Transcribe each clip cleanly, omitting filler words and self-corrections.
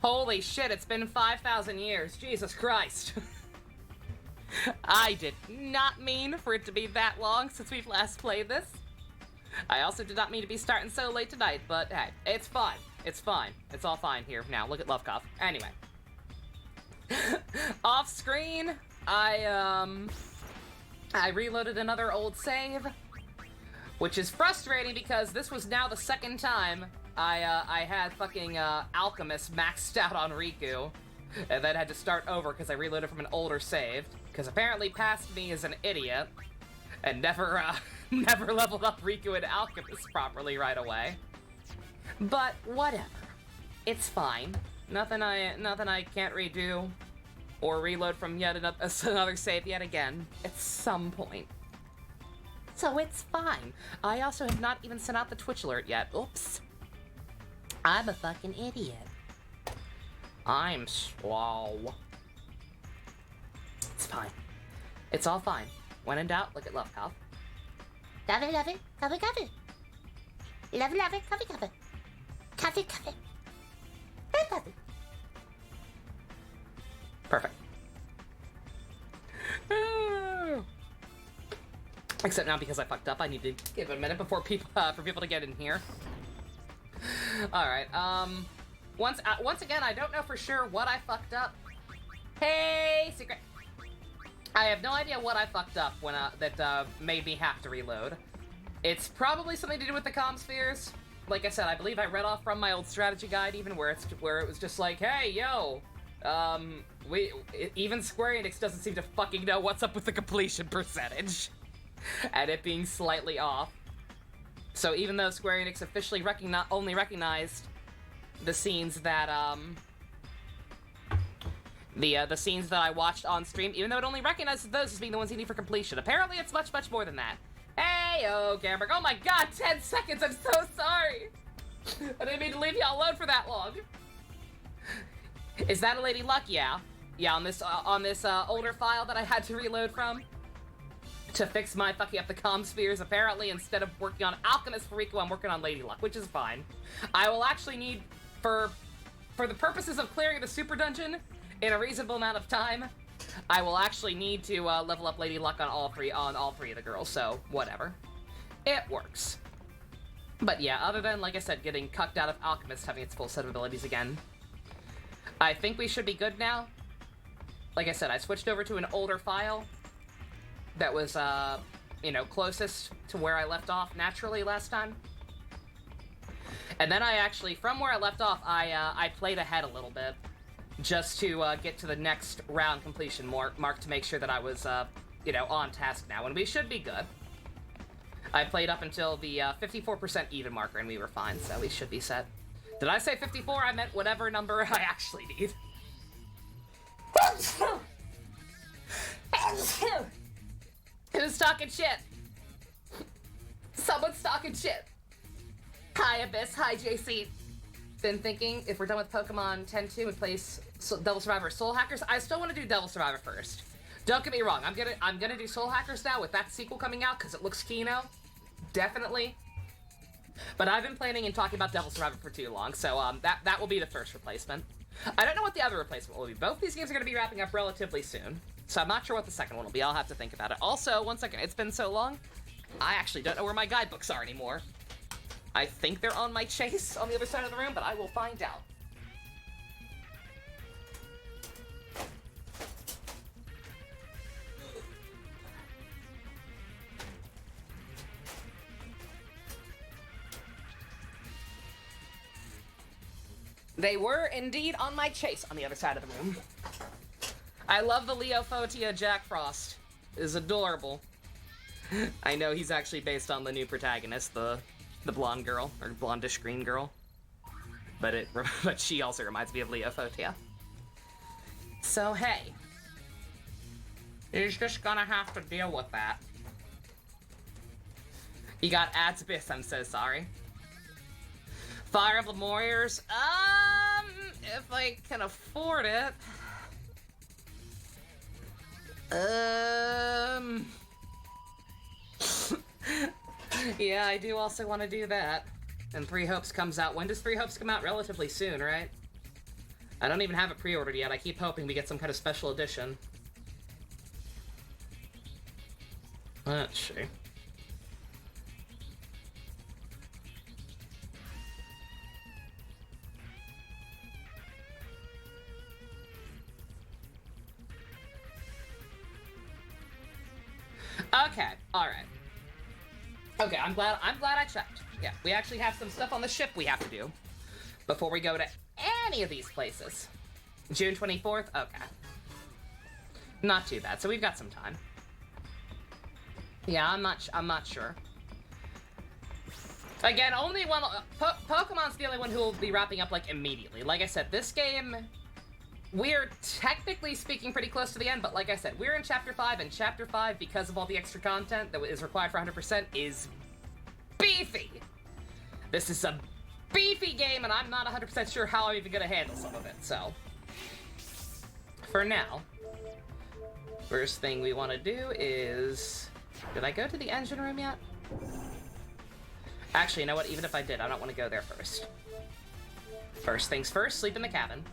Holy shit, it's been 5,000 years. Jesus Christ. I did not mean for it to be that long since we've last played this. I also did not mean to be starting so late tonight, but hey, it's fine. It's fine. It's all fine here now. Look at Lovekov. Anyway. Off screen, I reloaded another old save, which is frustrating because this was now the second time I had fucking Alchemist maxed out on Riku, and then had to start over because I reloaded from an older save, because apparently past me is an idiot, and never leveled up Riku and Alchemist properly right away. But whatever. It's fine. Nothing I can't redo or reload from yet another save yet again at some point. So it's fine. I also have not even sent out the Twitch alert yet. Oops. I'm a fucking idiot. I'm slow. It's fine. It's all fine. When in doubt, look at Lovekov. Love it, cover, cover. Love it, cover, cover. Cover, cover. Cover. Perfect. Except now because I fucked up, I need to give it a minute before people for people to get in here. All right. Once again, I don't know for sure what I fucked up. Hey, secret. I have no idea what I fucked up when that made me have to reload. It's probably something to do with the comm spheres. Like I said, I believe I read off from my old strategy guide, even where it was just like, hey, yo, even Square Enix doesn't seem to fucking know what's up with the completion percentage, and it being slightly off. So even though Square Enix officially only recognized the scenes that the scenes that I watched on stream, even though it only recognizes those as being the ones you need for completion, apparently it's much, much more than that. Hey, oh, Gamberg. Oh my god, 10 seconds, I'm so sorry. I didn't mean to leave y'all alone for that long. Is that a Lady Luck? Yeah. Yeah, on this older file that I had to reload from to fix my fucking up the comm spheres, apparently instead of working on Alchemist for Riku, I'm working on Lady Luck, which is fine. I will actually need, for the purposes of clearing the super dungeon in a reasonable amount of time, I will actually need to level up Lady Luck on all three of the girls, so whatever. It works. But yeah, other than, like I said, getting cucked out of Alchemist having its full set of abilities again, I think we should be good now. Like I said, I switched over to an older file that was, you know, closest to where I left off naturally last time. And then I actually, from where I left off, I played ahead a little bit, just to get to the next round completion mark to make sure that I was, you know, on task now, and we should be good. I played up until the 54% even marker, and we were fine, so we should be set. Did I say 54? I meant whatever number I actually need. Who's talking shit? Someone's talking shit. Hi, Abyss. Hi, JC. Been thinking, if we're done with Pokemon 10-2 and play Devil Survivor Soul Hackers, I still want to do Devil Survivor first. Don't get me wrong, I'm gonna do Soul Hackers now with that sequel coming out because it looks kino. Definitely. But I've been planning and talking about Devil Survivor for too long, so that will be the first replacement. I don't know what the other replacement will be. Both these games are going to be wrapping up relatively soon, so I'm not sure what the second one will be. I'll have to think about it. Also, one second, it's been so long, I actually don't know where my guidebooks are anymore. I think they're on my chase on the other side of the room, but I will find out. They were indeed on my chase on the other side of the room. I love the Leophotia Jack Frost. It is adorable. I know he's actually based on the new protagonist, the blonde girl, or blondish green girl. But she also reminds me of Leophotia. So hey, he's just gonna have to deal with that. You got Adsbith, I'm so sorry. Fire Emblem Warriors, if I can afford it. Yeah, I do also want to do that. And Three Hopes comes out. When does Three Hopes come out? Relatively soon, right? I don't even have it pre-ordered yet. I keep hoping we get some kind of special edition. Let's see. Okay, alright. Okay, I'm glad I checked. Yeah, we actually have some stuff on the ship we have to do before we go to any of these places. June 24th? Okay. Not too bad, so we've got some time. Yeah, I'm not sure. Again, only one, Pokemon's the only one who will be wrapping up, like, immediately. Like I said, this game, we're technically speaking pretty close to the end, but like I said, we're in Chapter 5, and Chapter 5, because of all the extra content that is required for 100%, is beefy! This is a beefy game, and I'm not 100% sure how I'm even gonna handle some of it, so. For now, first thing we want to do is... Did I go to the engine room yet? Actually, you know what? Even if I did, I don't want to go there first. First things first, sleep in the cabin.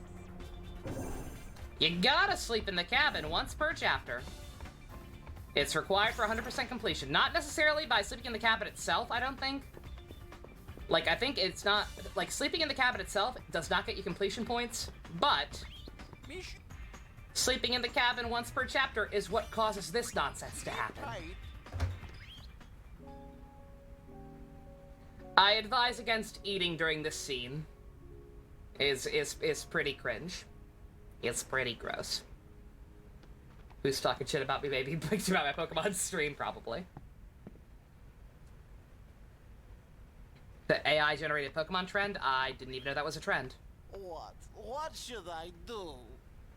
You gotta sleep in the cabin once per chapter. It's required for 100% completion. Not necessarily by sleeping in the cabin itself, I don't think. Like, I think it's not... Like, sleeping in the cabin itself does not get you completion points, but... Sleeping in the cabin once per chapter is what causes this nonsense to happen. I advise against eating during this scene. Is pretty cringe. It's pretty gross. Who's talking shit about me, maybe? About my Pokemon stream, probably. The AI-generated Pokemon trend? I didn't even know that was a trend. What should I do?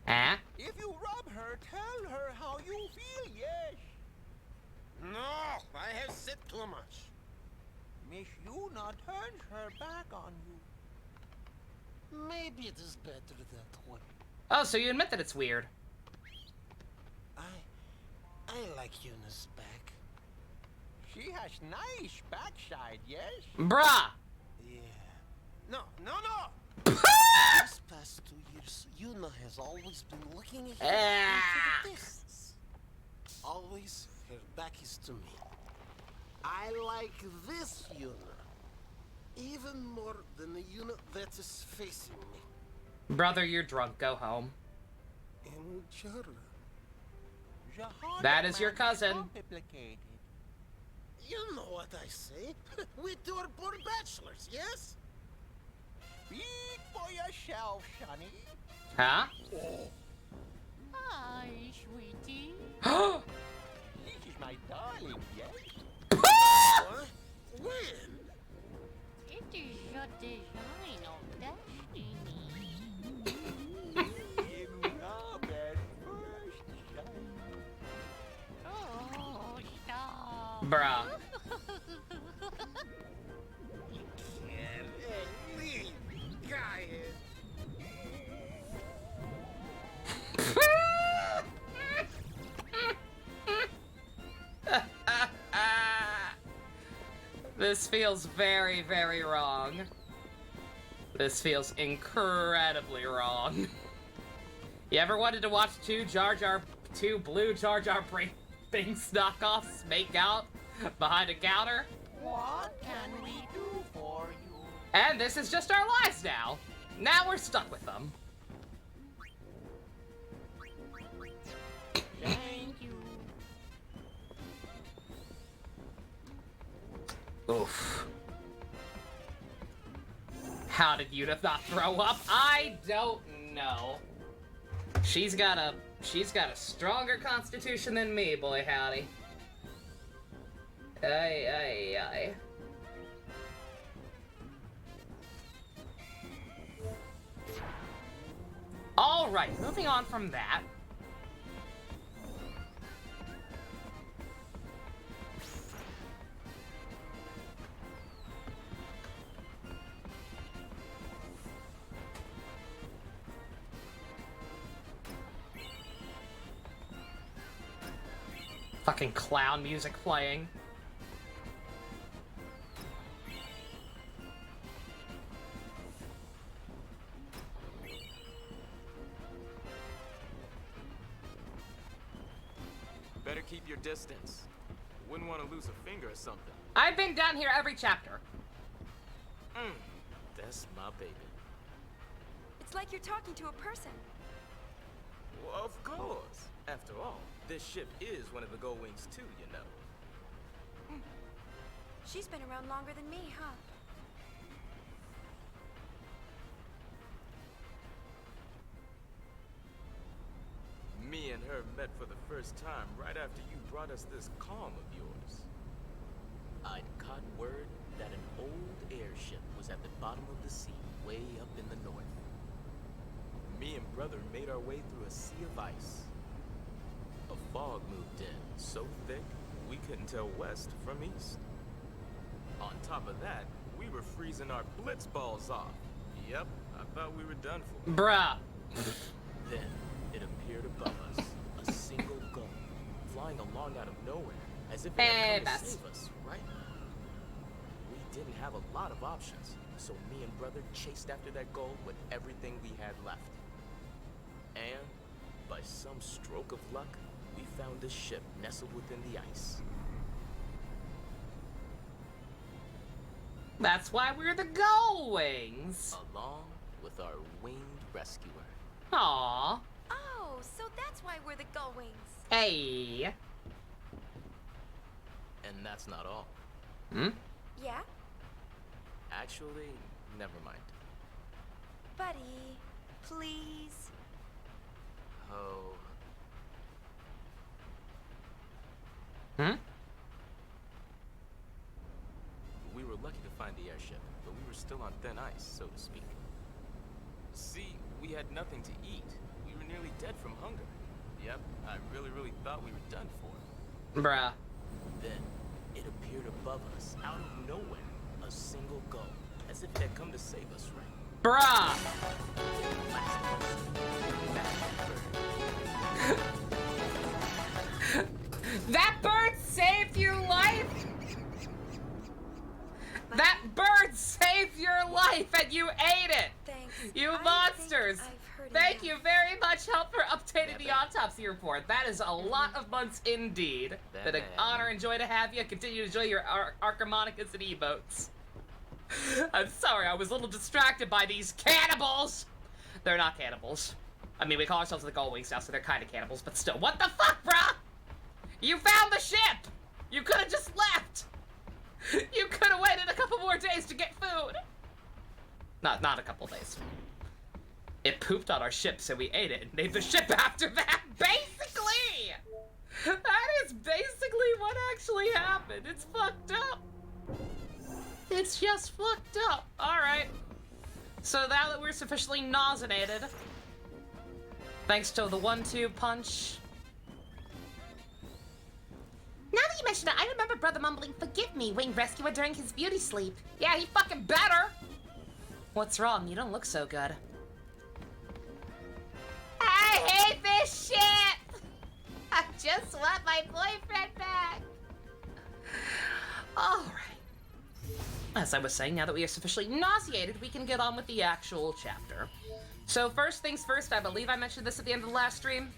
Eh? If you rub her, tell her how you feel, yes? No, I have said too much. Miss Yuna turns her back on you. Maybe it is better that way. Oh, so you admit that it's weird. I like Yuna's back. She has nice backside, yes? Bruh! Yeah. No. These past 2 years, Yuna has always been looking ahead into the distance. Always, her back is to me. I like this Yuna even more than the Yuna that is facing me. Brother, you're drunk. Go home. In Jara. That is your cousin. You know what I say. We two are poor bachelors, yes? Speak for yourself, Sonny. Huh? Hi, sweetie. This is my darling, yes? What? When? It is your design of destiny. In love at first sight. Oh, stop. Bruh. This feels very, very wrong. This feels incredibly wrong. You ever wanted to watch two blue Jar Jar Binks knockoffs make out behind a counter? What can we do for you? And this is just our lives now. Now we're stuck with them. Thank you. Oof. How did Yuna not throw up? I don't know. She's got a stronger constitution than me, boy howdy. Aye. Alright, moving on from that. Fucking clown music playing. better keep your distance. Wouldn't want to lose a finger or something. I've been down here every chapter. That's my baby. It's like you're talking to a person. Well, of course. After all, this ship is one of the Gold Wings too, you know. She's been around longer than me, huh? Me and her met for the first time right after you brought us this calm of yours. I'd caught word that an old airship was at the bottom of the sea, way up in the north. Me and brother made our way through a sea of ice. A fog moved in, so thick we couldn't tell west from east. On top of that, we were freezing our Blitzballs off. Yep, I thought we were done for. Bruh. Then it appeared above us, a single gull, flying along out of nowhere, as if it had come to save us, right? We didn't have a lot of options, so me and brother chased after that gull with everything we had left. And, by some stroke of luck, we found a ship nestled within the ice. That's why we're the Gull Wings. Along with our winged rescuer. Aww. Oh, so that's why we're the Gull Wings. Hey. And that's not all. Yeah? Actually, never mind. Buddy, please. Oh. We were lucky to find the airship, but we were still on thin ice, so to speak. See, we had nothing to eat. We were nearly dead from hunger. Yep, I really thought we were done for. Bruh. Then, it appeared above us, out of nowhere, a single gull, as if it had come to save us, right? Bruh. That bird saved your life? That bird saved your life and you ate it! Thanks. You I monsters! think I've heard Thank enough. you very much, help for updating the autopsy report. That is a lot of months indeed. Been an honor and joy to have you. Continue to enjoy your Archimonicas and emotes. I'm sorry, I was a little distracted by these cannibals! They're not cannibals. I mean, we call ourselves the Gull Wings now, so they're kind of cannibals, but still. What the fuck, bruh? You found the ship! You could have just left! You could have waited a couple more days to get food! Not a couple days. It pooped on our ship, so we ate it and named the ship after that, basically! That is basically what actually happened. It's fucked up. It's just fucked up. Alright. So now that we're sufficiently nauseated, thanks to the 1-2 punch. Now that you mention it, I remember Brother mumbling, "Forgive me, wing rescuer," during his beauty sleep. Yeah, he fucking better! What's wrong? You don't look so good. I hate this shit! I just want my boyfriend back! Alright. As I was saying, now that we are sufficiently nauseated, we can get on with the actual chapter. So first things first, I believe I mentioned this at the end of the last stream.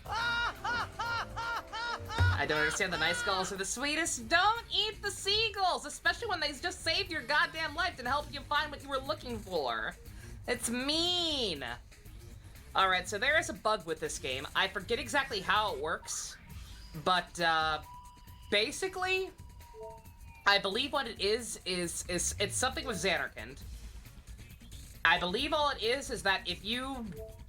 I don't understand, the nice gulls are the sweetest. Don't eat the seagulls, especially when they just saved your goddamn life and helped you find what you were looking for. It's mean. Alright, so there is a bug with this game. I forget exactly how it works, but basically, I believe what it is it's something with Xanarkand. I believe all it is that if you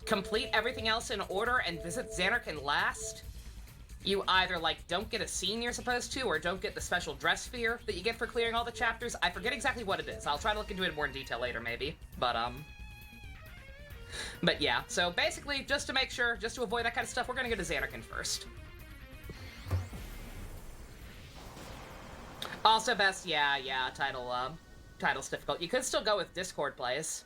complete everything else in order and visit Xanarkand last, you either, like, don't get a scene you're supposed to, or don't get the special dress sphere that you get for clearing all the chapters. I forget exactly what it is. I'll try to look into it more in detail later, maybe. But yeah, so basically, just to make sure, just to avoid that kind of stuff, we're gonna go to Xanarkand first. Also best, yeah, title's difficult. You could still go with Discord plays.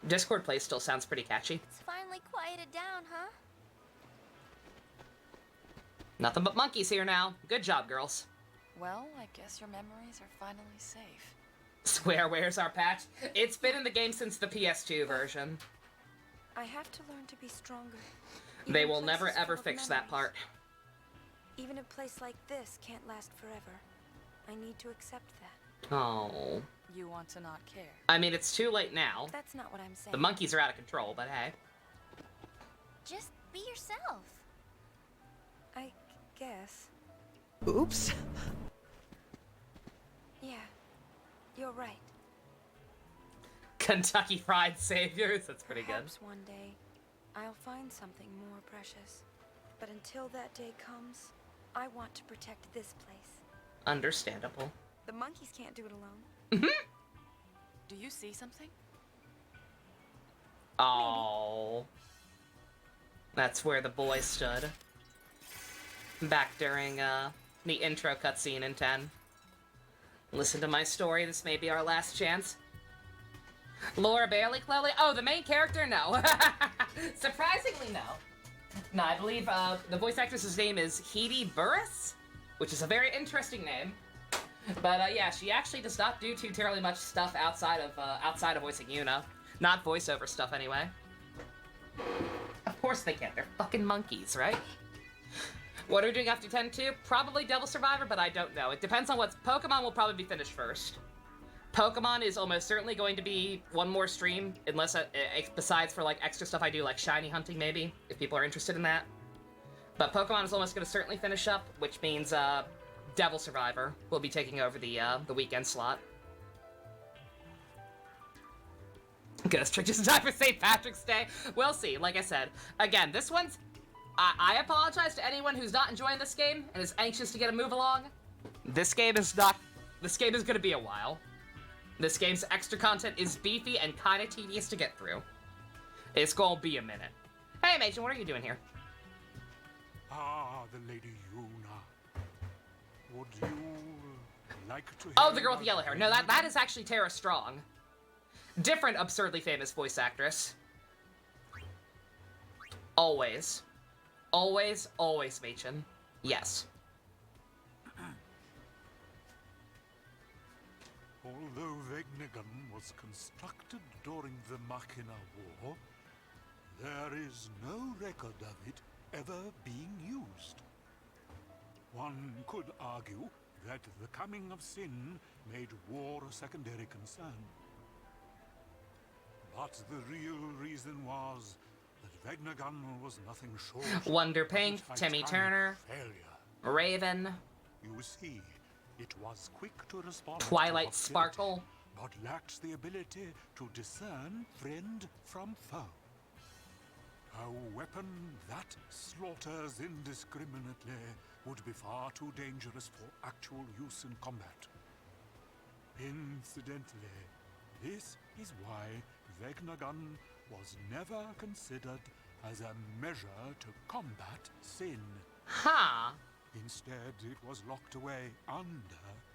Discord plays still sounds pretty catchy. It's finally quieted down, huh? Nothing but monkeys here now. Good job, girls. Well, I guess your memories are finally safe. Swear, where's our patch? It's been in the game since the PS2 version. I have to learn to be stronger. They even will never places ever full of fix that memories. part. Even a place like this can't last forever. I need to accept that. Oh. You want to not care. I mean, it's too late now. That's not what I'm saying. The monkeys are out of control, but hey. Just be yourself. I guess. Oops. Yeah, you're right. Kentucky Fried Saviors, that's pretty good. Perhaps one day, I'll find something more precious. But until that day comes, I want to protect this place. Understandable. The monkeys can't do it alone. Do you see something? Oh. That's where the boy stood. Back during, the intro cutscene in 10. Listen to my story, this may be our last chance. Laura Bailey, Chloe? Oh, the main character? No. Surprisingly, no. No, I believe, the voice actress's name is Heidi Burris, which is a very interesting name. But, yeah, she actually does not do too terribly much stuff outside of voicing Yuna. Not voiceover stuff, anyway. Of course they can't. They're fucking monkeys, right? What are we doing after 10-2? Probably Devil Survivor, but I don't know. It depends on what's... Pokemon will probably be finished first. Pokemon is almost certainly going to be one more stream, unless, besides for, like, extra stuff I do, like shiny hunting, maybe, if people are interested in that. But Pokemon is almost going to certainly finish up, which means, Devil Survivor will be taking over the weekend slot. Gonna strict just in time for St. Patrick's Day. We'll see, like I said. Again, this one's... I apologize to anyone who's not enjoying this game and is anxious to get a move along. This game is not... This game is gonna be a while. This game's extra content is beefy and kinda tedious to get through. It's gonna be a minute. Hey, Mason, what are you doing here? Ah, the Lady Yuna. Would you like to hear Oh, the girl with about the yellow hair. No, that is actually Tara Strong. Different absurdly famous voice actress. Always. Always, always, Machen. Yes. Although Vegnagun was constructed during the Machina War, there is no record of it ever being used. One could argue that the coming of Sin made war a secondary concern. But the real reason was that Vegnagun was nothing short Wonder of a Pink, Timmy titanic Turner, failure. Raven, You see, it was quick to respond to Twilight hostility, Sparkle. but lacked the ability to discern friend from foe. A weapon that slaughters indiscriminately would be far too dangerous for actual use in combat. Incidentally, this is why Vegnagun was never considered as a measure to combat sin. Huh. Instead, it was locked away under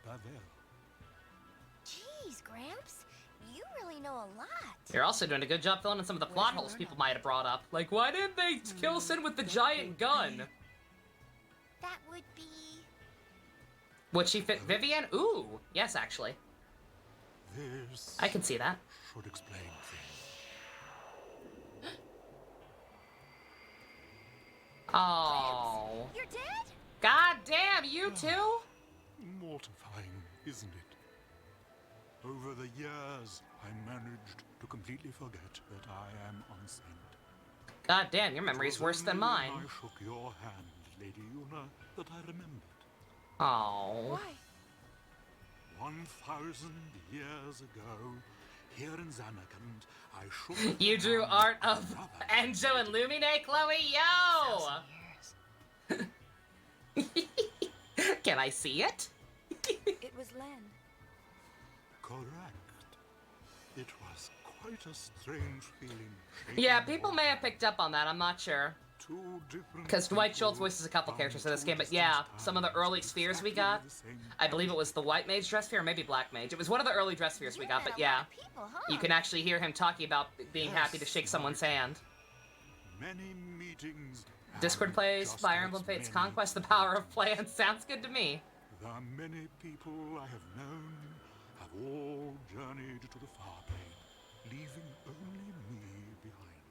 Pavel. Jeez, Gramps. You really know a lot. You're also doing a good job filling in some of the plot holes people might have brought up. Like, why didn't they kill Sin with the giant gun? That would be... Would she fit Vivian? Ooh, yes, actually. This I can see that. should explain things. Oh. You're dead? God damn, you too? Mortifying, isn't it? Over the years, I managed to completely forget that I am unsent. God damn, your memory's worse than mine. When I shook your hand, Lady Yuna, that I remembered. Oh. Why? 1,000 years ago, here in Xanakand, I shook You the drew hand art of another Enjo and Lumine, Chloe? Yo! Can I see it? It was Len. Correct. It was quite a strange feeling. Yeah, people may have picked up on that, I'm not sure. Because Dwight Schultz voices a couple characters in this game, but yeah, some of the early spheres we got, I believe it was the White Mage dress sphere or maybe Black Mage. It was one of the early dress spheres we got, but yeah, People, huh? you can actually hear him talking about being happy to shake someone's hand. Many meetings. Discord plays, just Fire Emblem as Fates many. Conquest, The Power of Plans. Sounds good to me. The many people I have known have all journeyed to the far plane, leaving only me behind.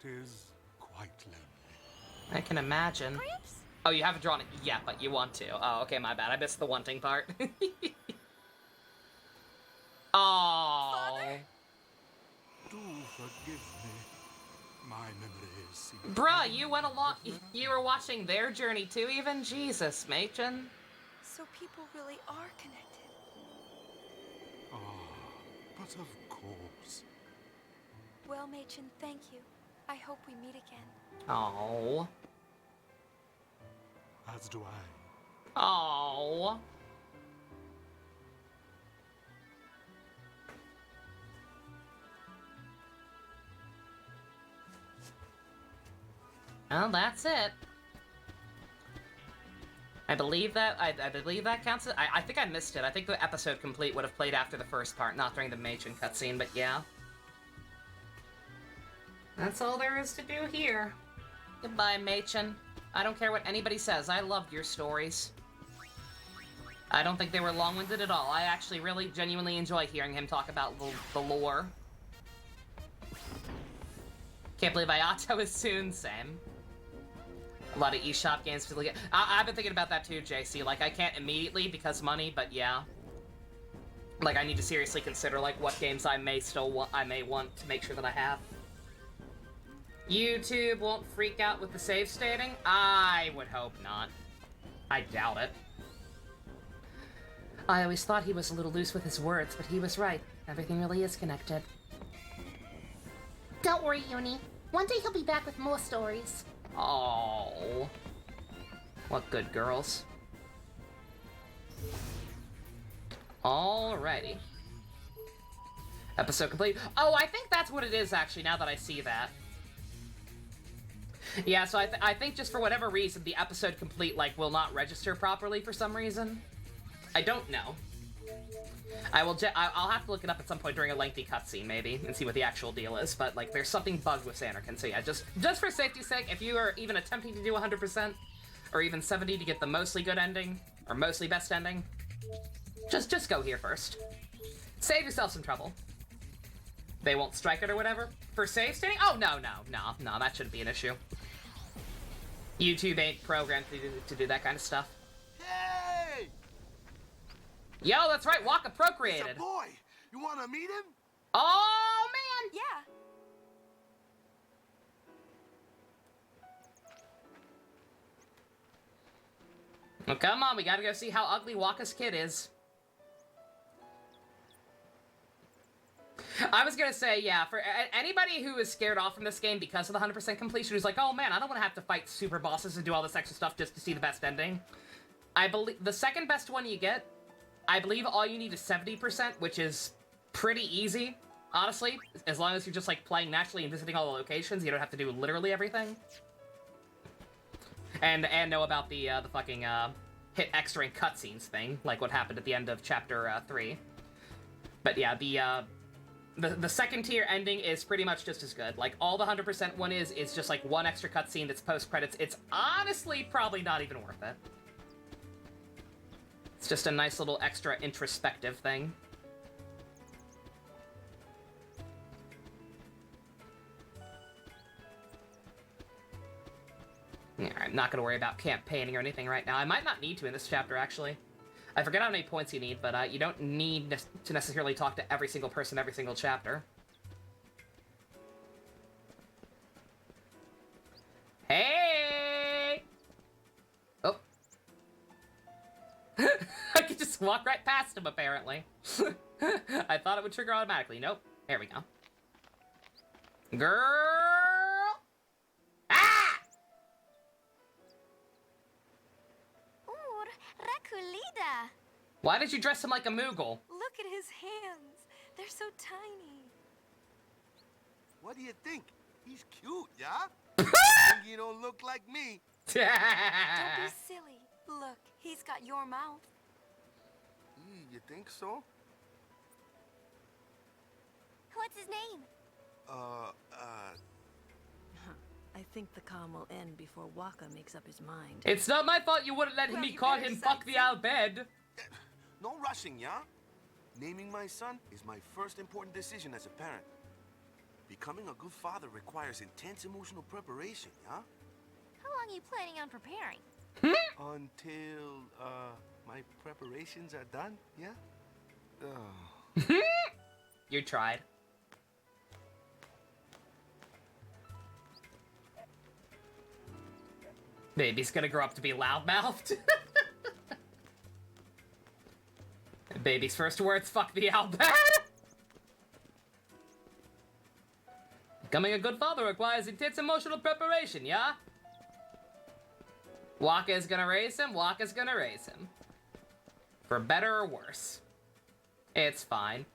'Tis quite lonely. I can imagine. Gramps, Oh, you haven't drawn it yet, but you want to. Oh, okay, my bad. I missed the wanting part. Oh. Do forgive me. My memory seems... Bruh, you went along. You were watching their journey too, even? Jesus, Machen. So people really are connected. Ah, but of course. Well, Machen, thank you. I hope we meet again. Oh. As do I. Oh. Well, that's it. I believe that counts. I think I missed it. I think the episode complete would have played after the first part, not during the Machen cutscene, but yeah. That's all there is to do here. Goodbye, Machen. I don't care what anybody says. I loved your stories. I don't think they were long-winded at all. I actually really genuinely enjoy hearing him talk about the lore. Can't believe Ayato is soon. Same. A lot of eShop games to look at. I've been thinking about that too, JC. Like, I can't immediately because money, but yeah. Like, I need to seriously consider, like, what games I may want to make sure that I have. YouTube won't freak out with the save stating? I would hope not. I doubt it. I always thought he was a little loose with his words, but he was right. Everything really is connected. Don't worry, Uni. One day he'll be back with more stories. Oh, what good girls. Alrighty. Episode complete. Oh, I think that's what it is, actually, now that I see that. Yeah, so I think just for whatever reason, the episode complete, like, will not register properly for some reason. I don't know. I'll have to look it up at some point during a lengthy cutscene, maybe, and see what the actual deal is, but, like, there's something bugged with Sanderkin, so yeah, just for safety's sake, if you are even attempting to do 100%, or even 70 to get the mostly good ending, or mostly best ending, just go here first. Save yourself some trouble. They won't strike it or whatever? For save stating? Oh, no, that shouldn't be an issue. YouTube ain't programmed to do that kind of stuff. Hey! Yo, that's right, Waka procreated. It's a boy! You wanna meet him? Oh, man! Yeah. Well, come on, we gotta go see how ugly Waka's kid is. I was gonna say, yeah, for anybody who is scared off from this game because of the 100% completion, who's like, oh man, I don't want to have to fight super bosses and do all this extra stuff just to see the best ending. I believe the second best one you get, I believe all you need is 70%, which is pretty easy, honestly. As long as you're just, like, playing naturally and visiting all the locations, you don't have to do literally everything. And know about the fucking, hit extra in cutscenes thing, like what happened at the end of Chapter 3. But yeah, the second tier ending is pretty much just as good. Like, all the 100% one is just, like, one extra cutscene that's post-credits. It's honestly probably not even worth it. It's just a nice little extra introspective thing. Yeah, I'm not going to worry about campaigning or anything right now. I might not need to in this chapter, actually. I forget how many points you need, but you don't need to necessarily talk to every single person every single chapter. Hey! Oh. I could just walk right past him, apparently. I thought it would trigger automatically. Nope. There we go. Girl! Ah! Rakulida. Why did you dress him like a Moogle? Look at his hands. They're so tiny. What do you think? He's cute, yeah? Think you don't look like me? Don't be silly. Look, he's got your mouth. You think so? What's his name? I think the calm will end before Waka makes up his mind. It's not my fault you wouldn't let me call him fuck the Albed. No rushing, yeah? Naming my son is my first important decision as a parent. Becoming a good father requires intense emotional preparation, yeah? How long are you planning on preparing? Until, my preparations are done, yeah? You tried. Baby's gonna grow up to be loudmouthed. Baby's first words, fuck me out bad. Becoming a good father requires intense emotional preparation, yeah? Waka is gonna raise him, Waka's gonna raise him. For better or worse. It's fine.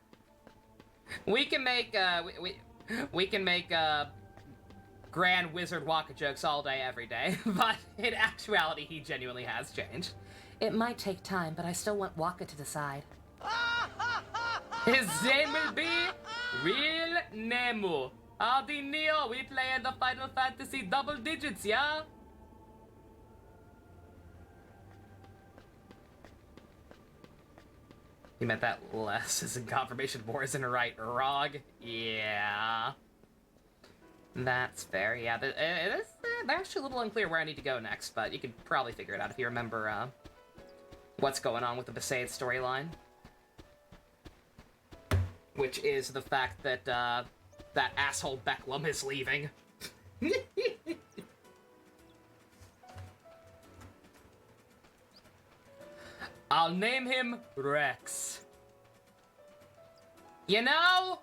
We can make, we can make, Grand Wizard Waka jokes all day, every day, but in actuality, he genuinely has changed. It might take time, but I still want Waka to decide. His name will be Real Nemu. Howdy, Neo, we play in the Final Fantasy double digits, yeah? You meant that less as in confirmation more isn't right, Rog? Yeah. That's fair, yeah. They're actually a little unclear where I need to go next, but you could probably figure it out if you remember, what's going on with the Besaid storyline. Which is the fact that, that asshole Becklum is leaving. I'll name him Rex. You know?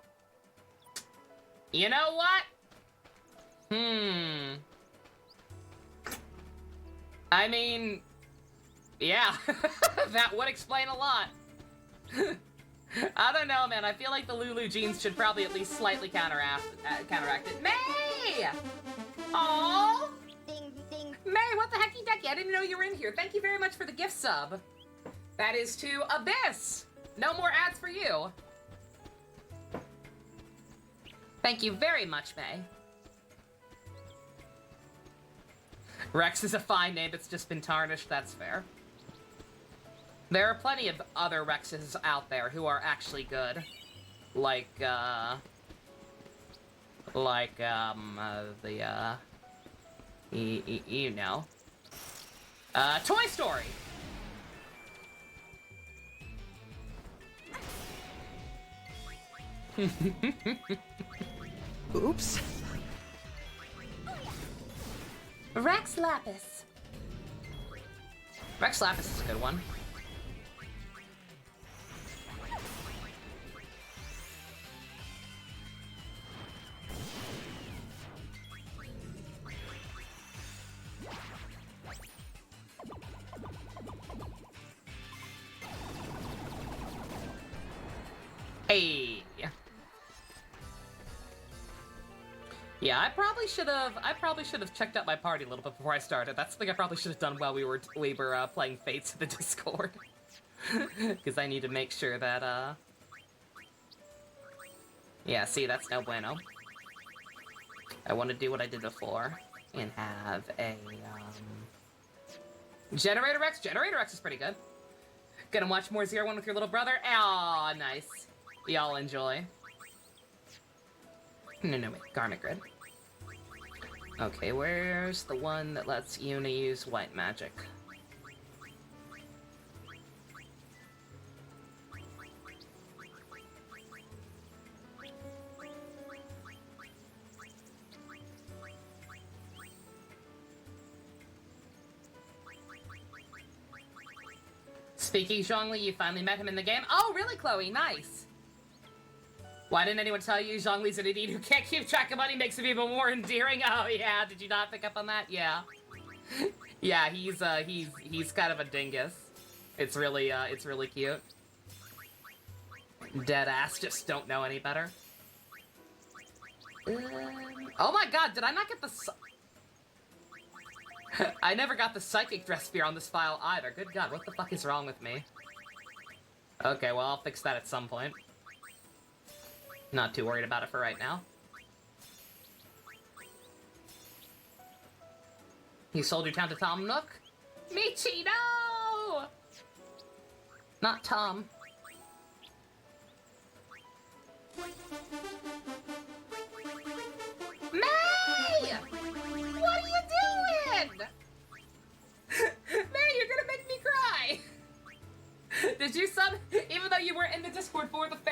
You know what? I mean, yeah, that would explain a lot. I don't know, man. I feel like the Lulu genes should probably at least slightly counteract it. May! Aww! Ding, ding. May, what the hecky decky? I didn't know you were in here. Thank you very much for the gift sub. That is to Abyss. No more ads for you. Thank you very much, May. Rex is a fine name, it's just been tarnished, that's fair. There are plenty of other Rexes out there who are actually good. Like, you know. Toy Story! Oops. Rex Lapis. Rex Lapis is a good one. Hey. Yeah, I probably should have checked out my party a little bit before I started. That's the thing I probably should have done while we were playing Fates in the Discord. Because I need to make sure that, yeah, see, that's no bueno. I want to do what I did before and have a, Generator Rex? Generator Rex is pretty good. Gonna watch more Zero One with your little brother? Aw, nice. Y'all enjoy. No, wait. Garment Grid. Okay, where's the one that lets Yuna use white magic? Speaking Zhongli, you finally met him in the game? Oh, really, Chloe? Nice. Why didn't anyone tell you Zhongli's an idiot who can't keep track of money makes him even more endearing? Oh yeah, did you not pick up on that? Yeah. Yeah, he's kind of a dingus. It's really cute. Dead ass, just don't know any better. Oh my god, did I not get the I never got the psychic dress sphere on this file either. Good god, what the fuck is wrong with me? Okay, well, I'll fix that at some point. Not too worried about it for right now. You sold your town to Tom Nook? Michi, no! Not Tom. May! What are you doing?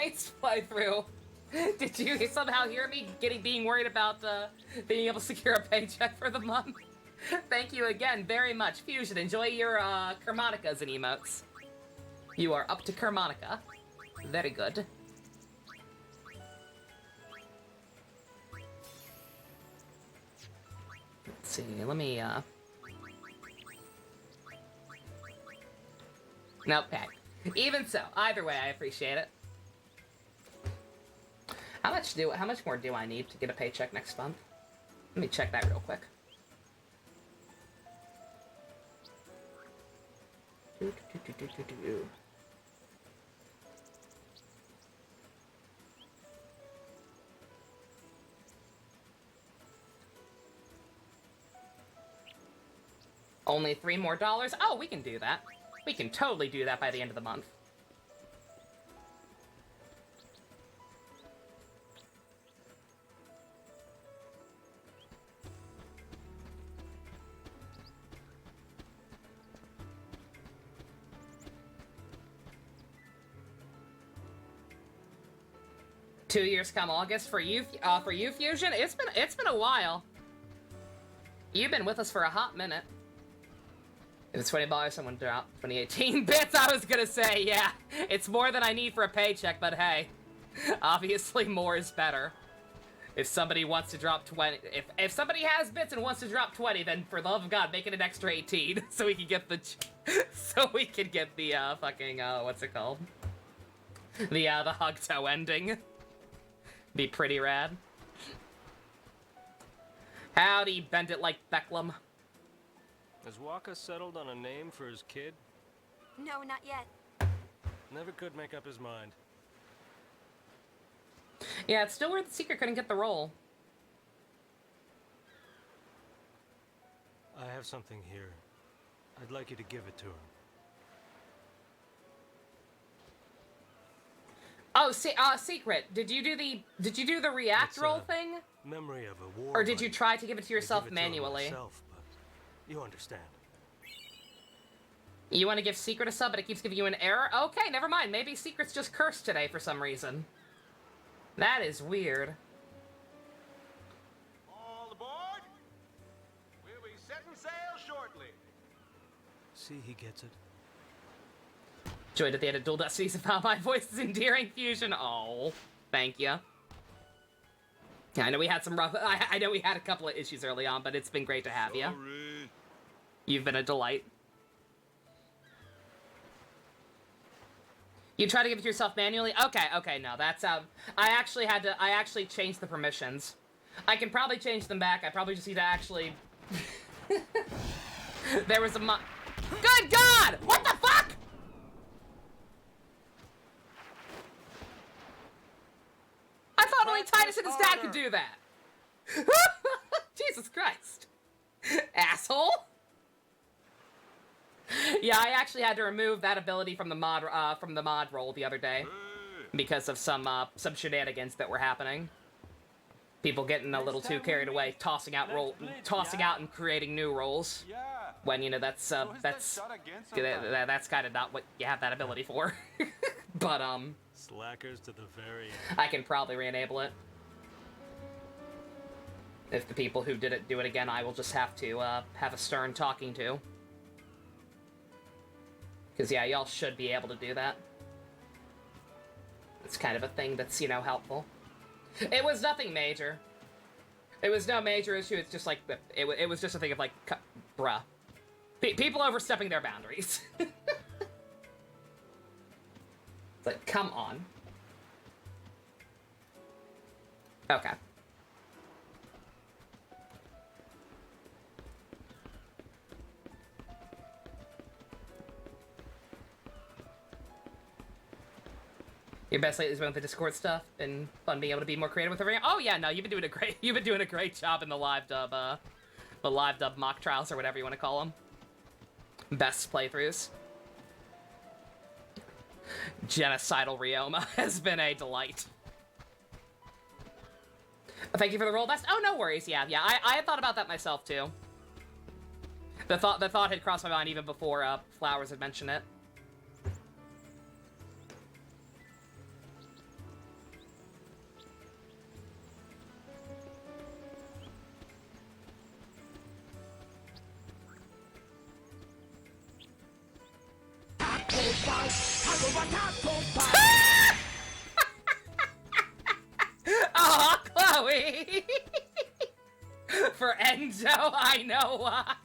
Saints playthrough. Did you somehow hear me being worried about being able to secure a paycheck for the month? Thank you again very much. Fusion, enjoy your Kermonicas and emotes. You are up to Kermonica. Very good. Let's see, let me, Nope, okay. Even so, either way, I appreciate it. How much more do I need to get a paycheck next month? Let me check that real quick. Only $3 more. Oh, we can do that. We can totally do that by the end of the month. Two years come August for you, Fusion. It's been a while. You've been with us for a hot minute. If it's $20, someone drop 2018 bits. I was gonna say, yeah, it's more than I need for a paycheck, but hey, obviously more is better. If somebody wants to drop 20, if somebody has bits and wants to drop 20, then for the love of God, make it an extra 18 so we can get the, fucking what's it called? The Hugto ending. Be pretty rad. Howdy, bend it like Becklem. Has Waka settled on a name for his kid? No, not yet. Never could make up his mind. Yeah, it's still weird the Secret couldn't get the role. I have something here. I'd like you to give it to him. Oh, Secret, did you do the react roll thing? Memory of a war. Or did you try to give it to yourself manually? You understand. You want to give Secret a sub, but it keeps giving you an error? Okay, never mind. Maybe Secret's just cursed today for some reason. That is weird. All aboard! We'll be setting sail shortly. See, he gets it. Joined at the end of Dual Destinies and found my voice is endearing, Fusion. Oh, thank you. Yeah, I know we had some rough... I know we had a couple of issues early on, but it's been great to have you. You've been a delight. You try to give it to yourself manually? Okay, no, that's, I actually changed the permissions. I can probably change them back. I probably just need to actually... There was a Good God! What the fuck?! I thought only Titus and his dad could do that. Jesus Christ. Asshole. Yeah, I actually had to remove that ability from the mod roll the other day because of some shenanigans that were happening. People getting a little too carried away, tossing out and creating new rolls. When you know that's kind of not what you have that ability for. But slackers to the very end. I can probably re-enable it. If the people who did it do it again, I will just have to have a stern talking to. Because yeah, y'all should be able to do that. It's kind of a thing that's, you know, helpful. It was nothing major. It was no major issue. It's just like it was just a thing of like, bruh, people overstepping their boundaries. It's like, come on. Okay. Your best lately has been with the Discord stuff and fun being able to be more creative with everything. Oh yeah, no, you've been doing a great job in the live dub mock trials or whatever you want to call them. Best playthroughs. Genocidal Ryoma has been a delight. Thank you for the roll best. Oh, no worries. Yeah, I had thought about that myself too. The thought had crossed my mind even before Flowers had mentioned it. Oh, Chloe! For Enzo, I know why.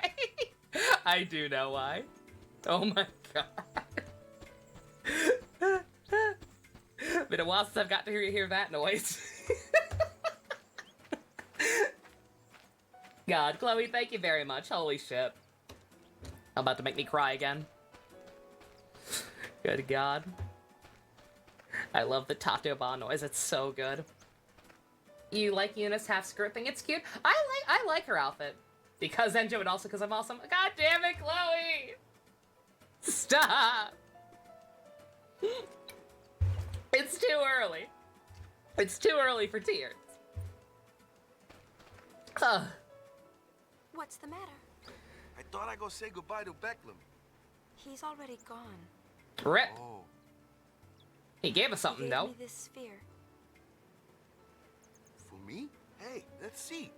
I do know why. Oh my god. Been a while since I've got to hear that noise. God, Chloe, thank you very much. Holy shit. About to make me cry again. Good god. I love the Tato Ba noise. It's so good. You like Eunice half skirt thing? It's cute. I like her outfit. Because Enjo and also because I'm awesome. God damn it, Chloe! Stop! It's too early. It's too early for tears. Ugh. What's the matter? I thought I'd go say goodbye to Becklem. He's already gone. Rip. Oh. He gave us something, He though. gave me this sphere. For me? Hey, let's see.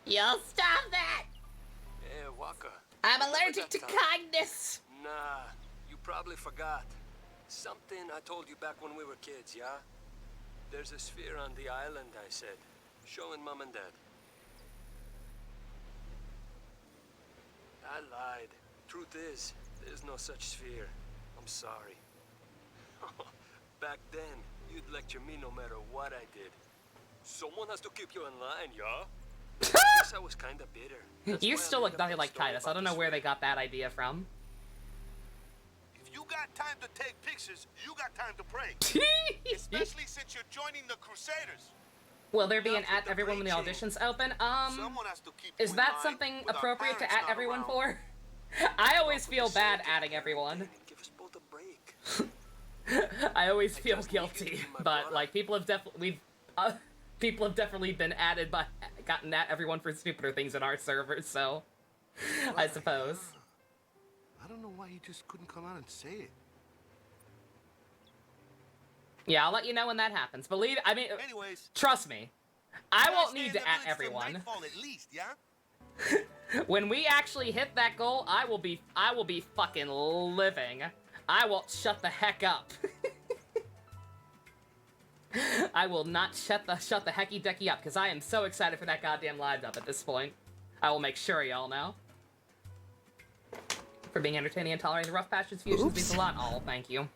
Yo, stop that! Hey, Waka. I'm allergic to kindness. Nah, you probably forgot. Something I told you back when we were kids, yeah? There's a sphere on the island, I said. Showing Mom and Dad. I lied. Truth is, there's no such sphere. I'm sorry. Back then, you'd lecture me no matter what I did. Someone has to keep you in line, yeah? I guess I was kinda bitter. That's You why I still made look up nothing that like story Titus. I about don't the know where they sphere. got that idea from. If you got time to take pictures, you got time to pray. Especially since you're joining the Crusaders. Will there be an at everyone when the auditions open? Someone has to keep you Is in that line something with our appropriate to parents at not everyone around. for? I always feel bad adding everyone. Give us both a break. I always feel guilty, but like people have definitely people have definitely been added by gotten at everyone for stupider things in our servers. So I suppose. I don't know why you just couldn't come out and say it. Yeah, I'll let you know when that happens. I mean, Anyways, trust me, I won't need to at everyone. Nightfall at least, yeah? When we actually hit that goal, I will be fucking living. I won't shut the heck up. I will not shut the hecky decky up because I am so excited for that goddamn live dub at this point. I will make sure y'all know. For being entertaining and tolerating the rough patches fusions means a lot. Oh, thank you.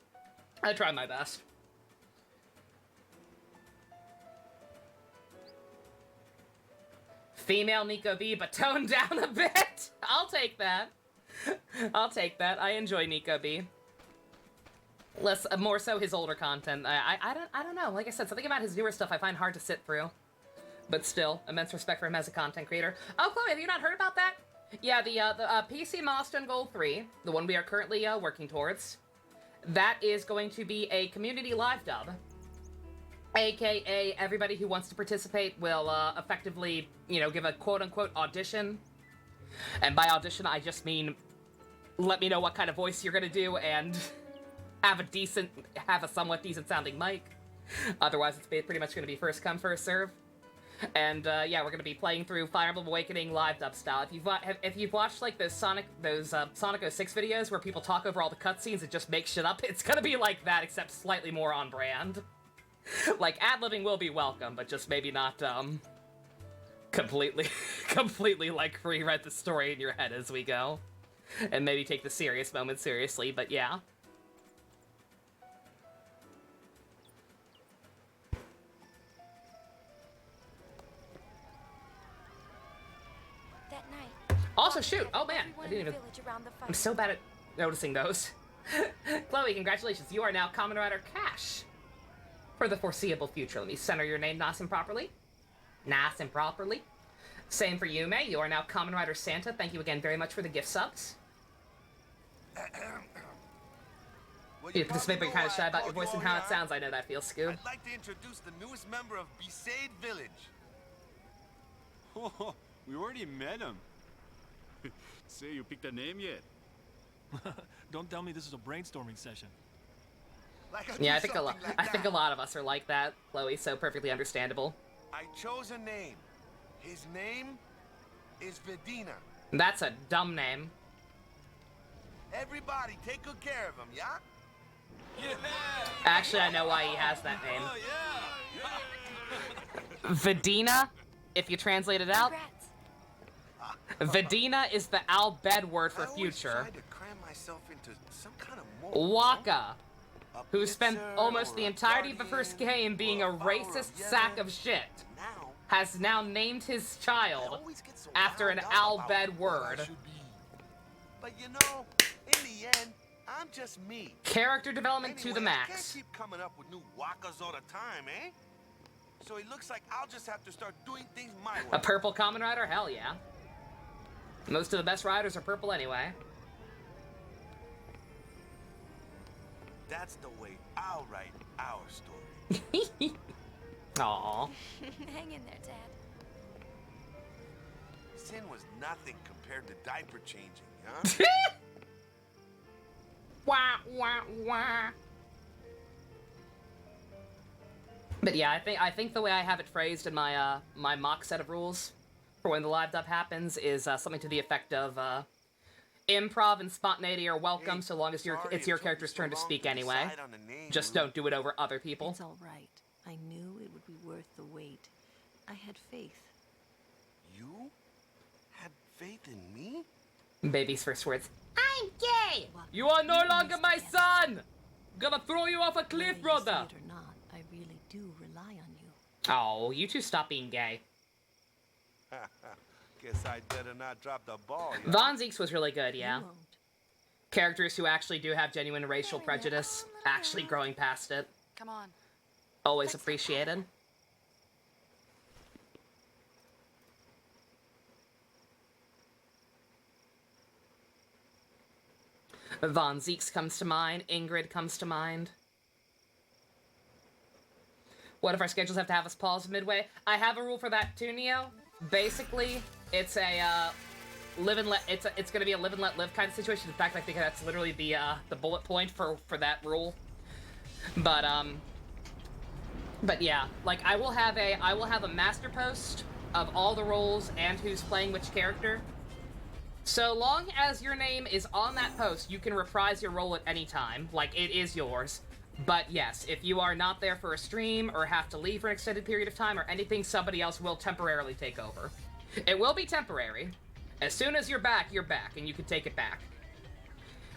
I tried my best. Female Nico B, but toned down a bit. I'll take that. I'll take that. I enjoy Nico B. Less, more so his older content. I don't know. Like I said, something about his newer stuff I find hard to sit through. But still, immense respect for him as a content creator. Oh, Chloe, have you not heard about that? Yeah, the PC Milestone Goal 3, the one we are currently working towards, that is going to be a community live dub. AKA, everybody who wants to participate will effectively, you know, give a quote-unquote audition. And by audition, I just mean, let me know what kind of voice you're gonna do and have a somewhat decent sounding mic. Otherwise, it's pretty much gonna be first come, first serve. And yeah, we're gonna be playing through Fire Emblem Awakening live dub style. If you've watched like those Sonic 06 videos where people talk over all the cutscenes and just make shit up, it's gonna be like that, except slightly more on brand. Like, ad-libbing will be welcome, but just maybe not, completely, like, rewrite the story in your head as we go. And maybe take the serious moments seriously, but yeah. That night. Also, shoot! Oh, man! Everyone I didn't in the even... village around the fire. I'm so bad at noticing those. Chloe, congratulations. You are now Kamen Rider Cash. For the foreseeable future. Let me center your name nice and properly. Nice and properly. Same for you, May. You are now Kamen Rider Santa. Thank you again very much for the gift subs. You participate, but you're kind of shy about your voice and how it sounds. I know that feels, Scoob. I'd like to introduce the newest member of Besaid Village. Oh, we already met him. Say, you picked a name yet? Don't tell me this is a brainstorming session. Yeah, I think a lot of us are like that, Chloe, so perfectly understandable. I chose a name. His name is Vedina. That's a dumb name. Everybody, take good care of him, yeah? Yeah. Actually, I know why he has that name. Oh, yeah. Vedina, if you translate it out, Vedina is the Al Bhed word for future. I always try to cram myself into some kind of mold. Waka, who spent almost the entirety of the first game being a racist sack of shit, has now named his child after an Al Bhed word. But you know, in the end, I'm just me. Character development to the I can't max. keep coming up with new wakas all the time, eh? So it looks like I'll just have to start doing things my way. A purple common rider? Hell yeah. Most of the best riders are purple anyway. That's the way I'll write our story. Aww. Hang in there, Dad. Sin was nothing compared to diaper changing, huh? Wah, wah, wah. But yeah, I think the way I have it phrased in my my mock set of rules for when the live dub happens is something to the effect of improv and spontaneity are welcome so long as it's your character's turn to speak anyway. Just don't do it over other people. It's all right. I knew it would be worth the wait. I had faith. You had faith in me? Baby's first words. I'm gay! You are no longer my son! Gonna throw you off a cliff, brother! Whether you see it or not, I really do rely on you. Oh, you two stop being gay. Guess I'd better not drop the ball. Von Zeke's was really good, yeah. Characters who actually do have genuine racial prejudice, actually growing past it. Come on. Always appreciated. Von Zeke's comes to mind. Ingrid comes to mind. What if our schedules have to have us pause midway? I have a rule for that too, Neo. Basically, it's a live and let. It's gonna be a live and let live kind of situation. In fact, I think that's literally the bullet point for that rule. But yeah, like I will have a master post of all the roles and who's playing which character. So long as your name is on that post, you can reprise your role at any time. Like, it is yours. But yes, if you are not there for a stream, or have to leave for an extended period of time, or anything, somebody else will temporarily take over. It will be temporary. As soon as you're back, and you can take it back.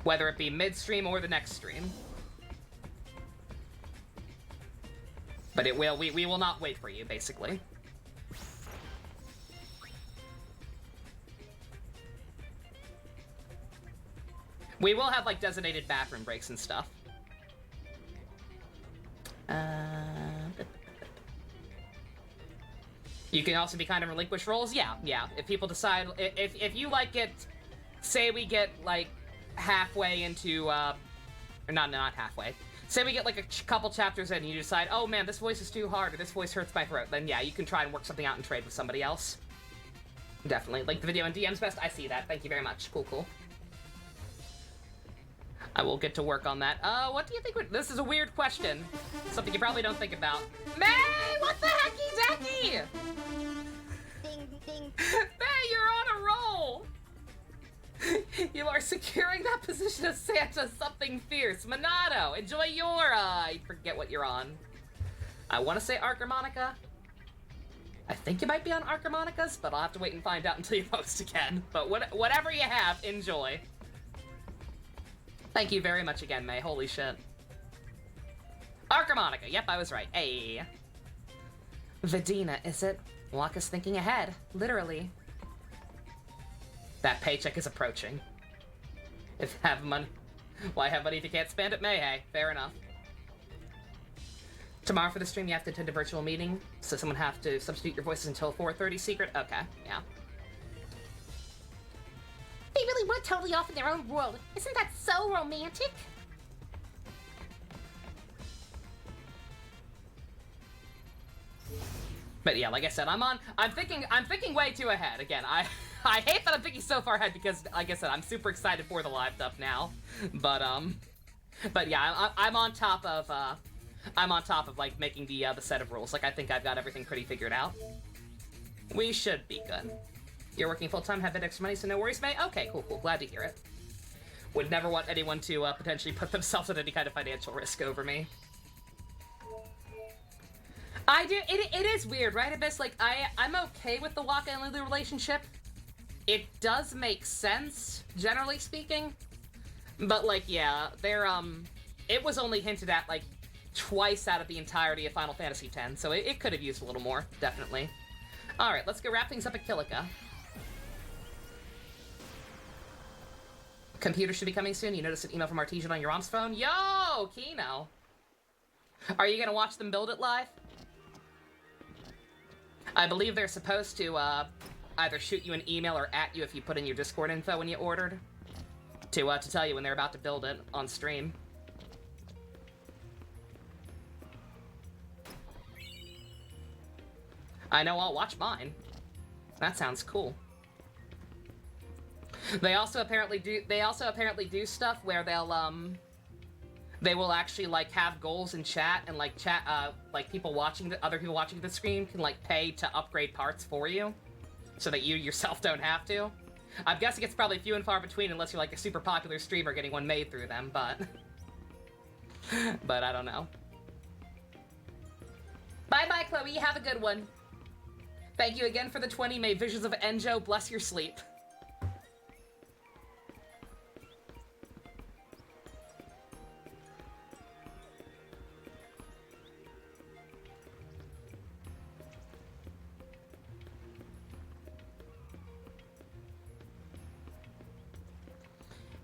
Whether it be mid-stream or the next stream. But it will, we will not wait for you, basically. We will have, like, designated bathroom breaks and stuff. You can also be kind of relinquish roles? Yeah. If people decide... If you, like, get... Say we get, like, halfway into, or not halfway. Say we get, like, a couple chapters in and you decide, oh, man, this voice is too hard, or this voice hurts my throat. Then, yeah, you can try and work something out and trade with somebody else. Definitely. Like, the video and DM's best? I see that. Thank you very much. Cool. I will get to work on that. What do you think? This is a weird question. Something you probably don't think about. May, what the hecky-decky? May, you're on a roll. You are securing that position of Santa something fierce. Monado, enjoy your, I forget what you're on. I want to say Archharmonica. I think you might be on Archharmonicas, but I'll have to wait and find out until you post again. But whatever you have, enjoy. Thank you very much again, May. Holy shit. Archharmonica. Yep, I was right. Hey. Vedina, is it? Waka's thinking ahead. Literally. That paycheck is approaching. If you have money... Why have money if you can't spend it? May, hey. Fair enough. Tomorrow for the stream, you have to attend a virtual meeting, so someone have to substitute your voices until 4:30 secret? Okay, yeah. They really were totally off in their own world. Isn't that so romantic? But yeah, like I said, I'm thinking way too ahead. Again, I hate that I'm thinking so far ahead because, like I said, I'm super excited for the live stuff now. But yeah, I'm on top of like making the set of rules. Like I think I've got everything pretty figured out. We should be good. You're working full-time, have a bit extra money, so no worries, May? Okay, cool. Glad to hear it. Would never want anyone to potentially put themselves at any kind of financial risk over me. I do. It is weird, right, Abyss? Like, I'm okay with the Waka and Lulu relationship. It does make sense, generally speaking. But, like, yeah, they're, it was only hinted at, like, twice out of the entirety of Final Fantasy X, so it could have used a little more, definitely. Alright, let's go wrap things up at Kilika. Computer should be coming soon. You noticed an email from Artesian on your mom's phone? Yo, Kino! Are you gonna watch them build it live? I believe they're supposed to, either shoot you an email or at you if you put in your Discord info when you ordered. To tell you when they're about to build it on stream. I know I'll watch mine. That sounds cool. They also apparently do stuff where they will actually, like, have goals in chat and, like, like, other people watching the stream can, like, pay to upgrade parts for you so that you yourself don't have to. I'm guessing it's probably few and far between unless you're, like, a super popular streamer getting one made through them, but but I don't know. Bye-bye, Chloe. Have a good one. Thank you again for the 20. May visions of Enjo bless your sleep.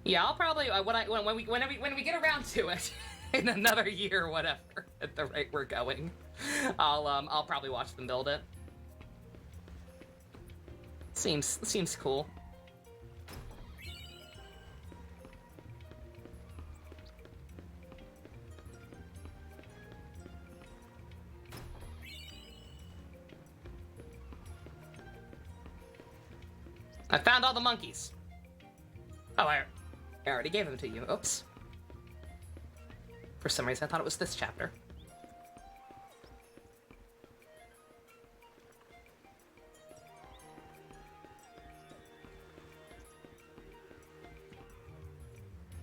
Yeah, I'll probably when we get around to it in another year or whatever, at the rate we're going, I'll probably watch them build it. Seems cool. I found all the monkeys. Oh, I already gave them to you. Oops. For some reason, I thought it was this chapter.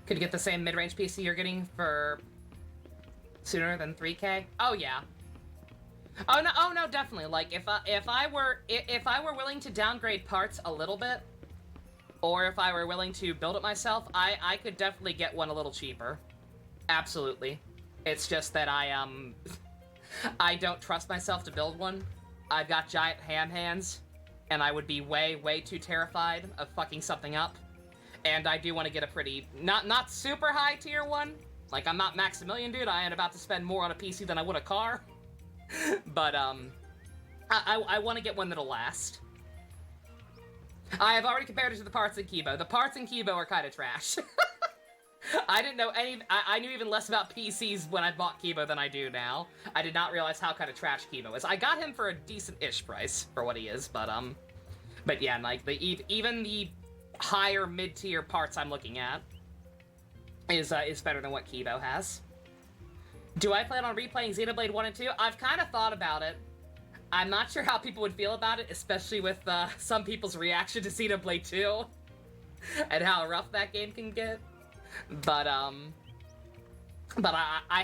Could you get the same mid-range PC you're getting for sooner than 3K? Oh yeah. Oh no, definitely. Like if I were willing to downgrade parts a little bit, or if I were willing to build it myself, I could definitely get one a little cheaper. Absolutely. It's just that I don't trust myself to build one. I've got giant ham hands, and I would be way too terrified of fucking something up. And I do want to get a pretty, not super high tier one. Like, I'm not Maximilian, dude. I ain't about to spend more on a PC than I would a car. But, I want to get one that'll last. I have already compared it to the parts in Kibo. The parts in Kibo are kind of trash. I didn't know I knew even less about PCs when I bought Kibo than I do now. I did not realize how kind of trash Kibo is. I got him for a decent-ish price for what he is, but yeah, like, even the higher mid-tier parts I'm looking at is better than what Kibo has. Do I plan on replaying Xenoblade 1 and 2? I've kind of thought about it. I'm not sure how people would feel about it, especially with some people's reaction to Xenoblade 2 and how rough that game can get. But I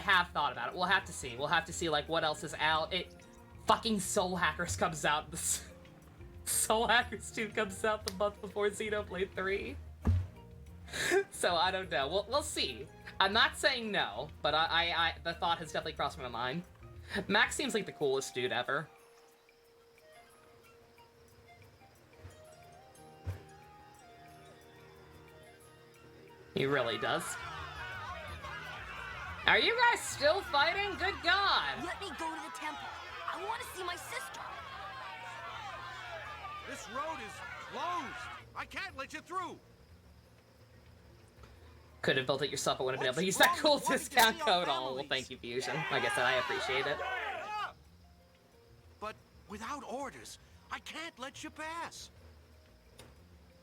have thought about it. We'll have to see. We'll have to see, like, what else is out. Fucking Soul Hackers comes out. Soul Hackers 2 comes out the month before Xenoblade 3. So I don't know. We'll see. I'm not saying no, but the thought has definitely crossed my mind. Max seems like the coolest dude ever. He really does. Are you guys still fighting? Good God! Let me go to the temple. I want to see my sister. This road is closed. I can't let you through. Could have built it yourself, but wouldn't have been able to use that cool discount code. Oh, well, thank you, Fusion. Like I said, I appreciate it. But without orders, I can't let you pass.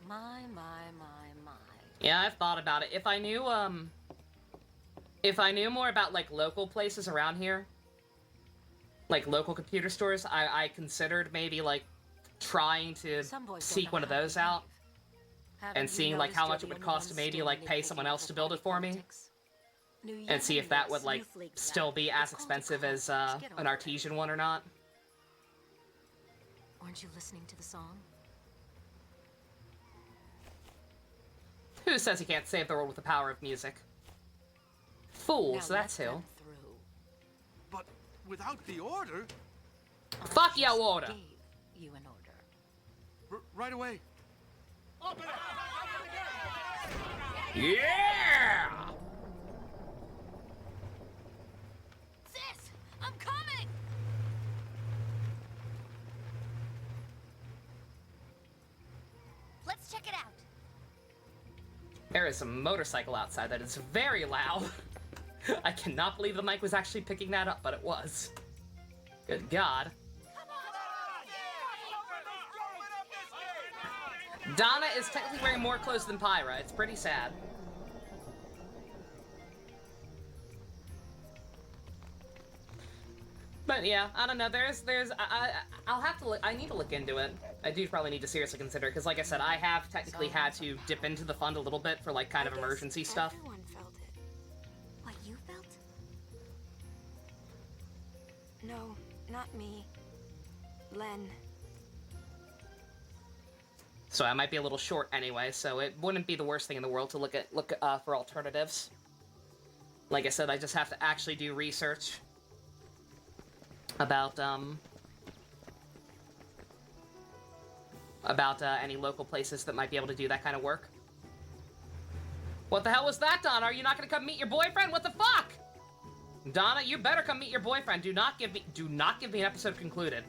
My. Yeah, I've thought about it. If I knew more about, like, local places around here, like local computer stores, I considered maybe, like, trying to seek one of those out and seeing like how much it would cost to maybe like pay someone else to build it for me, and see if that would like still be as expensive as an artesian one or not. Aren't you listening to the song? Who says he can't save the world with the power of music? Fools, that's who. But without the order... Fuck your order! You an order. Right away. Yeah! Sis, I'm coming! Let's check it out. There is a motorcycle outside that is very loud. I cannot believe the mic was actually picking that up, but it was. Good God. Donna is technically wearing more clothes than Pyra. It's pretty sad. But yeah, I don't know. I'll have to look. I need to look into it. I do probably need to seriously consider it because, like I said, I have technically had to dip into the fund a little bit for like kind of emergency stuff. Everyone felt it. What you felt? No, not me. Len. So I might be a little short anyway, so it wouldn't be the worst thing in the world to look for alternatives. Like I said, I just have to actually do research about any local places that might be able to do that kind of work. What the hell was that, Donna? Are you not gonna come meet your boyfriend? What the fuck? Donna, you better come meet your boyfriend. Do not give me an episode concluded.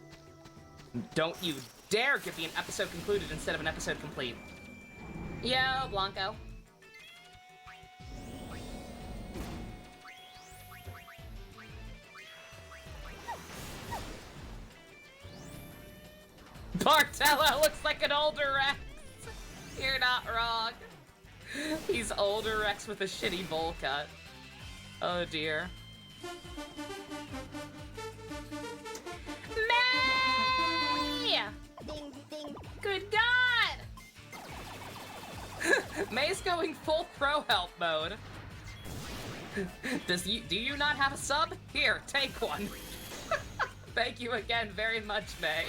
Don't you dare give me an episode concluded instead of an episode complete. Yo, Blanco. Bartella looks like an older Rex. You're not wrong. He's older Rex with a shitty bowl cut. Oh dear. May! Ding, ding. Good God! May's going full pro help mode. Do you not have a sub? Here, take one. Thank you again very much, May.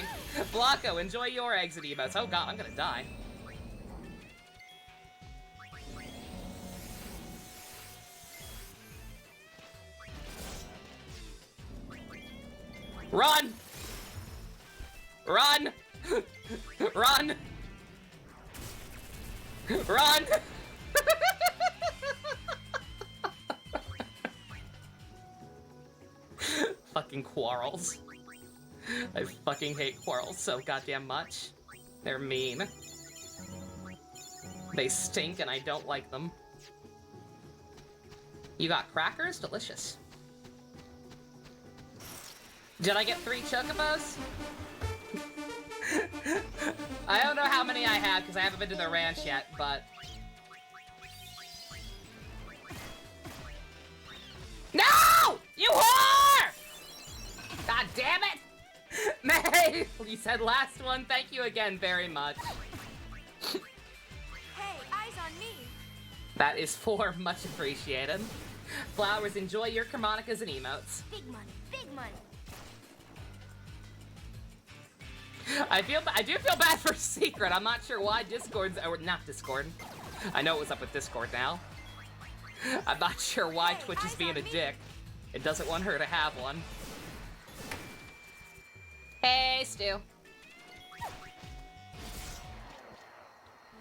Blanco, enjoy your exit emotes. Oh God, I'm gonna die. Run! Run! Run! Run! Fucking quarrels. I fucking hate quarrels so goddamn much. They're mean. They stink and I don't like them. You got crackers? Delicious. Did I get 3 chocobos? I don't know how many I have because I haven't been to the ranch yet, but... No! You whore! God damn it! May! You said last one. Thank you again very much. Hey, eyes on me. That is 4. Much appreciated. Flowers, enjoy your harmonicas and emotes. Big money, big money. I do feel bad for Secret. I'm not sure why Discord's, or not Discord. I know what's up with Discord now. I'm not sure why Twitch is being a dick. It doesn't want her to have one. Hey, Stu.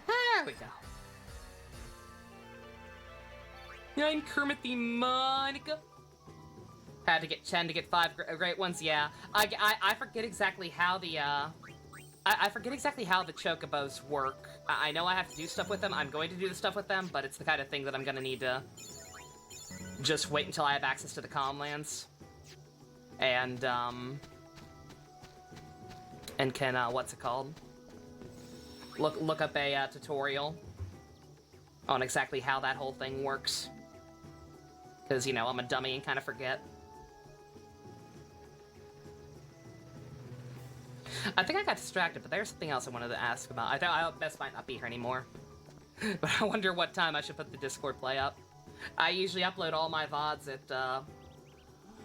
There we go. I'm Kermit the Monica. Had to get Chen to get 5 great ones. Yeah, I forget exactly how the I forget exactly how the chocobos work. I know I have to do stuff with them. I'm going to do the stuff with them, but it's the kind of thing that I'm gonna need to just wait until I have access to the Comlands and can what's it called? Look up a tutorial on exactly how that whole thing works. Because, you know, I'm a dummy and kind of forget. I think I got distracted, but there's something else I wanted to ask about. I thought Bess might not be here anymore. But I wonder what time I should put the Discord play up. I usually upload all my VODs at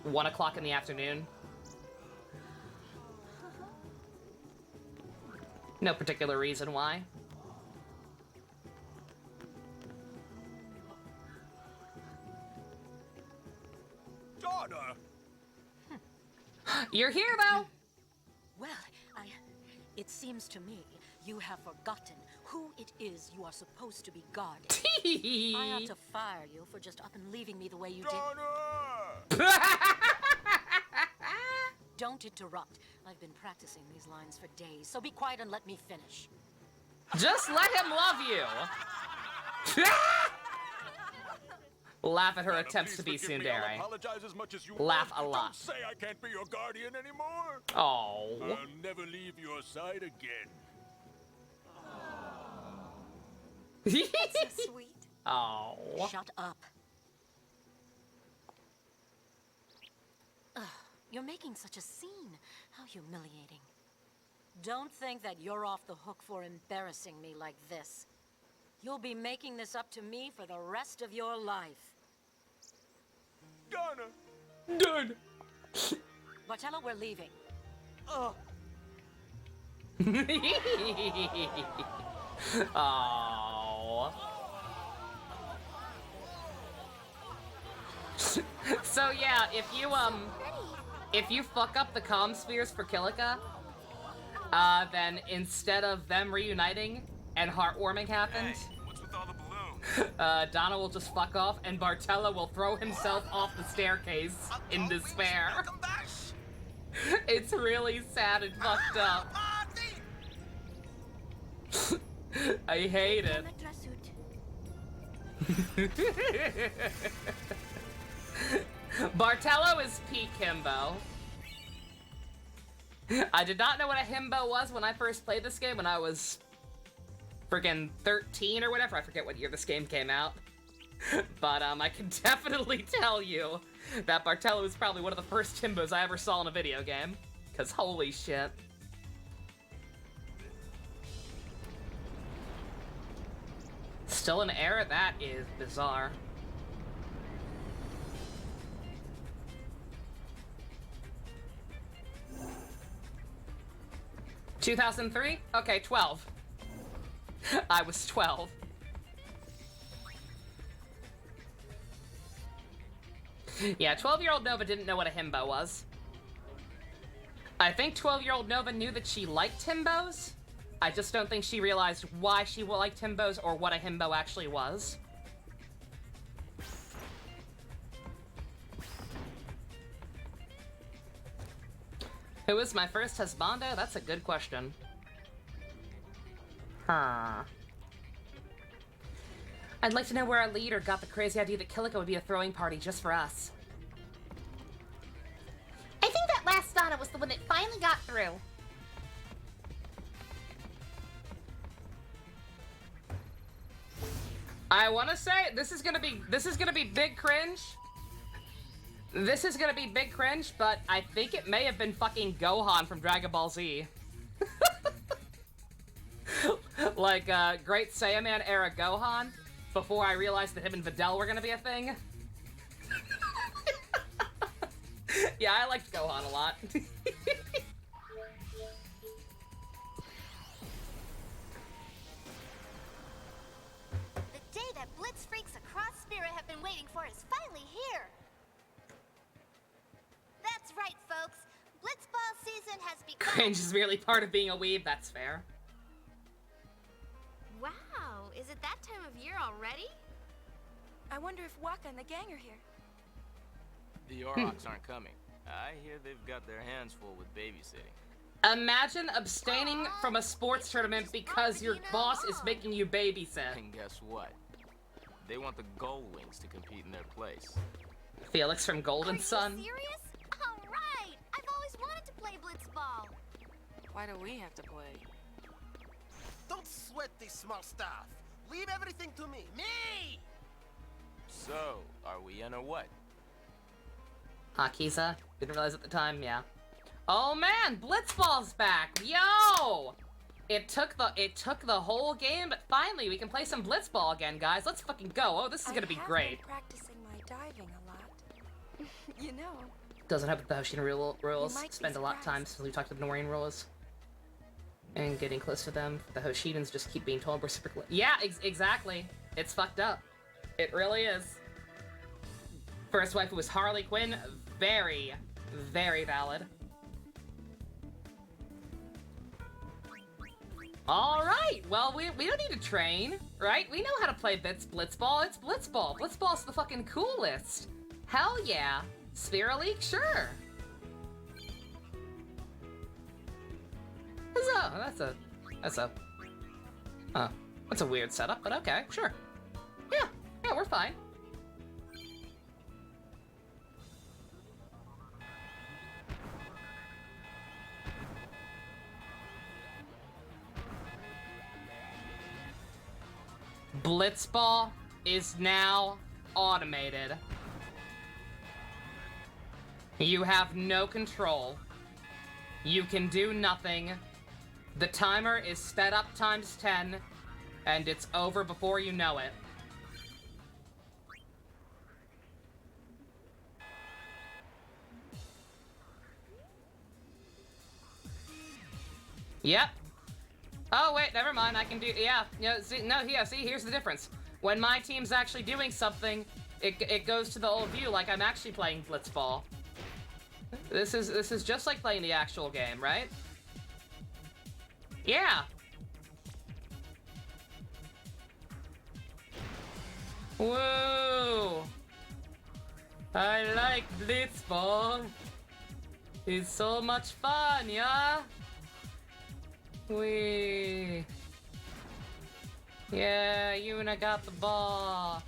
1 o'clock in the afternoon. No particular reason why. Daughter! You're here, though! Well, it seems to me you have forgotten who it is you are supposed to be guarding. I ought to fire you for just up and leaving me the way you did. Don't interrupt. I've been practicing these lines for days, so be quiet and let me finish. Just let him love you! Laugh at her attempts to be tsundere. Laugh a lot. Don't say I can't be your guardian anymore. Oh. I'll never leave your side again. That's so sweet. Oh. Shut up. Ugh, you're making such a scene. How humiliating. Don't think that you're off the hook for embarrassing me like this. You'll be making this up to me for the rest of your life. Done. Bartello, we're leaving. Oh. Oh. So yeah, if you fuck up the comm spheres for Kilika, then instead of them reuniting and heartwarming happened, What's with all the balloons? Donna will just fuck off and Bartello will throw himself off the staircase in despair. It's really sad and fucked up. I hate it. Bartello is peak himbo. I did not know what a himbo was when I first played this game when I was friggin' 13 or whatever. I forget what year this game came out. But I can definitely tell you that Bartello is probably one of the first himbos I ever saw in a video game. Cause holy shit. Still an error? That is bizarre. (2003) Okay, 12. I was 12. Yeah, 12-year-old Nova didn't know what a himbo was. I think 12-year-old Nova knew that she liked himbos. I just don't think she realized why she liked himbos or what a himbo actually was. Who was my first husbando? That's a good question. Huh. I'd like to know where our leader got the crazy idea that Kilika would be a throwing party just for us. I think that last Donna was the one that finally got through. I want to say this is gonna be big cringe. This is gonna be big cringe, but I think it may have been fucking Gohan from Dragon Ball Z. Like Great Saiyaman era Gohan, before I realized that him and Videl were gonna be a thing. Yeah, I liked Gohan a lot. The day that Blitz freaks across Spirit have been waiting for is finally here. That's right, folks. Blitzball season has begun. Cringe is merely part of being a weeb, that's fair. Wow, is it that time of year already? I wonder if Waka and the gang are here. The Aurochs aren't coming. I hear they've got their hands full with babysitting. Imagine abstaining from a sports tournament because your boss is making you babysit. And guess what? They want the Gold Wings to compete in their place. Felix from Golden Sun. Serious? All right. I've always wanted to play Blitzball. Why do we have to play? Don't sweat this small stuff. Leave everything to me. Me! So, are we in or what? Kiza? Didn't realize at the time, yeah. Oh man, Blitzball's back! Yo! It took the whole game, but finally we can play some Blitzball again, guys. Let's fucking go. Oh, this is gonna be great. Been practicing my diving a lot. You know. Doesn't help that the Hoshidan rules spend a lot of time since we talked to the Noreen rules. And getting close to them. The Hoshidans just keep being told we're super close. Yeah, exactly. It's fucked up. It really is. First wife was Harley Quinn. Very, very valid. Alright, well, we don't need to train, right? We know how to play Blitzball. It's Blitzball. Blitzball's the fucking coolest. Hell yeah. Sphere League? Sure. That's a weird setup, but okay, sure. Yeah, we're fine. Blitzball is now automated. You have no control. You can do nothing. The timer is sped up times 10, and it's over before you know it. Yep. Oh, wait, never mind. I can do... Yeah. See, here's the difference. When my team's actually doing something, it goes to the old view like I'm actually playing Blitzball. This is just like playing the actual game, right? Yeah. Whoa. I like Blitzball. It's so much fun, yeah? Wee. Yeah, Yuna got the ball.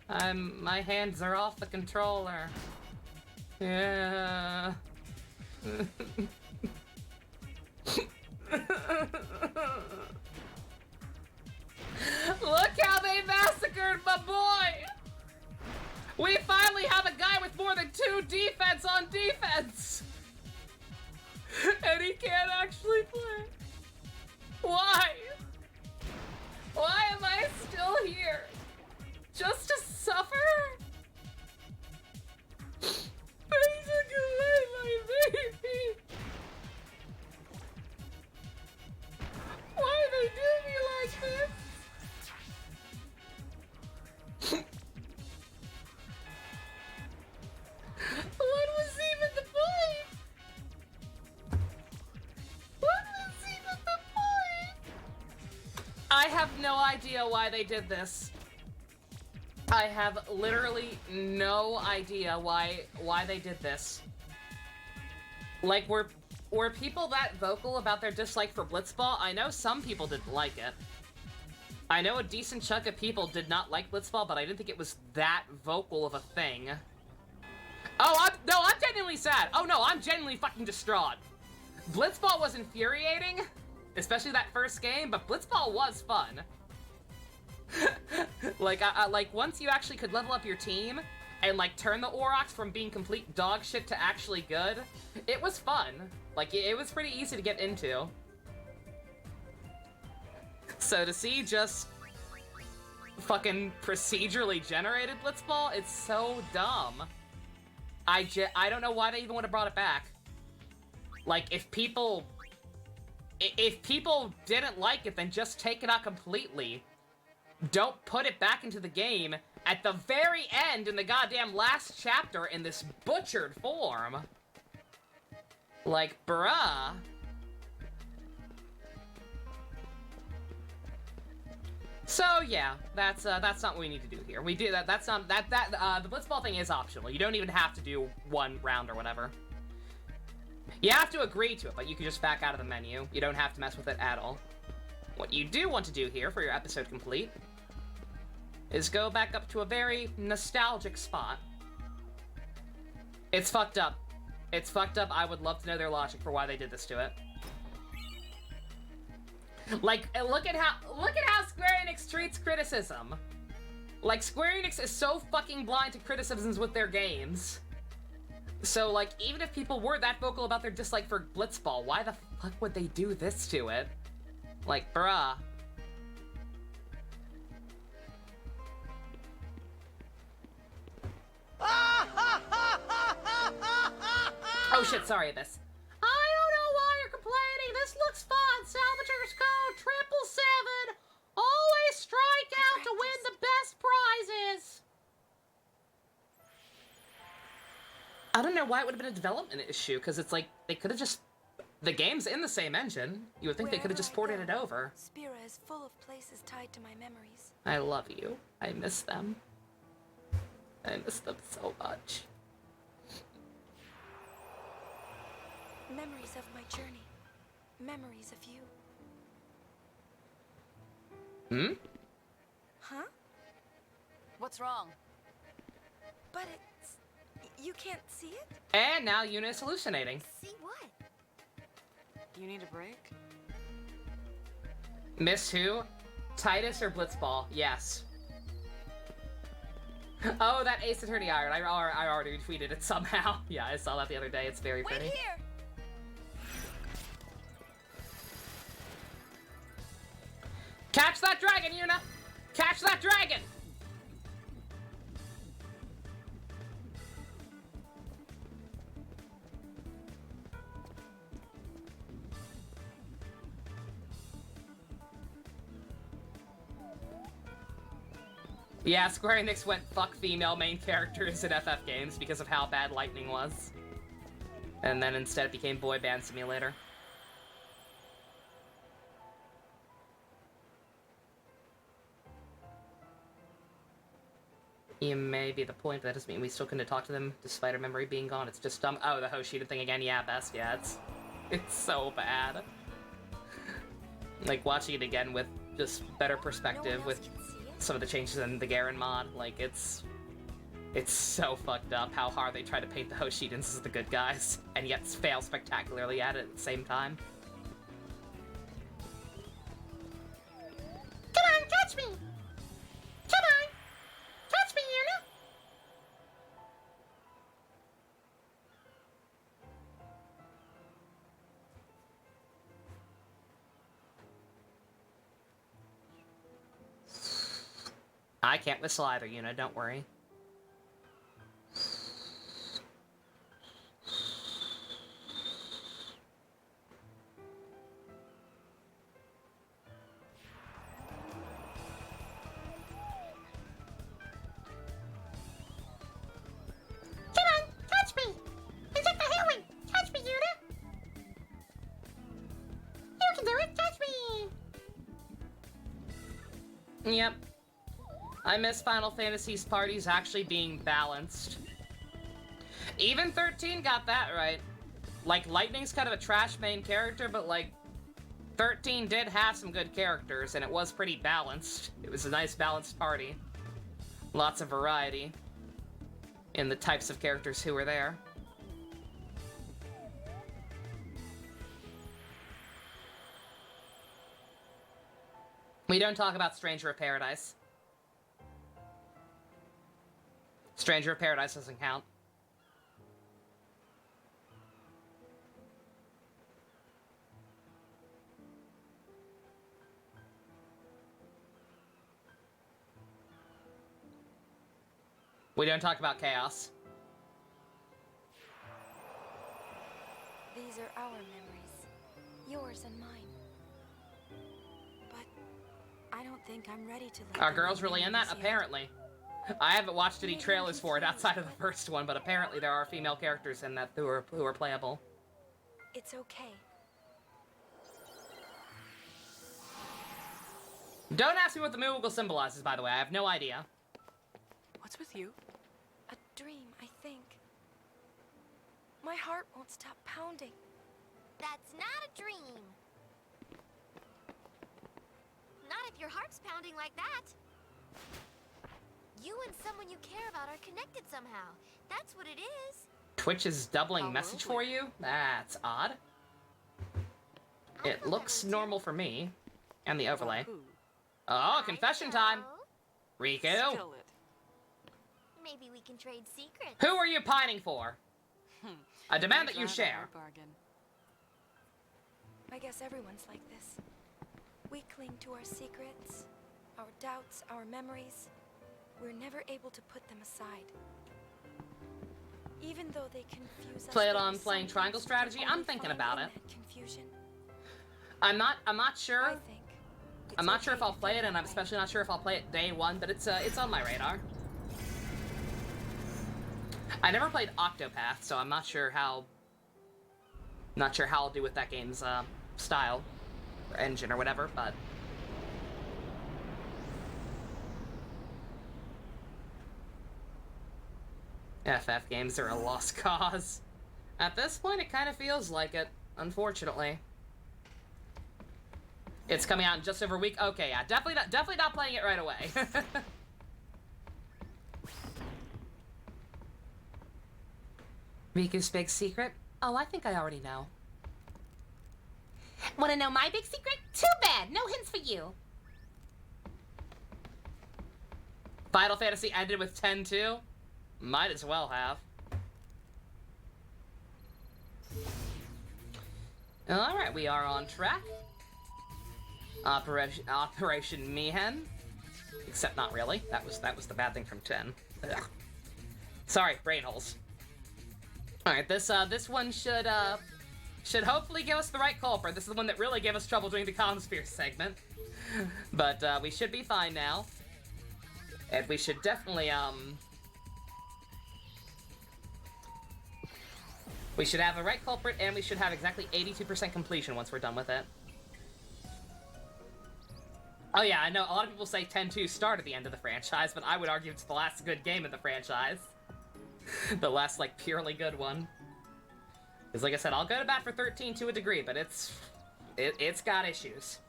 My hands are off the controller. Yeah. Look how they massacred my boy! We finally have a guy with more than 2 defense on defense! And he can't actually play. Why? Why am I still here? Just to suffer? Please look away, my baby. Why do they do me like this? What was even the point? What was even the point? I have no idea why they did this. I have literally no idea why they did this. Like, were people that vocal about their dislike for Blitzball? I know some people didn't like it. I know a decent chunk of people did not like Blitzball, but I didn't think it was that vocal of a thing. Oh, I'm genuinely sad. Oh no, I'm genuinely fucking distraught. Blitzball was infuriating, especially that first game, but Blitzball was fun. Like, like, once you actually could level up your team and, like, turn the Aurochs from being complete dog shit to actually good, it was fun. Like, it was pretty easy to get into. So to see just fucking procedurally generated Blitzball, it's so dumb. I don't know why they even would have brought it back. Like, if people didn't like it, then just take it out completely. Don't put it back into the game at the very end in the goddamn last chapter in this butchered form. Like, bruh. So yeah, that's not what we need to do here. We do that. That's not the Blitzball thing is optional. You don't even have to do one round or whatever. You have to agree to it, but you can just back out of the menu. You don't have to mess with it at all. What you do want to do here for your episode complete is go back up to a very nostalgic spot. It's fucked up. It's fucked up. I would love to know their logic for why they did this to it. Like, look at how Square Enix treats criticism. Like, Square Enix is so fucking blind to criticisms with their games. So, like, even if people were that vocal about their dislike for Blitzball, why the fuck would they do this to it? Like, bruh. Oh shit, sorry, Abyss. I don't know why you're complaining. This looks fun. Salvagers code 777. Always strike out to win the best prizes. I don't know why it would have been a development issue, because it's like, they could have just... The game's in the same engine. You would think they could have just ported it over. Spira is full of places tied to my memories. I love you. I miss them. I miss them so much. Memories of my journey. Memories of you. Hmm? Huh? What's wrong? But it's... You can't see it? And now Yuna is hallucinating. See what? You need a break? Miss who? Titus or Blitzball? Yes. Oh, that Ace Attorney iron. I already retweeted it somehow. Yeah, I saw that the other day. It's very pretty. Wait here! Catch that dragon, Yuna! Catch that dragon! Yeah, Square Enix went fuck female main characters in FF games because of how bad Lightning was. And then instead it became Boy Band Simulator. You may be the point, but that doesn't mean we still couldn't talk to them despite our memory being gone. It's just dumb. Oh, the Hoshida thing again. Yeah, best. Yeah, it's so bad. Like, watching it again with just better perspective with some of the changes in the Garen mod, like, it's so fucked up how hard they try to paint the Hoshidans as the good guys, and yet fail spectacularly at it at the same time. Come on, catch me! Come on! Catch me, Yuna! I can't whistle either, Yuna, don't worry. Come on, catch me! It's at the heroin! Catch me, Yuna! You can do it! Catch me! Yep. I miss Final Fantasy's parties actually being balanced. Even 13 got that right. Like, Lightning's kind of a trash main character, but, like, 13 did have some good characters, and it was pretty balanced. It was a nice balanced party. Lots of variety in the types of characters who were there. We don't talk about Stranger of Paradise. Stranger of Paradise doesn't count. We don't talk about Chaos. These are our memories. Yours and mine. But I don't think I'm ready to let Are girls really in that? yet. Apparently. I haven't watched any trailers for it outside of the first one, but apparently there are female characters in that who are playable. It's okay. Don't ask me what the Moogle symbolizes, by the way. I have no idea. What's with you? A dream, I think. My heart won't stop pounding. That's not a dream. Not if your heart's pounding like that. You and someone you care about are connected somehow. That's what it is. Twitch is doubling message for you? That's odd. It looks normal for me. And the overlay. Oh, confession time! Riku! Maybe we can trade secrets. Who are you pining for? I demand that you share. I guess everyone's like this. We cling to our secrets, our doubts, our memories. We're never able to put them aside. Even though they confuse us. Play it on playing triangle strategy? I'm thinking about it. Confusion. I'm not sure. I'm not sure if I'll play it, and I'm especially not sure if I'll play it day one, but it's on my radar. I never played Octopath, so I'm not sure how I'll do with that game's style or engine or whatever, but FF games are a lost cause. At this point, it kind of feels like it, unfortunately. It's coming out in just over a week. Okay, yeah, definitely not playing it right away. Riku's big secret? Oh, I think I already know. Want to know my big secret? Too bad. No hints for you. Final Fantasy ended with 10-2? Might as well have. Alright, we are on track. Operation Mihen. Except not really. That was the bad thing from 10. Ugh. Sorry, brain holes. Alright, this one should hopefully give us the right culprit. This is the one that really gave us trouble during the Comsphere segment. But we should be fine now. And we should definitely we should have the right culprit, and we should have exactly 82% completion once we're done with it. Oh yeah, I know a lot of people say 10-2 started the end of the franchise, but I would argue it's the last good game in the franchise. The last, like, purely good one. Because like I said, I'll go to bat for 13 to a degree, but it's got issues.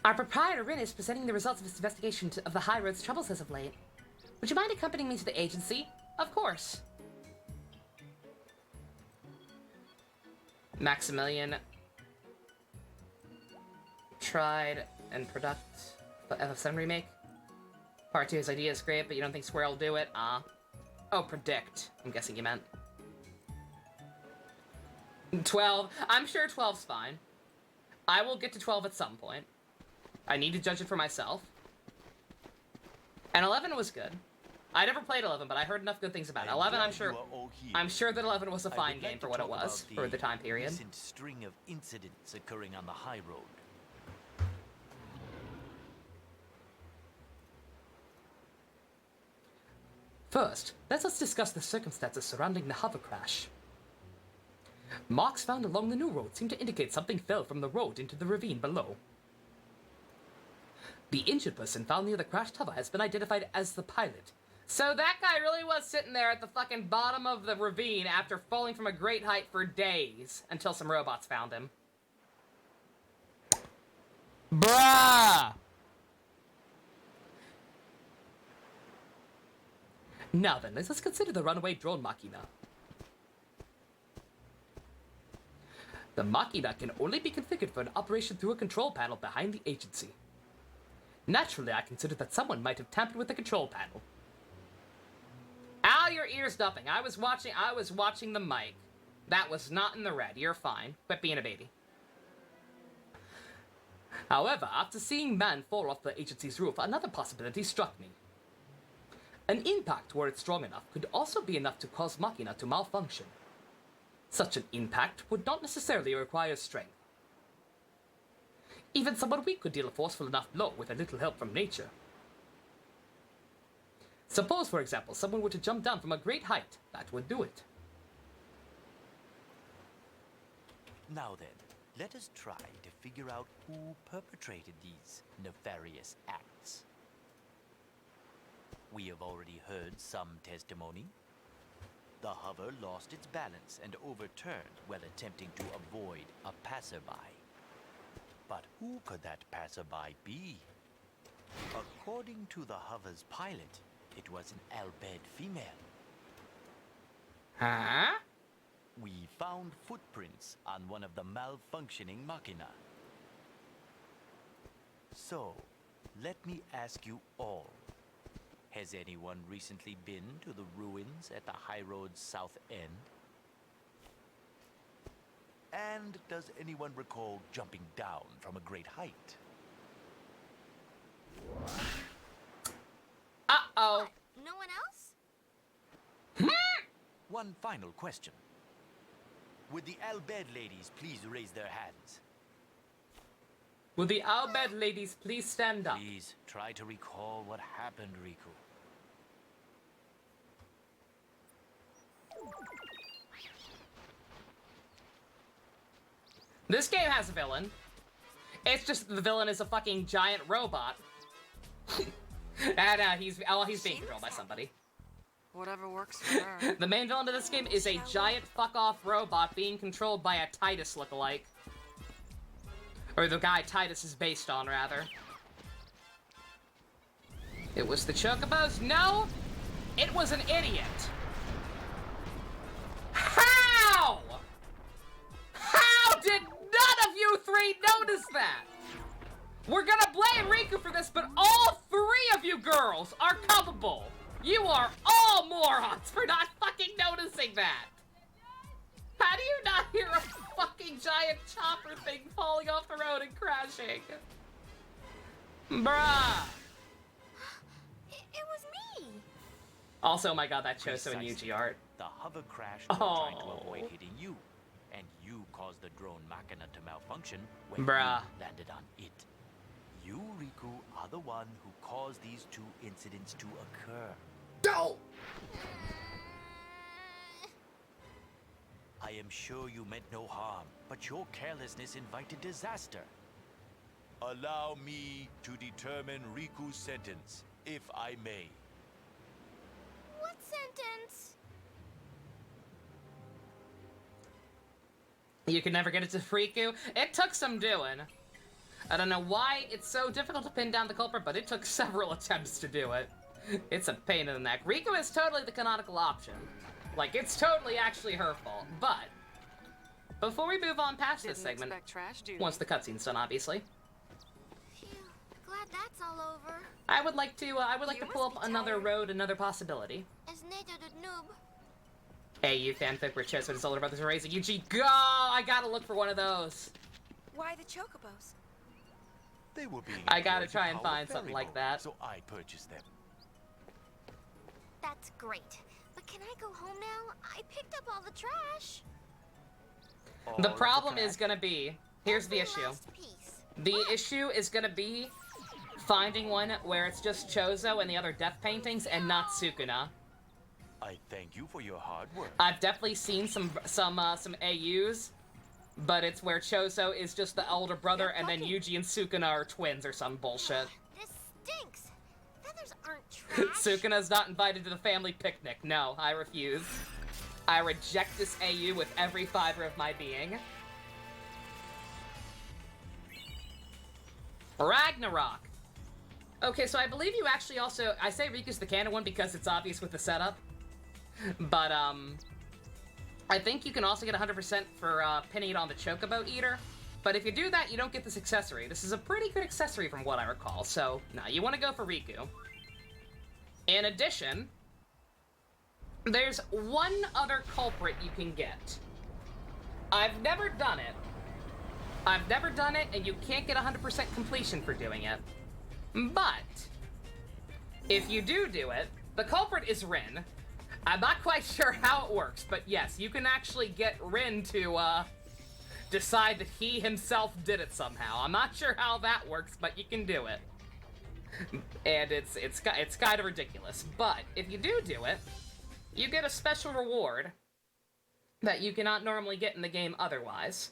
Our proprietor Rin is presenting the results of his investigation of the High Road's troubles as of late. Would you mind accompanying me to the agency? Of course. Maximilian tried and product FF7 remake. Part 2, his idea is great, but you don't think Square will do it? Oh, predict. I'm guessing you meant. 12. I'm sure 12's fine. I will get to 12 at some point. I need to judge it for myself. And 11 was good. I never played 11, but I heard enough good things about it. 11, I'm sure that 11 was a fine game for what it was, for the time period. Recent string of incidents occurring on the high road. First, let us discuss the circumstances surrounding the hover crash. Marks found along the new road seem to indicate something fell from the road into the ravine below. The injured person found near the crashed hover has been identified as the pilot. So that guy really was sitting there at the fucking bottom of the ravine after falling from a great height for days until some robots found him. Bruh! Now then, let us consider the runaway drone Machina. The Machina can only be configured for an operation through a control panel behind the agency. Naturally, I considered that someone might have tampered with the control panel. Ow, your ear's dumping. I was watching the mic. That was not in the red. You're fine. Quit being a baby. However, after seeing man fall off the agency's roof, another possibility struck me. An impact, were it strong enough, could also be enough to cause Machina to malfunction. Such an impact would not necessarily require strength. Even someone weak could deal a forceful enough blow with a little help from nature. Suppose, for example, someone were to jump down from a great height. That would do it. Now then, let us try to figure out who perpetrated these nefarious acts. We have already heard some testimony. The hover lost its balance and overturned while attempting to avoid a passerby. But who could that passerby be? According to the hover's pilot, it was an albed female. Huh? We found footprints on one of the malfunctioning machina. So, let me ask you all. Has anyone recently been to the ruins at the high road's south end? And does anyone recall jumping down from a great height? Uh-oh. No one else? One final question. Would the Albed ladies please raise their hands? Will the Albed ladies please stand up? Please try to recall what happened, Riku. This game has a villain. It's just the villain is a fucking giant robot. And he's being controlled by somebody. Whatever works for her. The main villain of this game is a giant fuck-off robot being controlled by a Titus lookalike. Or the guy Titus is based on, rather. It was the Chocobos? No! It was an idiot! How? How did none of you three notice that? We're gonna blame Riku for this, but all three of you girls are culpable! You are all morons for not fucking noticing that! How do you not hear a fucking giant chopper thing falling off the road and crashing? Bruh! It was me! Also, oh my god, that Choso and Yuji art. The hover crashed while trying to avoid hitting you, and you caused the drone machina to malfunction when you landed on it. You, Riku, are the one who caused these two incidents to occur. No! I am sure you meant no harm, but your carelessness invited disaster. Allow me to determine Riku's sentence, if I may. What sentence? You can never get it to Riku. It took some doing. I don't know why it's so difficult to pin down the culprit, but it took several attempts to do it. It's a pain in the neck. Riku is totally the canonical option. Like, it's totally actually her fault. But before we move on past this segment, once the cutscene's done, obviously, Phew, glad that's all over. I would like to pull up another road, another possibility. As Nato the noob. AU fanfic where Choso and his older brothers are raising Yuji. Go! I gotta look for one of those. Why the Chocobos? They were being I gotta employed to try and power find something ferry like boat, that. So I purchased them. That's great. But can I go home now? I picked up all the trash. The problem is gonna be, here's the issue. The issue is gonna be finding one where it's just Choso and the other death paintings and not Sukuna. I thank you for your hard work. I've definitely seen some AUs, but it's where Choso is just the elder brother and then Yuji and Sukuna are twins or some bullshit. This stinks. Feathers aren't trash. Sukuna's not invited to the family picnic. No, I refuse. I reject this AU with every fiber of my being. Ragnarok. Okay, so I believe you actually also... I say Riku's the canon one because it's obvious with the setup. But, I think you can also get 100% for pinning it on the Chocobo Eater. But if you do that, you don't get this accessory. This is a pretty good accessory from what I recall. So, nah, you want to go for Riku. In addition, there's one other culprit you can get. I've never done it. And you can't get 100% completion for doing it. But, if you do it, the culprit is Rin. I'm not quite sure how it works, but yes, you can actually get Rin to, decide that he himself did it somehow. I'm not sure how that works, but you can do it. And it's kind of ridiculous. But, if you do it, you get a special reward that you cannot normally get in the game otherwise.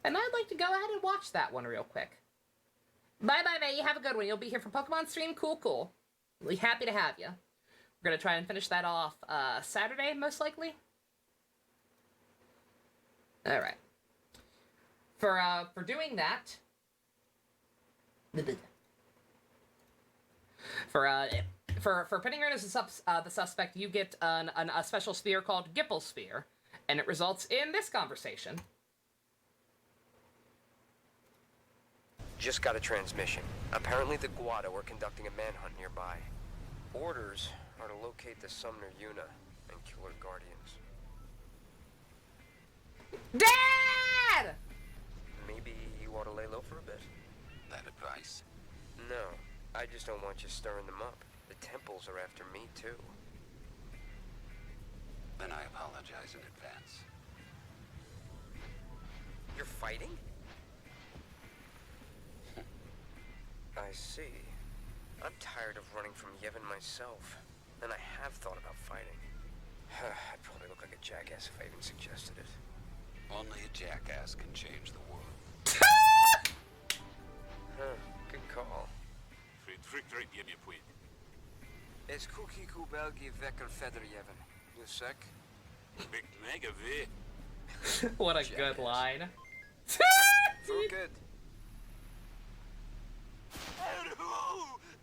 And I'd like to go ahead and watch that one real quick. Bye-bye, May. You have a good one. You'll be here for Pokemon Stream? Cool. Really happy to have you. We're gonna try and finish that off, Saturday, most likely? Alright. For doing that... For pinning Rin as the suspect, you get a special sphere called Gipple Sphere, and it results in this conversation. Just got a transmission. Apparently the Guada were conducting a manhunt nearby. Orders are to locate the Sumner Yuna and kill her guardians. Dad! Maybe you ought to lay low for a bit. That advice? No, I just don't want you stirring them up. The temples are after me, too. Then I apologize in advance. You're fighting? I see. I'm tired of running from Yevon myself, and I have thought about fighting. I'd probably look like a jackass if I even suggested it. Only a jackass can change the world. Good call. Es cookie kubelgi vekker verder, Yevon. You sec? Big mega V. What a good line. Oh, good.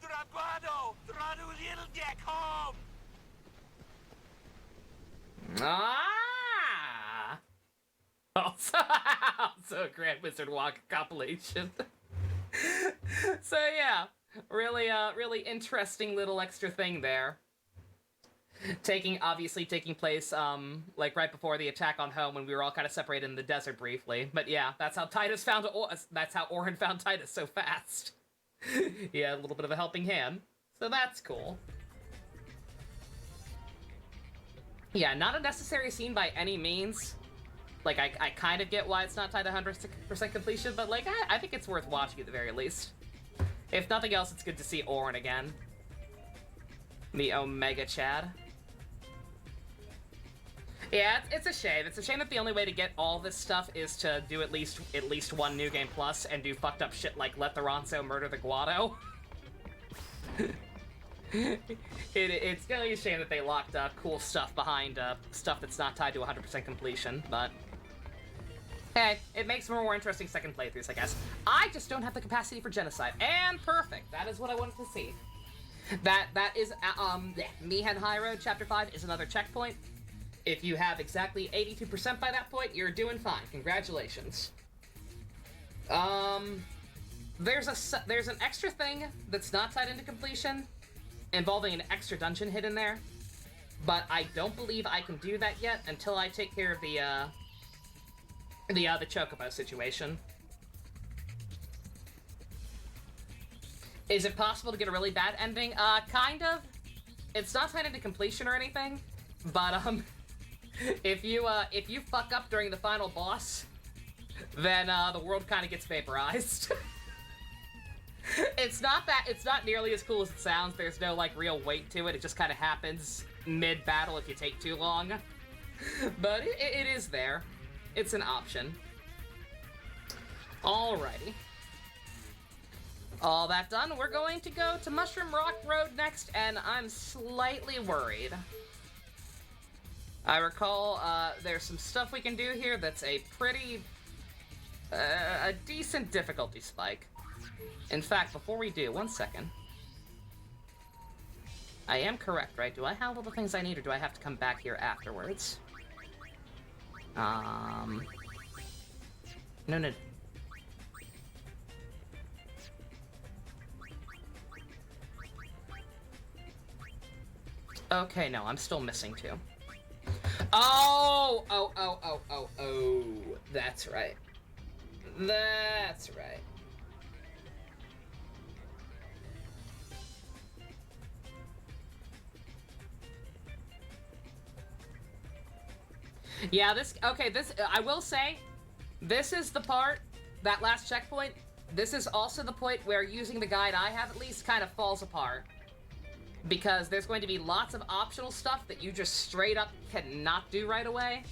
Drabado! Dradu little deck home! Ah! Also a Grand Wizard Walk compilation. So yeah, really interesting little extra thing there. Obviously taking place, like right before the attack on home when we were all kind of separated in the desert briefly. But yeah, that's how Orin found Titus so fast. He had a little bit of a helping hand, so that's cool. Yeah, not a necessary scene by any means. Like, I kind of get why it's not tied to 100% completion, but like, I think it's worth watching at the very least. If nothing else, it's good to see Orin again. The Omega Chad. Yeah, it's a shame. It's a shame that the only way to get all this stuff is to do at least one New Game Plus and do fucked up shit like let the Ronso murder the Guado. It's gonna be a shame that they locked cool stuff behind stuff that's not tied to 100% completion, but hey, it makes for more interesting second playthroughs, I guess. I just don't have the capacity for genocide, and perfect. That is what I wanted to see. That is Mihen High Road Chapter 5 is another checkpoint. If you have exactly 82% by that point, you're doing fine. Congratulations. There's an extra thing that's not tied into completion, involving an extra dungeon hidden there, but I don't believe I can do that yet until I take care of the Chocobo situation. Is it possible to get a really bad ending? Kind of. It's not tied into completion or anything, but if you fuck up during the final boss, then the world kind of gets vaporized. It's not nearly as cool as it sounds. There's no like real weight to it. It just kind of happens mid-battle if you take too long. But it is there. It's an option. Alrighty. All that done, we're going to go to Mushroom Rock Road next, and I'm slightly worried. I recall there's some stuff we can do here that's a pretty... a decent difficulty spike. In fact, before we do, one second. I am correct, right? Do I have all the things I need, or do I have to come back here afterwards? No. Okay, no, I'm still missing two. Oh! That's right. That's right. Yeah, I will say, this is the part, that last checkpoint, this is also the point where using the guide I have at least kind of falls apart. Because there's going to be lots of optional stuff that you just straight up cannot do right away.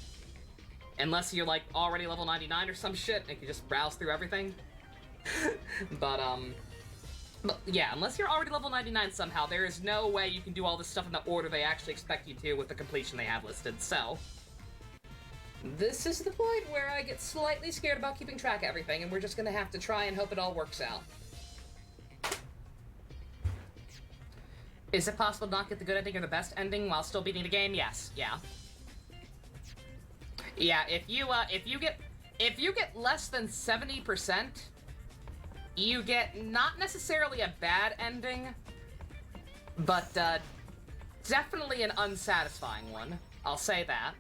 Unless you're like already level 99 or some shit and you just browse through everything. but yeah, unless you're already level 99 somehow, there is no way you can do all this stuff in the order they actually expect you to with the completion they have listed, so... This is the point where I get slightly scared about keeping track of everything, and we're just gonna have to try and hope it all works out. Is it possible to not get the good ending or the best ending while still beating the game? Yes. Yeah. Yeah, if you get less than 70%, you get not necessarily a bad ending, but definitely an unsatisfying one. I'll say that.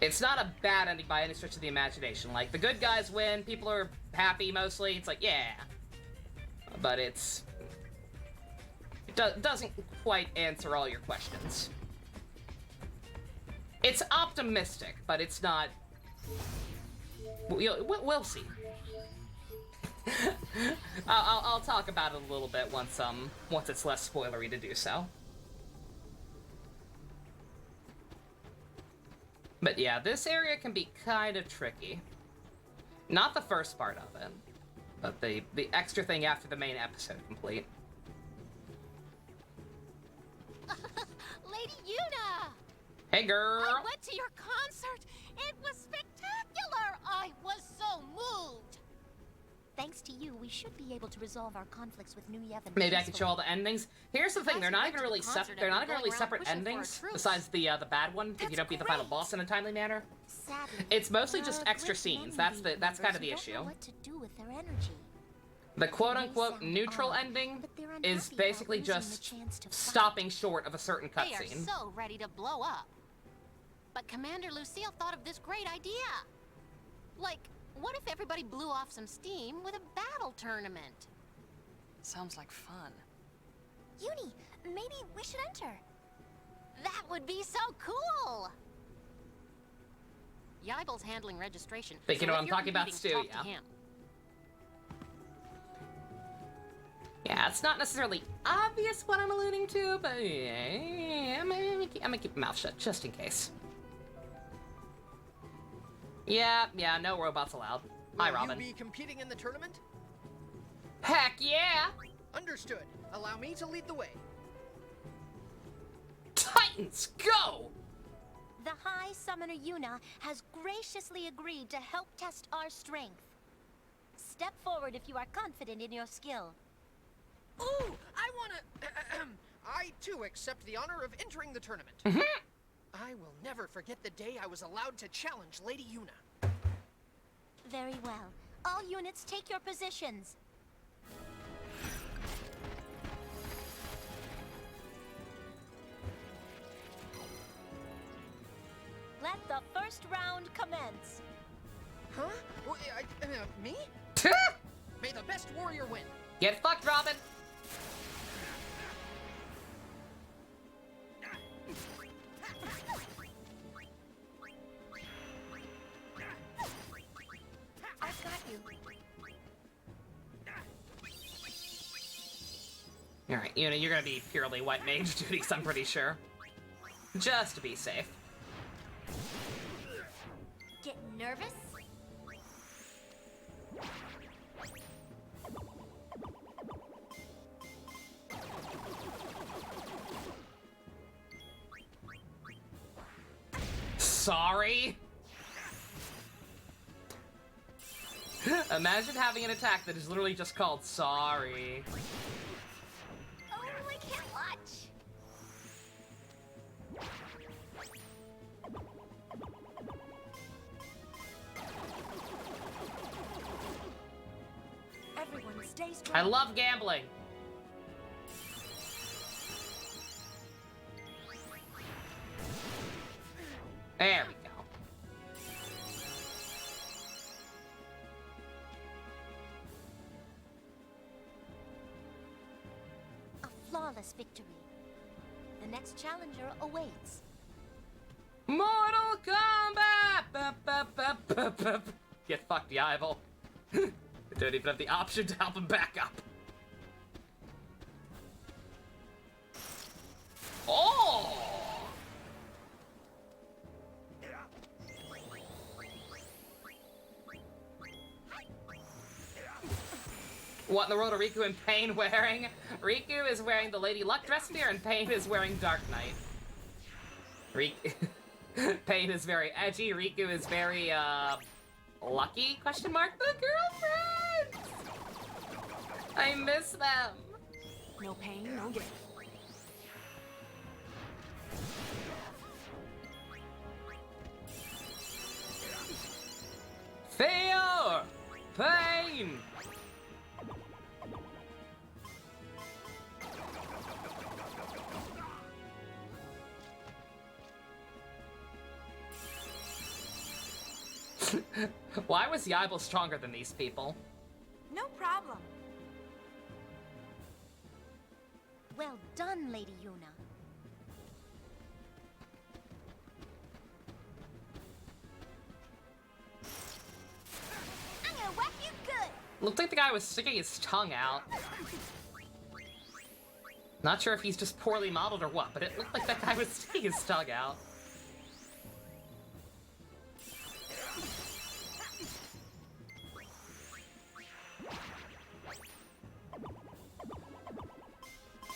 It's not a bad ending by any stretch of the imagination. Like, the good guys win, people are happy mostly, it's like, yeah. But it doesn't quite answer all your questions. It's optimistic, but it's not... We'll see. I'll talk about it a little bit once it's less spoilery to do so. But yeah, this area can be kind of tricky. Not the first part of it, but the extra thing after the main episode complete. Lady Yuna! Hey, girl! I went to your concert! It was spectacular! I was so moved! Thanks to you, we should be able to resolve our conflicts with New Yevon. Maybe I can show all the endings. Here's the thing: they're not even really separate endings. Besides the bad one, if you don't beat the final boss in a timely manner. Sadly, It's mostly just extra scenes. That's kind of the issue. Don't know what to do with their energy. The quote-unquote neutral ending is basically just stopping short of a certain They are cutscene. so ready to blow up. But Commander Lucille thought of this great idea. Like, what if everybody blew off some steam with a battle tournament? Sounds like fun. Uni, maybe we should enter. That would be so cool! Yibel's handling registration. Think you know what I'm talking about, Stu? Talk Yeah. to him. Yeah, it's not necessarily obvious what I'm alluding to, but yeah, I'm gonna keep my mouth shut just in case. Yeah, no robots allowed. Hi, Robin. Will you be competing in the tournament? Heck yeah! Understood. Allow me to lead the way. Titans, go! The High Summoner Yuna has graciously agreed to help test our strength. Step forward if you are confident in your skill. Ooh, I wanna... I, too, accept the honor of entering the tournament. I will never forget the day I was allowed to challenge Lady Yuna. Very well. All units take your positions. Let the first round commence. Huh? Well, me? May the best warrior win. Get fucked, Robin! I've got you. Alright, you're gonna be purely white mage duties, I'm pretty sure. Just to be safe. Get nervous? Sorry? Imagine having an attack that is literally just called sorry. Oh, I can't watch. Everyone stay strong. I love gambling. There we go. A flawless victory. The next challenger awaits. Mortal Kombat! Ba, ba, ba, ba, ba. Get fucked, Yibel. I don't even have the option to help him back up. Oh! What in the world are Riku and Pain wearing? Riku is wearing the Lady Luck dress mirror and Pain is wearing Dark Knight. Pain is very edgy, Riku is very, lucky? Question mark? The girlfriends! I miss them. No pain, no gain. Fear! Pain! Why was Yaibel stronger than these people? No problem. Well done, Lady Yuna. I'm gonna whack you good. Looked like the guy was sticking his tongue out. Not sure if he's just poorly modeled or what, but it looked like that guy was sticking his tongue out.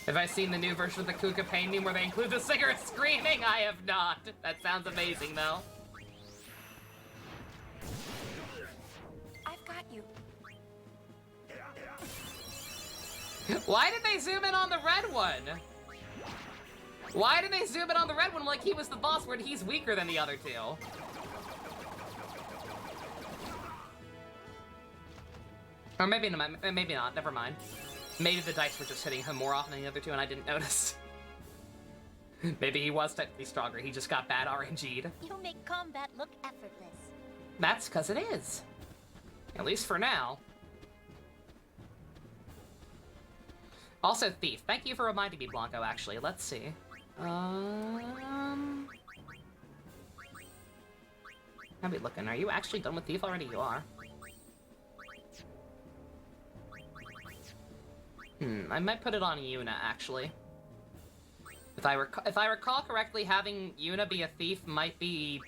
Have I seen the new version of the Kuka Pain meme where they include the singer screaming? I have not. That sounds amazing, though. I've got you. Why did they zoom in on the red one? Why did they zoom in on the red one like he was the boss when he's weaker than the other two? Or maybe not, never mind. Maybe the dice were just hitting him more often than the other two and I didn't notice. Maybe he was technically stronger, he just got bad RNG'd. You make combat look effortless. That's because it is. At least for now. Also, Thief. Thank you for reminding me, Blanco, actually. Let's see. How we looking? Are you actually done with Thief already? You are. I might put it on Yuna, actually. If I recall correctly, having Yuna be a thief might be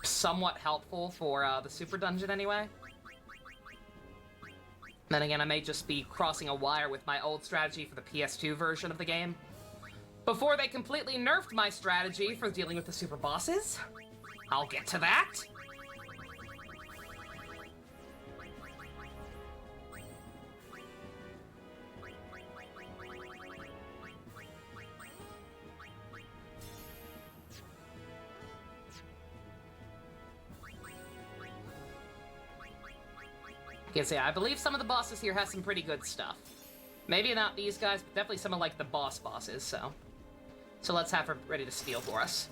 somewhat helpful for the Super Dungeon anyway. Then again, I may just be crossing a wire with my old strategy for the PS2 version of the game. Before they completely nerfed my strategy for dealing with the super bosses. I'll get to that. I can say, I believe some of the bosses here have some pretty good stuff. Maybe not these guys, but definitely some of, like, the boss bosses, so... So let's have her ready to steal for us.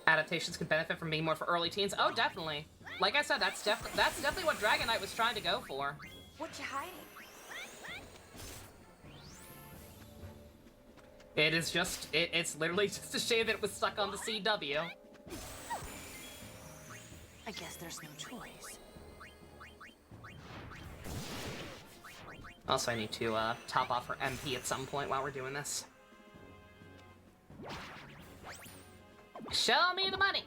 Adaptations could benefit from being more for early teens. Oh, definitely. Like I said, that's definitely what Dragon Knight was trying to go for. What you hiding? It is just... It's literally just a shame that it was stuck on the CW. I guess there's no choice. Also, I need to top off her MP at some point while we're doing this. Show me the money!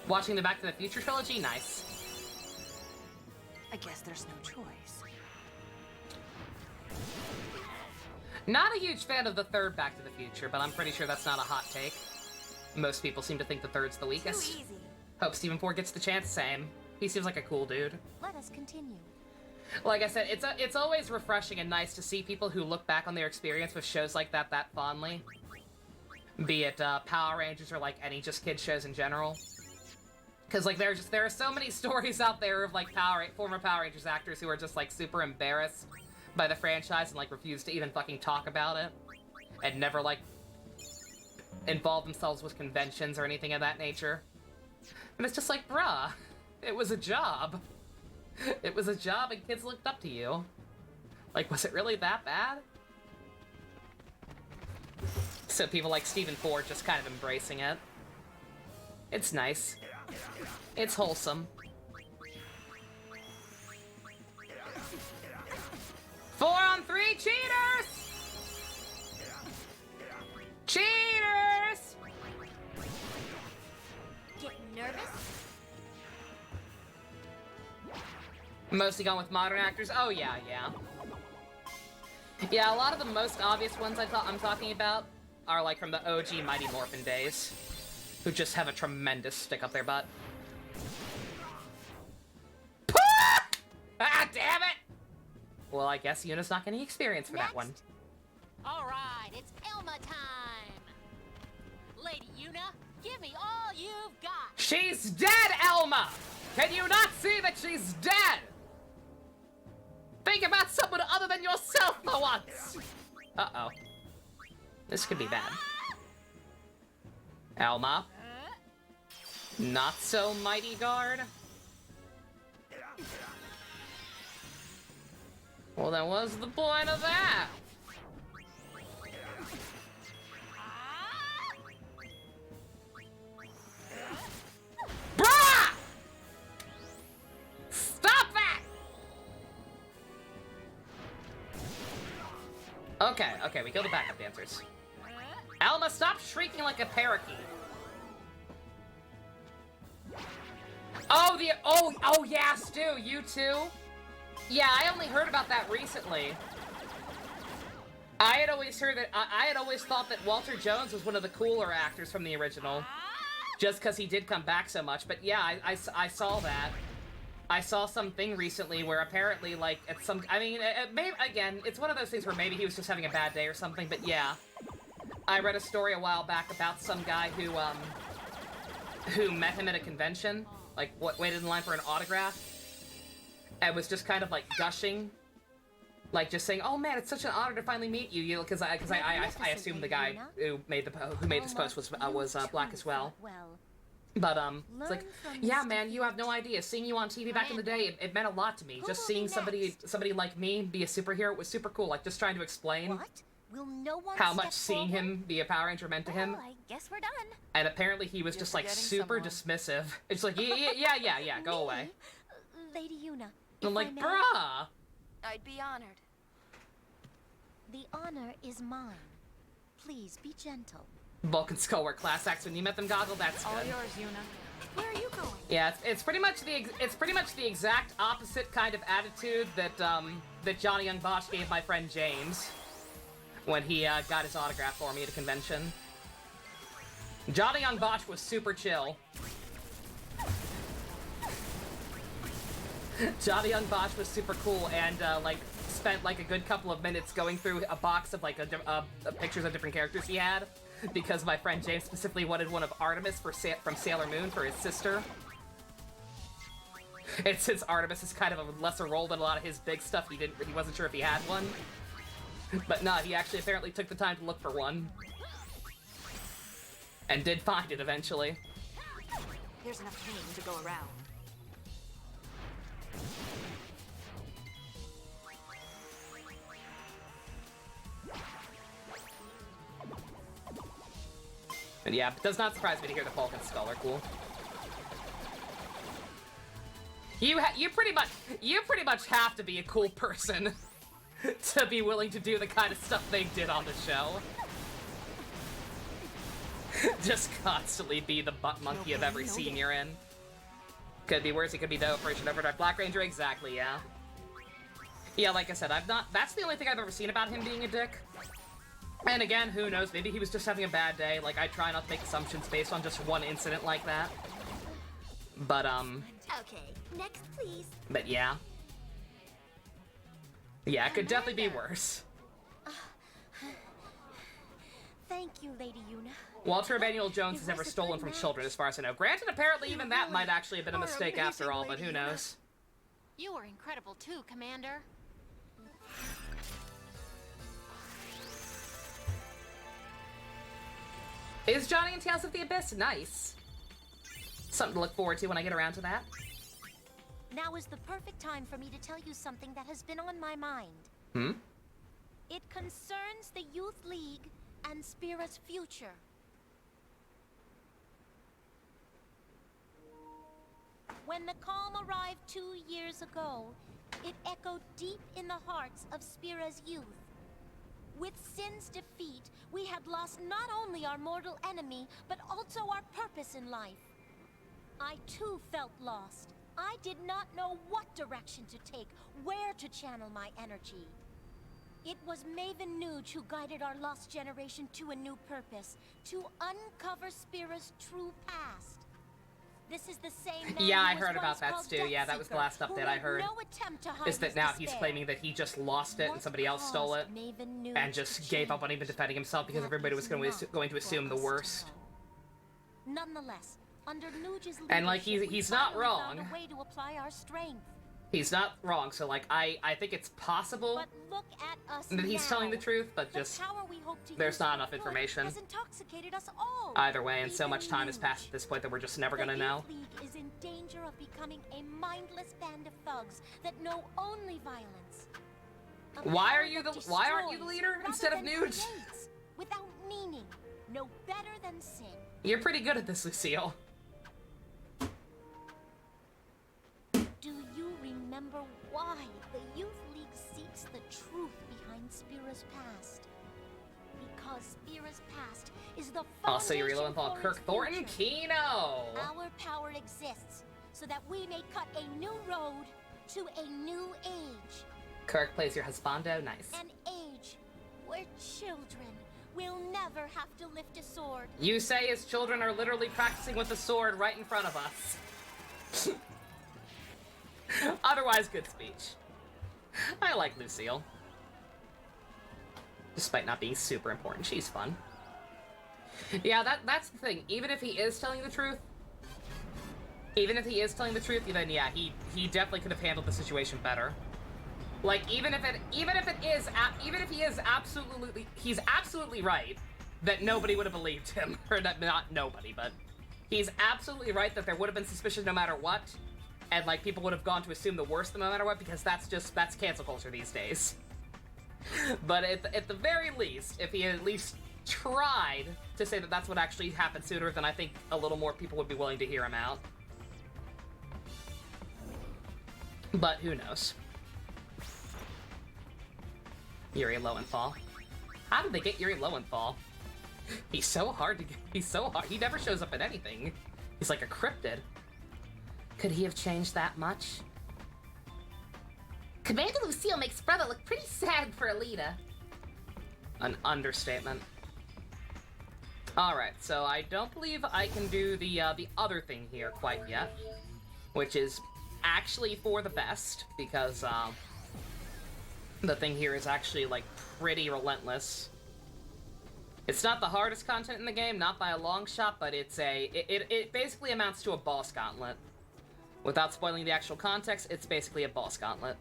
Watching the Back to the Future trilogy? Nice. I guess there's no choice. Not a huge fan of the third Back to the Future, but I'm pretty sure that's not a hot take. Most people seem to think the third's the weakest. Too easy. Hope Stephen Ford gets the chance, same. He seems like a cool dude. Let us continue. Like I said, it's always refreshing and nice to see people who look back on their experience with shows like that fondly. Be it Power Rangers or like any just kid shows in general. Because like there are so many stories out there of like former Power Rangers actors who are just like super embarrassed by the franchise and like refuse to even fucking talk about it. And never like involve themselves with conventions or anything of that nature. And it's just like, bruh, it was a job. It was a job and kids looked up to you. Like, was it really that bad? So people like Stephen Ford just kind of embracing it. It's nice. It's wholesome. 4-on-3 cheaters! Cheaters! Get nervous? Mostly gone with modern actors? Oh, yeah. Yeah, a lot of the most obvious ones I'm talking about are like from the OG Mighty Morphin days, who just have a tremendous stick up their butt. Ah, damn it! Well, I guess Yuna's not getting experience for that one. All right, it's Elma time. Lady Yuna, Give me all you've got. She's dead, Elma! Can you not see that she's dead? Think about someone other than yourself for once! Uh-oh. This could be bad. Elma. Not so mighty guard. Well, then what's the point of that? Bruh! Stop that! Okay, we killed the backup dancers. Alma, stop shrieking like a parakeet. Oh yeah, Stu, you too? Yeah, I only heard about that recently. I had always heard that, I had always thought that Walter Jones was one of the cooler actors from the original. Just because he did come back so much, but yeah, I saw that. I saw something recently where apparently, like, at some, I mean, maybe, again, it's one of those things where maybe he was just having a bad day or something, but yeah. I read a story a while back about some guy who met him at a convention, like, waited in line for an autograph, and was just kind of, like, gushing, like, just saying, "Oh man, it's such an honor to finally meet you," because I assumed the guy who made this post was black as well. But it's like, yeah, man, you have no idea. Seeing you on TV back in the day, it meant a lot to me. Just seeing somebody like me be a superhero was super cool. Like, just trying to explain how much seeing him be a Power Ranger meant to him. I guess we're done. And apparently he was just like super dismissive. It's like, yeah, go away. Lady Yuna. I'm like, bruh. I'd be honored. The honor is mine. Please be gentle. Vulcan Skull were class acts when you met them, Goggle. That's good. All yours, Yuna. Where are you going? Yeah, it's pretty much the exact opposite kind of attitude that that Johnny Young Bosch gave my friend James when he got his autograph for me at a convention. Johnny Young Bosch was super chill. Johnny Young Bosch was super cool and like spent like a good couple of minutes going through a box of like pictures of different characters he had, because my friend James specifically wanted one of Artemis from Sailor Moon for his sister. And since Artemis is kind of a lesser role than a lot of his big stuff, he wasn't sure if he had one. But no, he actually apparently took the time to look for one. And did find it eventually. There's enough pain to go around. And yeah, it does not surprise me to hear the Vulcan Skull are cool. You pretty much have to be a cool person to be willing to do the kind of stuff they did on the show. Just constantly be the butt monkey of every scene you're in. Could be worse, it could be the Operation Overdrive Black Ranger, exactly, yeah. Yeah, like I said, that's the only thing I've ever seen about him being a dick. And again, who knows, maybe he was just having a bad day. Like, I try not to make assumptions based on just one incident like that. But, Okay, next please. But yeah. Yeah, it could definitely be worse. Thank you, Lady Yuna. Walter Emmanuel Jones has never stolen from children, as far as I know. Granted, apparently even that might actually have been a mistake after all, but who knows? You were incredible too, Commander. Is Johnny in Tales of the Abyss? Nice. Something to look forward to when I get around to that. Now is the perfect time for me to tell you something that has been on my mind. Hmm? It concerns the Youth League and Spira's future. When the calm arrived 2 years ago, it echoed deep in the hearts of Spira's youth. With Sin's defeat, we had lost not only our mortal enemy, but also our purpose in life. I too felt lost. I did not know what direction to take, where to channel my energy. It was Maven Nuge who guided our lost generation to a new purpose, to uncover Spira's true past. This is the same man yeah, I who was heard about once that, called Stu. Yeah, that was the last Deathseeker, update I heard. no attempt to hide Is that his now he's despair. claiming that he just lost it and somebody else stole it, and just gave up on even defending himself because everybody was going to assume the worst. Nonetheless, under Nuge's And, like, leadership, he's we not finally wrong. found a way to apply our strength. He's not wrong, so, like, I think it's possible But look at us that he's telling the now. truth, but The just power we hope to there's use not for enough good information. has intoxicated us all. Either way, and so Even much time has Nuge. passed at this point that we're just never gonna know. The Youth League is in danger of becoming a mindless band of thugs that know only violence. A Why power are you that the why aren't you the destroys leader rather instead of than Nuge? creates, without meaning, no better than sin. You're pretty good at this, Lucille. Do you remember why the Youth League seeks the truth behind Spira's past? Because Spira's past is the Also, you're foundation low and Paul for Kirk its Thornton future. Kino. Our power exists so that we may cut a new road to a new age. Kirk plays your husbando, nice. An age where children will never have to lift a sword. You say his children are literally practicing with a sword right in front of us. Otherwise, good speech. I like Lucille. Despite not being super important, she's fun. Yeah, that's the thing. Even if he is telling the truth, then yeah, he definitely could have handled the situation better. Like, even if he is absolutely right that nobody would have believed him, or not nobody, but he's absolutely right that there would have been suspicion no matter what, and like people would have gone to assume the worst no matter what, because that's cancel culture these days. But at the very least, if he at least tried to say that that's what actually happened sooner, then I think a little more people would be willing to hear him out. But who knows? Yuri Lowenthal. How did they get Yuri Lowenthal? He's so hard to get. He's so hard. He never shows up in anything. He's like a cryptid. Could he have changed that much? Commander Lucille makes brother look pretty sad for Alita. An understatement. Alright, so I don't believe I can do the other thing here quite yet. Which is actually for the best, because, the thing here is actually, like, pretty relentless. It's not the hardest content in the game, not by a long shot, but it's it basically amounts to a boss gauntlet. Without spoiling the actual context, it's basically a boss gauntlet.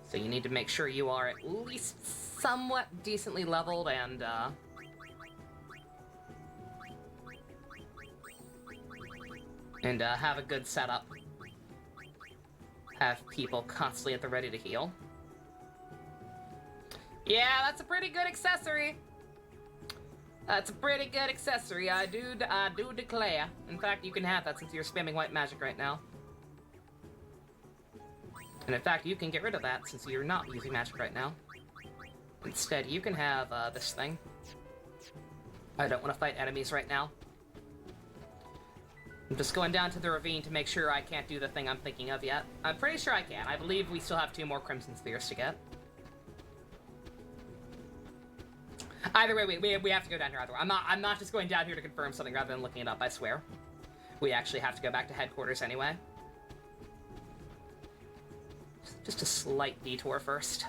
So you need to make sure you are at least somewhat decently leveled and, have a good setup. Have people constantly at the ready to heal. Yeah, that's a pretty good accessory. That's a pretty good accessory, I do declare. In fact, you can have that since you're spamming white magic right now. And in fact, you can get rid of that since you're not using magic right now. Instead, you can have this thing. I don't want to fight enemies right now. I'm just going down to the ravine to make sure I can't do the thing I'm thinking of yet. I'm pretty sure I can. I believe we still have 2 more Crimson Spheres to get. Either way, we have to go down here either way. I'm not just going down here to confirm something rather than looking it up, I swear. We actually have to go back to headquarters anyway. Just a slight detour first.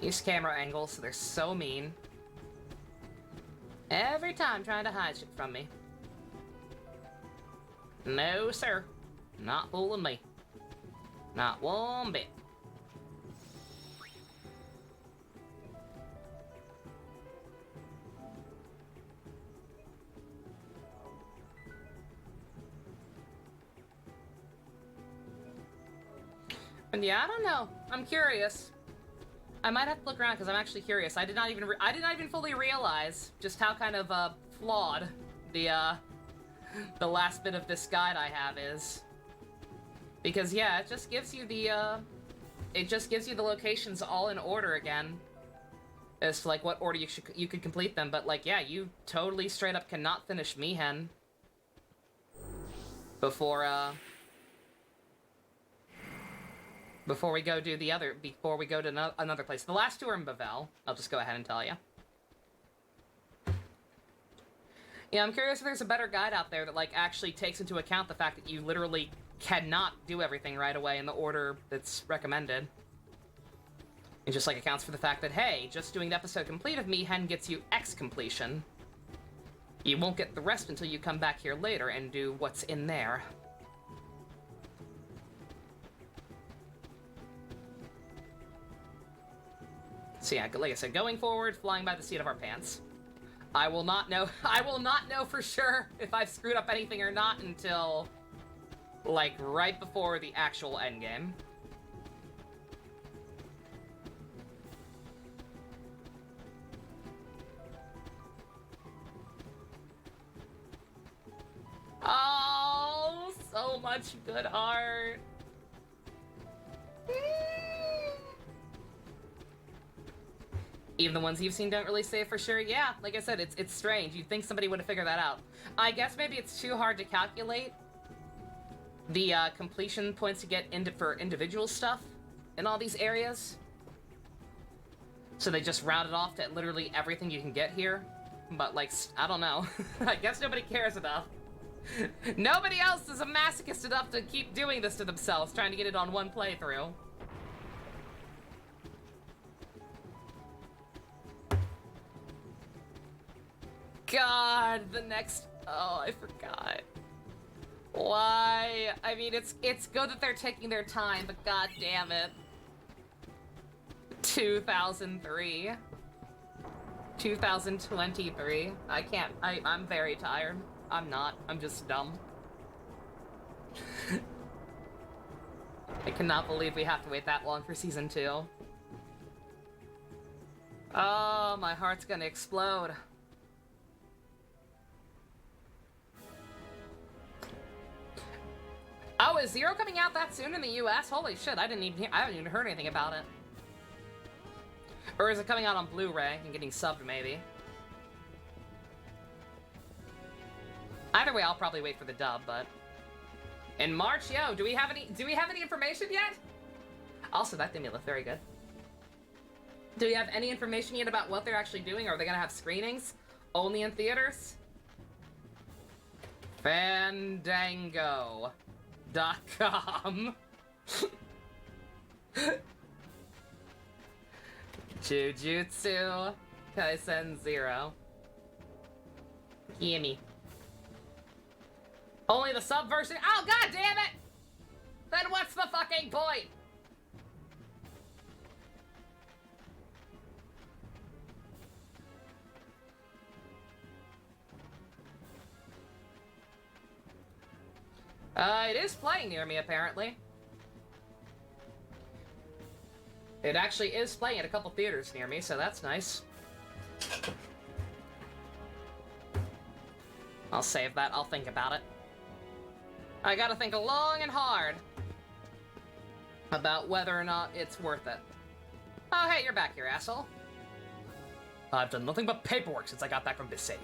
These camera angles, they're so mean. Every time trying to hide shit from me. No, sir. Not fooling me. Not one bit. And yeah, I don't know. I'm curious. I might have to look around because I'm actually curious. I did not even fully realize just how kind of flawed the last bit of this guide I have is. Because yeah, it just gives you the it just gives you the locations all in order again. As to, like, what order you could complete them. But, like, yeah, you totally straight up cannot finish Mihen before we go do before we go to another place. The last two are in Bavel. I'll just go ahead and tell you. Yeah, I'm curious if there's a better guide out there that, like, actually takes into account the fact that you literally cannot do everything right away in the order that's recommended. It just, like, accounts for the fact that, hey, just doing the episode complete of Mihen gets you X completion. You won't get the rest until you come back here later and do what's in there. So yeah, like I said, going forward, flying by the seat of our pants. I will not know for sure if I've screwed up anything or not until, like, right before the actual endgame. Oh, so much good art. Even the ones you've seen don't really say for sure. Yeah, like I said, it's strange. You'd think somebody would have figured that out. I guess maybe it's too hard to calculate the completion points to get for individual stuff in all these areas. So they just rounded off to literally everything you can get here. But, like, I don't know. I guess nobody cares enough. Nobody else is a masochist enough to keep doing this to themselves, trying to get it on one playthrough. God, the next... Oh, I forgot. Why? I mean, it's good that they're taking their time, but god damn it. 2003. 2023. I can't... I'm very tired. I'm not. I'm just dumb. I cannot believe we have to wait that long for Season 2. Oh, my heart's gonna explode. Oh, is Zero coming out that soon in the US? Holy shit, I haven't even heard anything about it. Or is it coming out on Blu-ray and getting subbed, maybe? Either way, I'll probably wait for the dub, but... In March, yo, do we have any information yet? Also, that theme looked very good. Do we have any information yet about what they're actually doing? Are they gonna have screenings? Only in theaters? Fandango.com Jujutsu Kaisen 0. Gimme. Only the sub version? Oh, god damn it! Then what's the fucking point? It is playing near me, apparently. It actually is playing at a couple theaters near me, so that's nice. I'll save that. I'll think about it. I gotta think long and hard about whether or not it's worth it. Oh, hey, you're back here, asshole. I've done nothing but paperwork since I got back from Besaid.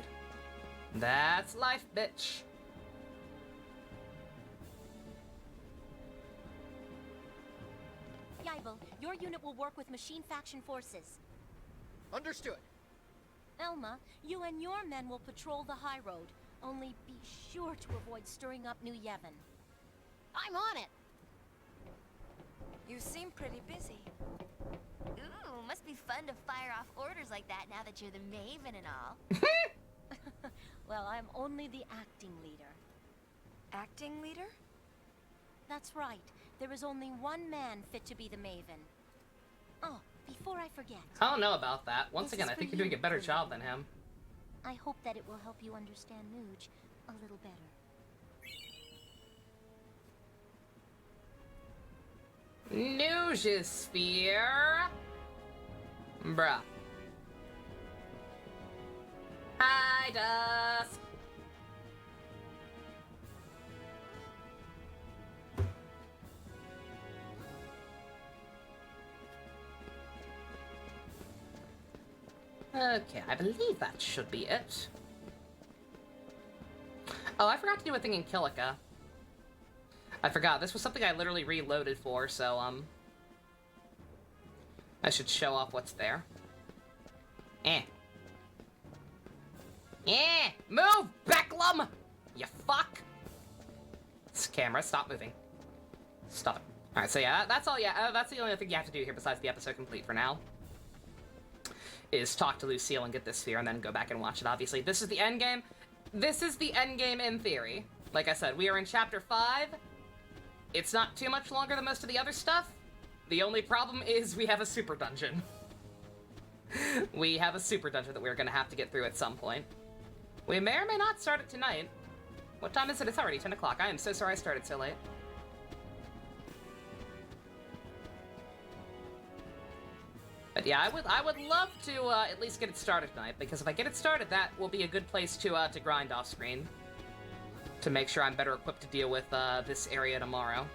That's life, bitch. Yibel, your unit will work with machine faction forces. Understood. Elma, you and your men will patrol the high road. Only be sure to avoid stirring up New Yevon. I'm on it. You seem pretty busy. Ooh, must be fun to fire off orders like that now that you're the Maven and all. Well, I'm only the acting leader. Acting leader? That's right. There is only one man fit to be the Maven. Oh, before I forget. I don't know about that. Once again, I think you're doing a better job than him. I hope that it will help you understand Nuge a little better. Nuge-sphere. Bruh. Hi, Dusk. Okay, I believe that should be it. Oh, I forgot to do a thing in Kilika. I forgot. This was something I literally reloaded for, so, I should show off what's there. Move, Becklum! You fuck! This camera, stop moving. Stop it. Alright, so yeah, that's all, yeah, that's the only thing you have to do here besides the episode complete for now. Is talk to Lucille and get this sphere and then go back and watch it, obviously. This is the end game. This is the end game in theory. Like I said, we are in Chapter 5. It's not too much longer than most of the other stuff. The only problem is we have a super dungeon. We have a super dungeon that we're gonna have to get through at some point. We may or may not start it tonight. What time is it? It's already 10 o'clock. I am so sorry I started so late. But yeah, I would love to at least get it started tonight, because if I get it started, that will be a good place to grind off screen. To make sure I'm better equipped to deal with this area tomorrow.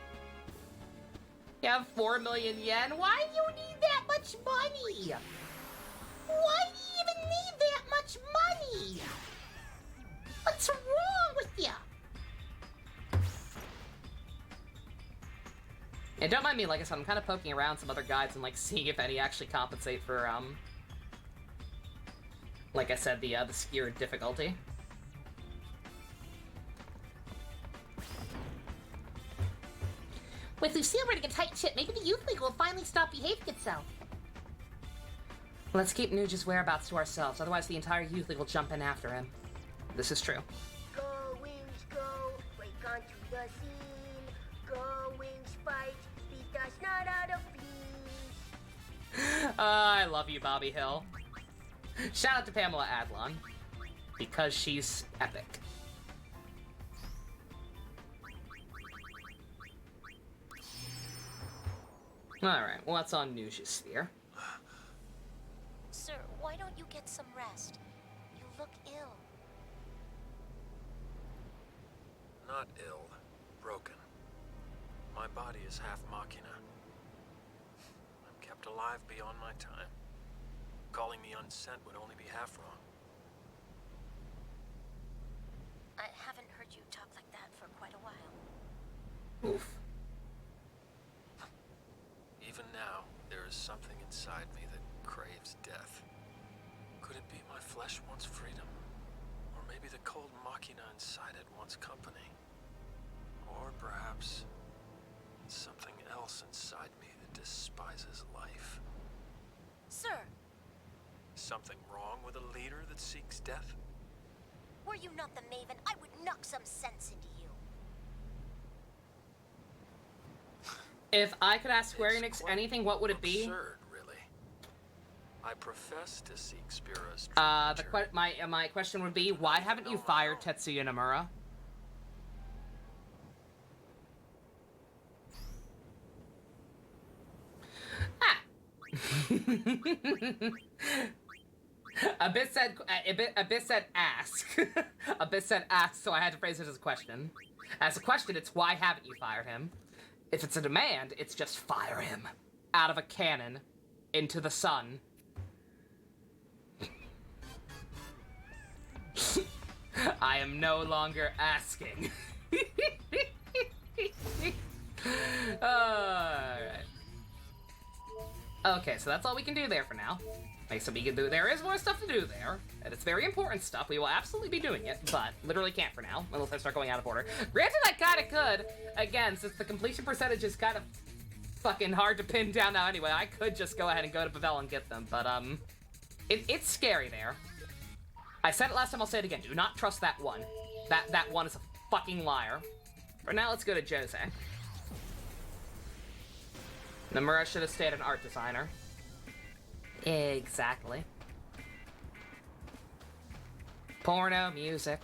You have 4 million yen? Why do you need that much money? Why do you even need that much money? What's wrong with you? And don't mind me, like I said, I'm kind of poking around some other guides and like seeing if any actually compensate for like I said, the skier difficulty. With Lucille running a tight ship, maybe the Youth League will finally stop behaving itself. Let's keep Nuge's whereabouts to ourselves, otherwise the entire Youth League will jump in after him. This is true. Go, Wings, go, break onto the scene. Go, Wings, fight, beat us not out of peace. I love you, Bobby Hill. Shout out to Pamela Adlon, because she's epic. Alright, what's on Nuge's sphere? Sir, why don't you get some rest? You look ill. Not ill, broken. My body is half machina. I'm kept alive beyond my time. Calling me unsent would only be half wrong. I haven't heard you talk like that for quite a while. Oof. Even now, there is something inside me that craves death. Could it be my flesh wants freedom? Or maybe the cold machina inside it wants company? Or perhaps something else inside me that despises life? Sir! Something wrong with a leader that seeks death? Were you not the Maven, I would knock some sense into you. If I could ask Square Enix anything, what would it be? Absurd, really. I profess to seek Spira's my question would be, why haven't you fired Tetsuya Nomura? A bit said ask. A bit said ask, so I had to phrase it as a question. As a question, it's why haven't you fired him? If it's a demand, it's just fire him. Out of a cannon. Into the sun. I am no longer asking. Alright. Okay, so that's all we can do there for now. Okay, so we can do. There is more stuff to do there, and it's very important stuff. We will absolutely be doing it, but literally can't for now, unless I start going out of order. Granted, I kind of could. Again, since the completion percentage is kind of fucking hard to pin down now anyway, I could just go ahead and go to Pavel and get them, but it's scary there. I said it last time, I'll say it again. Do not trust that one. That one is a fucking liar. For now, let's go to Jose. Nomura should have stayed an art designer. Exactly. Porno music.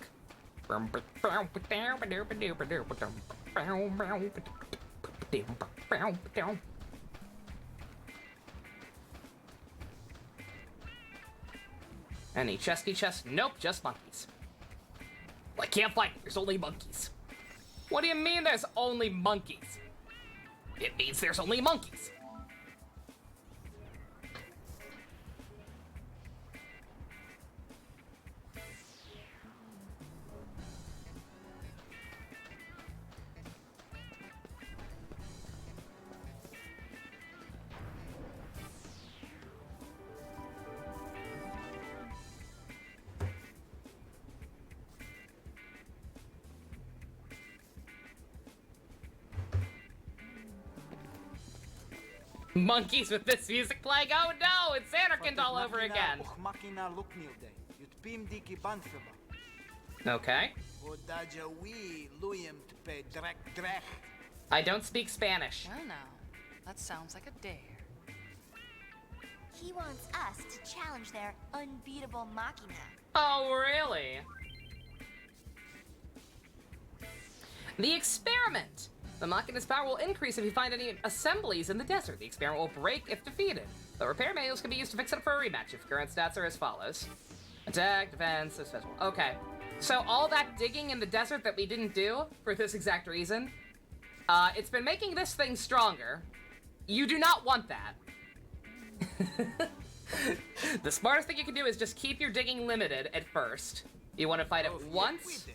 Any chesty chest? Nope, just monkeys. I can't fight. There's only monkeys. What do you mean there's only monkeys? It means there's only monkeys. Monkeys with this music playing. Oh no, it's Anarchind all over again. Okay. I don't speak Spanish. Well, now, that sounds like a dare. He wants us to challenge their unbeatable Machina. Oh, really? The experiment. The Machina's power will increase if you find any assemblies in the desert. The experiment will break if defeated. The repair manuals can be used to fix it up for a rematch if current stats are as follows. Attack, defense, special. Okay. So all that digging in the desert that we didn't do for this exact reason, it's been making this thing stronger. You do not want that. The smartest thing you can do is just keep your digging limited at first. You want to fight it once.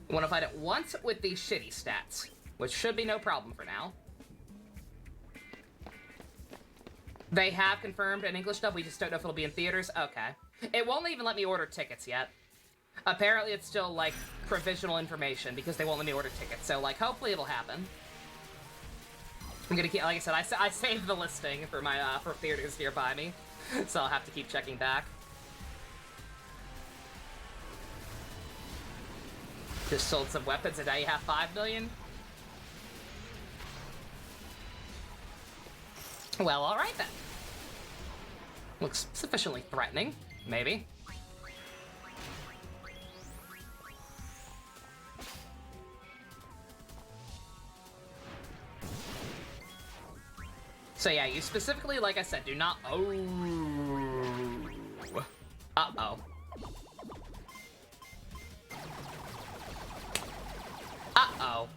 You want to fight it once with these shitty stats, which should be no problem for now. They have confirmed an English dub, we just don't know if it'll be in theaters. Okay. It won't even let me order tickets yet. Apparently it's still, like, provisional information because they won't let me order tickets, so, like, hopefully it'll happen. I'm gonna keep, like I said, I saved the listing for my, for theaters nearby me, so I'll have to keep checking back. Just sold some weapons and now you have 5 million? Well, alright then. Looks sufficiently threatening, maybe. So yeah, you specifically, like I said, do not... Oh. Uh-oh. Uh-oh.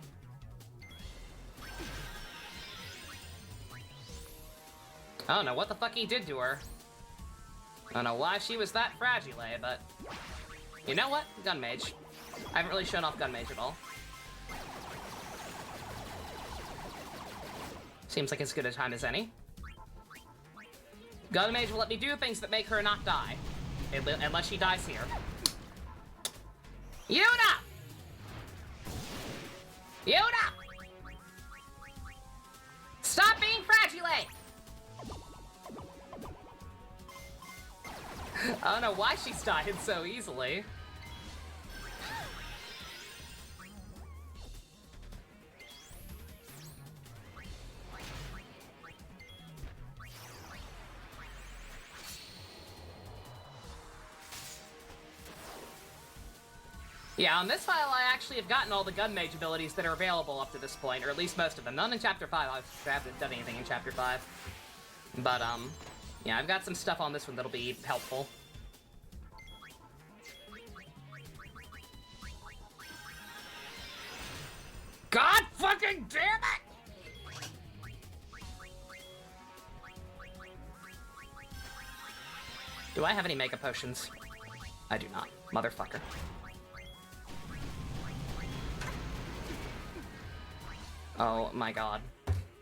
I don't know what the fuck he did to her. I don't know why she was that fragile, but... You know what? Gun Mage. I haven't really shown off Gun Mage at all. Seems like as good a time as any. Gun Mage will let me do things that make her not die. Unless she dies here. Yuna! Yuna! Stop being fragile! I don't know why she's dying so easily. Yeah, on this file I actually have gotten all the Gun Mage abilities that are available up to this point, or at least most of them. None in Chapter 5, I haven't done anything in Chapter 5. But, yeah, I've got some stuff on this one that'll be helpful. God fucking damn it! Do I have any Mega Potions? I do not. Motherfucker. Oh my god.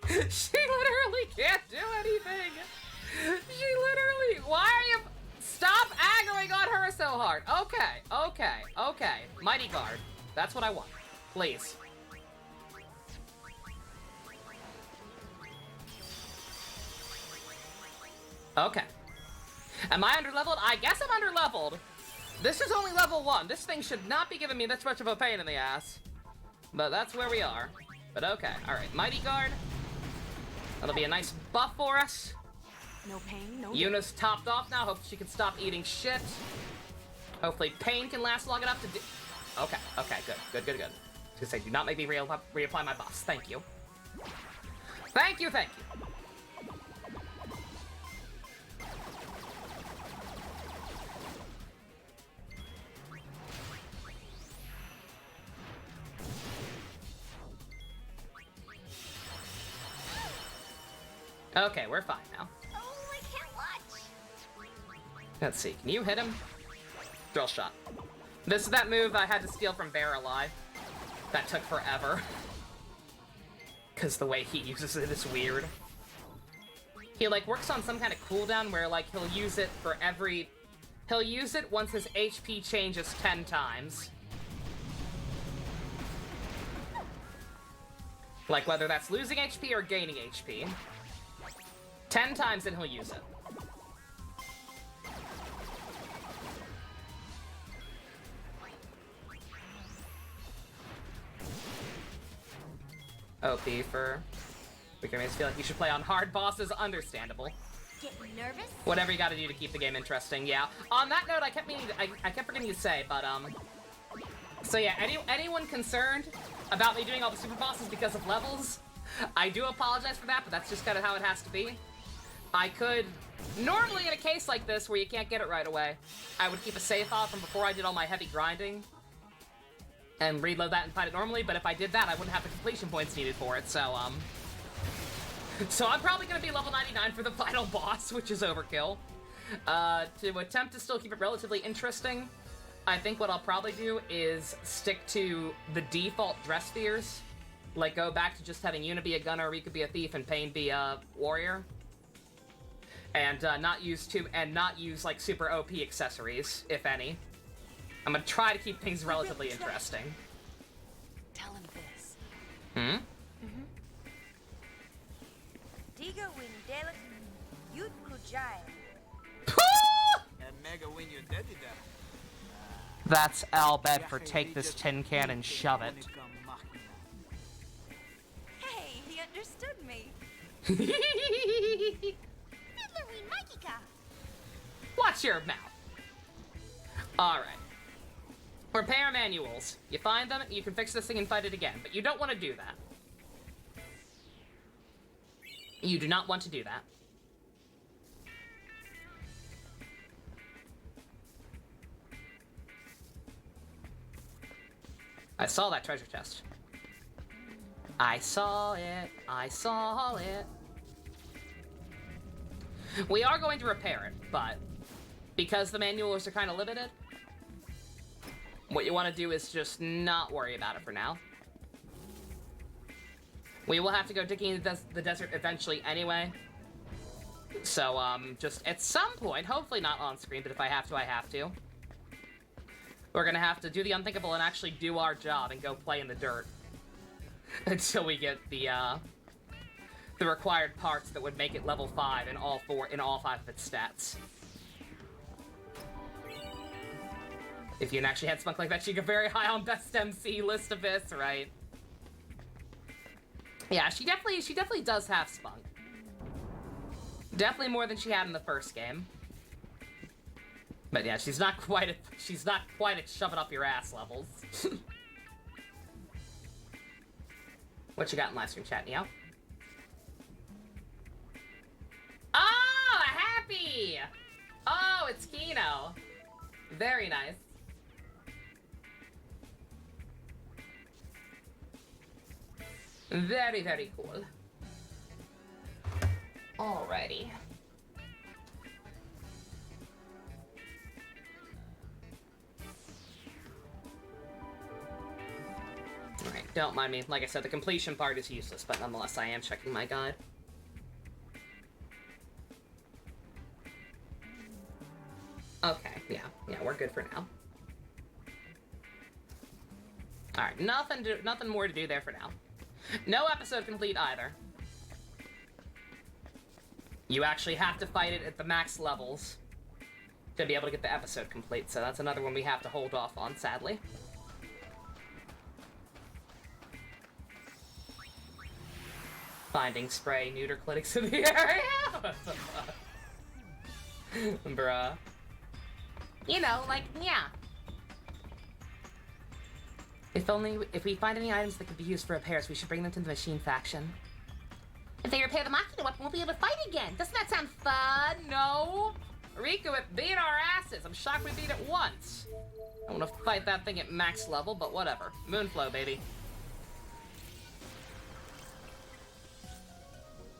She literally can't do anything! She literally... Why are you... Stop aggroing on her so hard! Okay, okay, okay. Mighty Guard. That's what I want. Please. Okay. Am I underleveled? I guess I'm underleveled. This is only level 1. This thing should not be giving me this much of a pain in the ass. But that's where we are. But okay, alright. Mighty Guard. That'll be a nice buff for us. No pain, no Yuna's topped off now. Hope she can stop eating shit. Hopefully pain can last long enough to do... Okay, okay, good. Good, good, good. I was gonna say, do not make me reapply my buffs. Thank you. Thank you, thank you. Okay, we're fine now. Oh, I can't watch. Let's see, can you hit him? Drill shot. This is that move I had to steal from Bear Alive. That took forever. Because the way he uses it is weird. He, like, works on some kind of cooldown where, like, he'll use it for every... He'll use it once his HP changes 10 times. Like whether that's losing HP or gaining HP. 10 times and he'll use it. OP for... We can feel like you should play on hard bosses, understandable. Getting nervous? Whatever you gotta do to keep the game interesting, yeah. On that note, I kept forgetting to say, but, so yeah, anyone concerned about me doing all the super bosses because of levels, I do apologize for that, but that's just kind of how it has to be. I could, normally in a case like this where you can't get it right away, I would keep a save file from before I did all my heavy grinding and reload that and fight it normally, but if I did that, I wouldn't have the completion points needed for it, so, so I'm probably gonna be level 99 for the final boss, which is overkill. To attempt to still keep it relatively interesting, I think what I'll probably do is stick to the default dress spheres. Like, go back to just having Yuna be a gunner, Rika be a thief, and Pain be a warrior. And not use like super OP accessories, if any. I'm gonna try to keep things relatively interesting. Tell him this. Hmm? Diga Windela Yut Kujai. And mega when you're dead to death. That's Albed for take this tin can and shove it. Hey, he understood me. Watch your mouth. Alright. Repair manuals. You find them, you can fix this thing and fight it again, but you don't want to do that. You do not want to do that. I saw that treasure chest. I saw it. I saw it. We are going to repair it, but because the manuals are kind of limited, what you want to do is just not worry about it for now. We will have to go digging in the desert eventually anyway. So, just at some point, hopefully not on screen, but if I have to, I have to. We're gonna have to do the unthinkable and actually do our job and go play in the dirt. Until we get the required parts that would make it level 5 in all 5 of its stats. If you can actually had spunk like that, you get very high on best MC list of this, right? Yeah, she definitely does have spunk. Definitely more than she had in the first game. But yeah, she's not quite at shove it up your ass levels. What you got in live stream chat, Neo? Oh, happy! Oh, it's Kino. Very nice. Very, very cool. Alrighty. Alright, don't mind me. Like I said, the completion part is useless, but nonetheless, I am checking my guide. Okay, yeah, we're good for now. Alright, nothing more to do there for now. No episode complete either. You actually have to fight it at the max levels to be able to get the episode complete, so that's another one we have to hold off on, sadly. Finding spray neuter clinics in the area? What the fuck? Bruh. You know, like, yeah. If we find any items that could be used for repairs, we should bring them to the machine faction. If they repair the Machina weapon, we'll be able to fight again. Doesn't that sound fun? No. Riku, it beat our asses. I'm shocked we beat it once. I want to fight that thing at max level, but whatever. Moonflow, baby.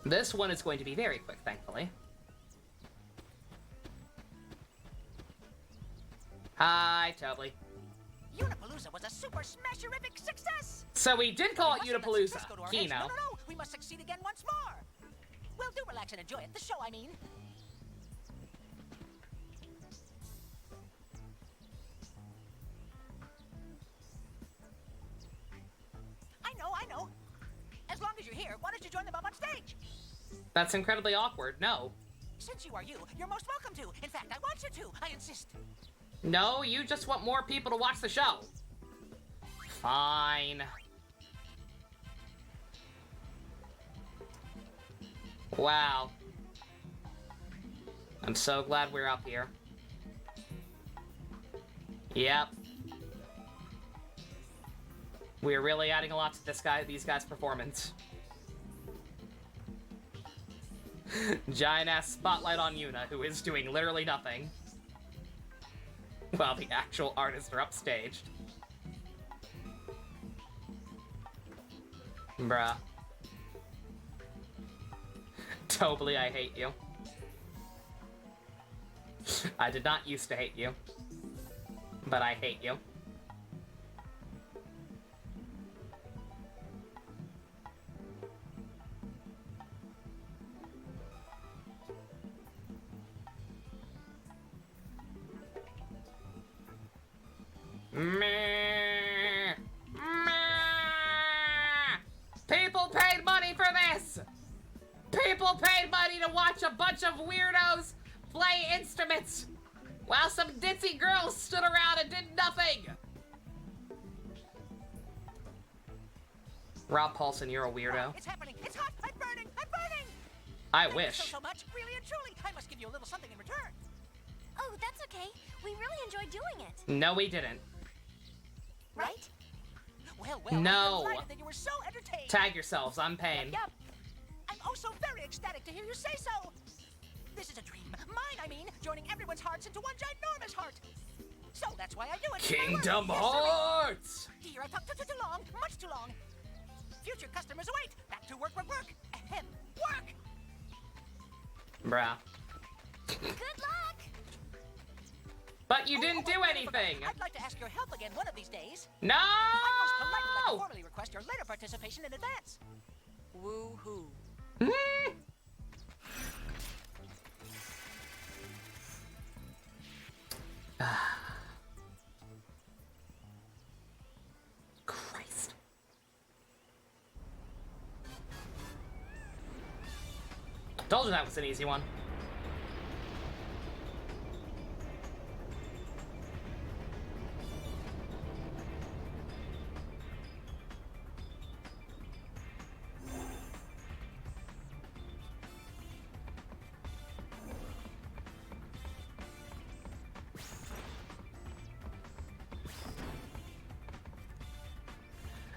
This one is going to be very quick, thankfully. Hi, Tobly. Unipalooza was a super smasherific success! So we did call it Unipalooza, Kino. No, we must succeed again once more! Well, do relax and enjoy it. The show, I mean. I know. As stage. That's incredibly awkward. No. Since you are you, you're most welcome to. In fact, I want you to. I insist. No, you just want more people to watch the show. Fine. Wow. I'm so glad we're up here. Yep. We're really adding a lot to these guys' performance. Giant-ass spotlight on Yuna, who is doing literally nothing. While the actual artists are upstaged. Bruh. Totally, I hate you. I did not used to hate you. But I hate you. Meh. Meh. People paid money for this! People paid money to watch a bunch of weirdos play instruments while some ditzy girls stood around and did nothing! Rob Paulson, you're a weirdo. It's happening. It's hot. I'm burning. I'm burning. I Thank you wish. so much. Really and truly. I must give you a little something in return. Oh, that's okay. We really enjoyed doing it. No, we didn't. Right? Well, No. I'm delighted that you were so entertained. Tag yourselves, I'm paying. Yep. I'm oh so very ecstatic to hear you say so. This is a dream. Mine, I mean, joining everyone's hearts into one ginormous heart. So that's why I do it. Kingdom Yes, Hearts! Dear, I talked too long. Much too long. Future customers await. Back to work, work, work. Ahem. Work! Bruh. Good luck! But you didn't do anything! I'd like to ask your help again one of these days. No! I'd most politely like to formally request your later participation in advance. Woo-hoo. Christ. Told you that was an easy one.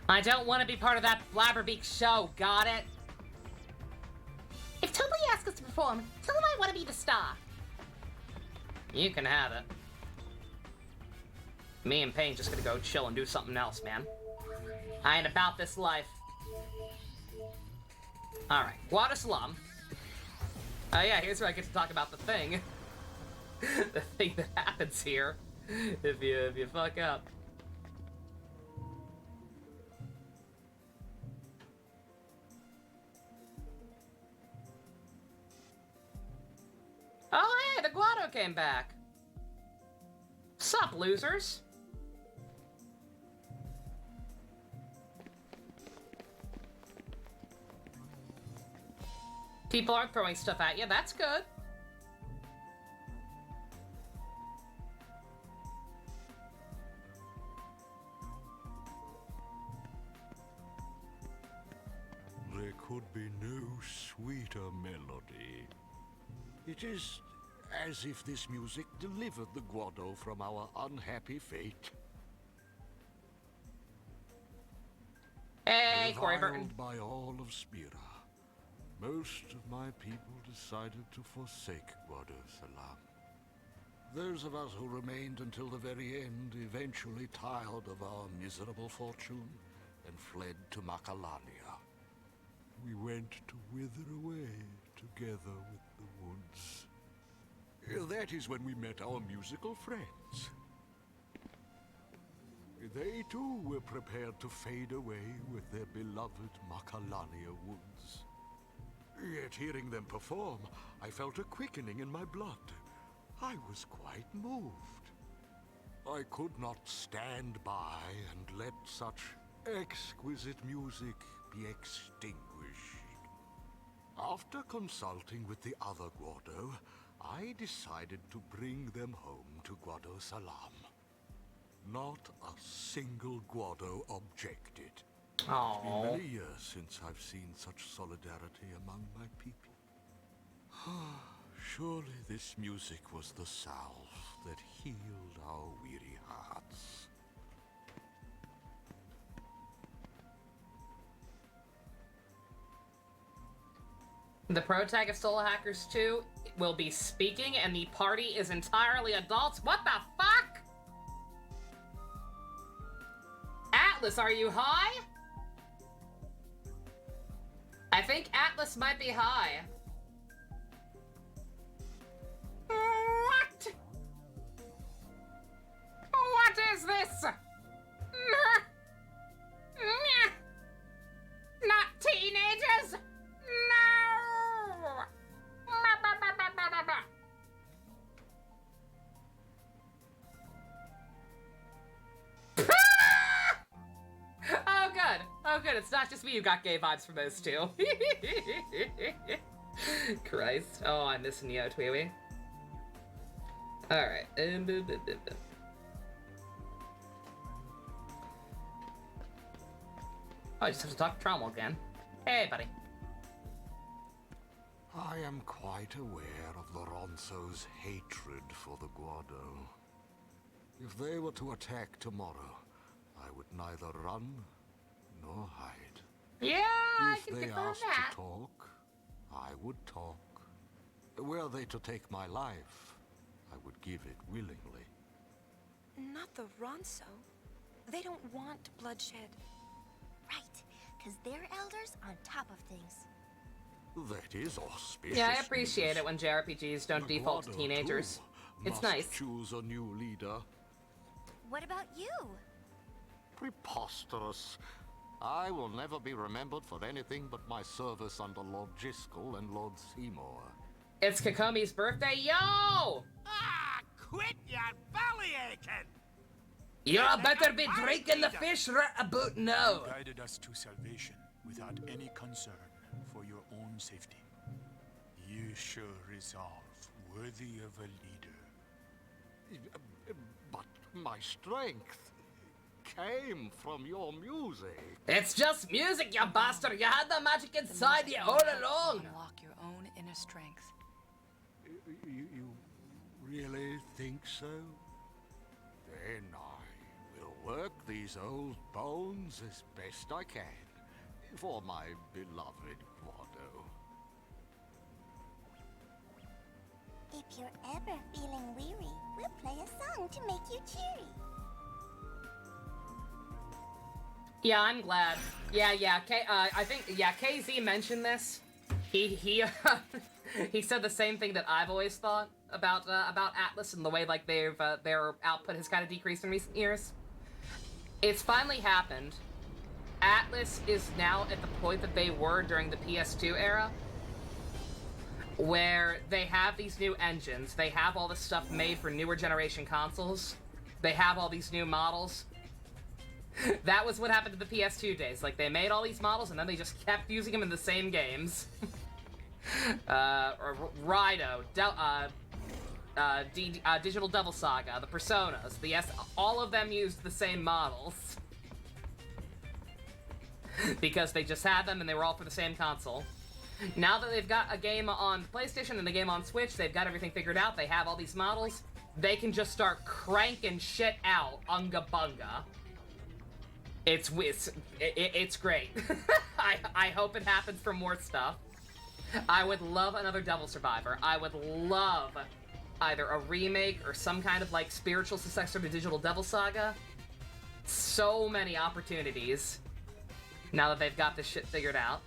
I don't want to be part of that Blabberbeak show, got it? If Toby asks us to perform, tell him I want to be the star. You can have it. Me and Payne's just gonna go chill and do something else, man. I ain't about this life. Alright, Water Slum. Oh yeah, here's where I get to talk about the thing. The thing that happens here if you fuck up. Oh, hey, the Guado came back. Sup, losers? People aren't throwing stuff at you, that's good. There could be no sweeter melody. It is as if this music delivered the Guado from our unhappy fate. Hey, Corey Burton. Reviled by all of Spira, most of my people decided to forsake Guado Salam. Those of us who remained until the very end eventually tired of our miserable fortune and fled to Makalania. We went to wither away together with the woods. That is when we met our musical friends. They too were prepared to fade away with their beloved Makalania woods. Yet hearing them perform, I felt a quickening in my blood. I was quite moved. I could not stand by and let such exquisite music be extinguished. After consulting with the other Guado, I decided to bring them home to Guado Salam. Not a single Guado objected. It's been many years since I've seen such solidarity among my people. Surely this music was the salve that healed our weary hearts. The protag of Soul Hackers 2 will be speaking, and the party is entirely adults. What the fuck? Atlas, are you high? I think Atlas might be high. What? What is this? Not teenagers? No! Oh, good. Oh, good. It's not just me who got gay vibes from those two. Christ. Oh, I miss Neo Tweewee. Alright. Oh, I just have to talk to Trommel again. Hey, buddy. I am quite aware of the Ronso's hatred for the Guado. If they were to attack tomorrow, I would neither run nor hide. Yeah, I can If they confirm asked that. to talk, I would talk. Were they to take my life, I would give it willingly. Not the Ronso. They don't want bloodshed. Right, because they're elders on top of things. That is auspicious. Yeah, I appreciate it when JRPGs don't The default to Guado, teenagers. too, It's must nice. choose a new leader. What about you? Preposterous. I will never be remembered for anything but my service under Lord Jiskel and Lord Seymour. It's Kokomi's birthday, yo! Ah, quit your belly aching! You better be drinking the fish right about now. You guided us to salvation without any concern for your own safety. You show resolve worthy of a leader. But my strength came from your music. It's just music, you bastard! You had the magic inside you all along! Unlock your own inner strength. You really think so? Then I will work these old bones as best I can for my beloved Guado. If you're ever feeling weary, we'll play a song to make you cheery. Yeah, I'm glad. Yeah, I think, KZ mentioned this. He he said the same thing that I've always thought about Atlas and the way, like, their output has kind of decreased in recent years. It's finally happened. Atlas is now at the point that they were during the PS2 era, where they have these new engines, they have all this stuff made for newer generation consoles, they have all these new models. That was what happened to the PS2 days. Like, they made all these models and then they just kept using them in the same games. Rhino, Digital Devil Saga, the Personas, all of them used the same models. Because they just had them and they were all for the same console. Now that they've got a game on PlayStation and a game on Switch, they've got everything figured out, they have all these models, they can just start cranking shit out, unga bunga. It's great. I hope it happens for more stuff. I would love another Devil Survivor. I would love either a remake or some kind of, like, spiritual successor to Digital Devil Saga. So many opportunities now that they've got this shit figured out.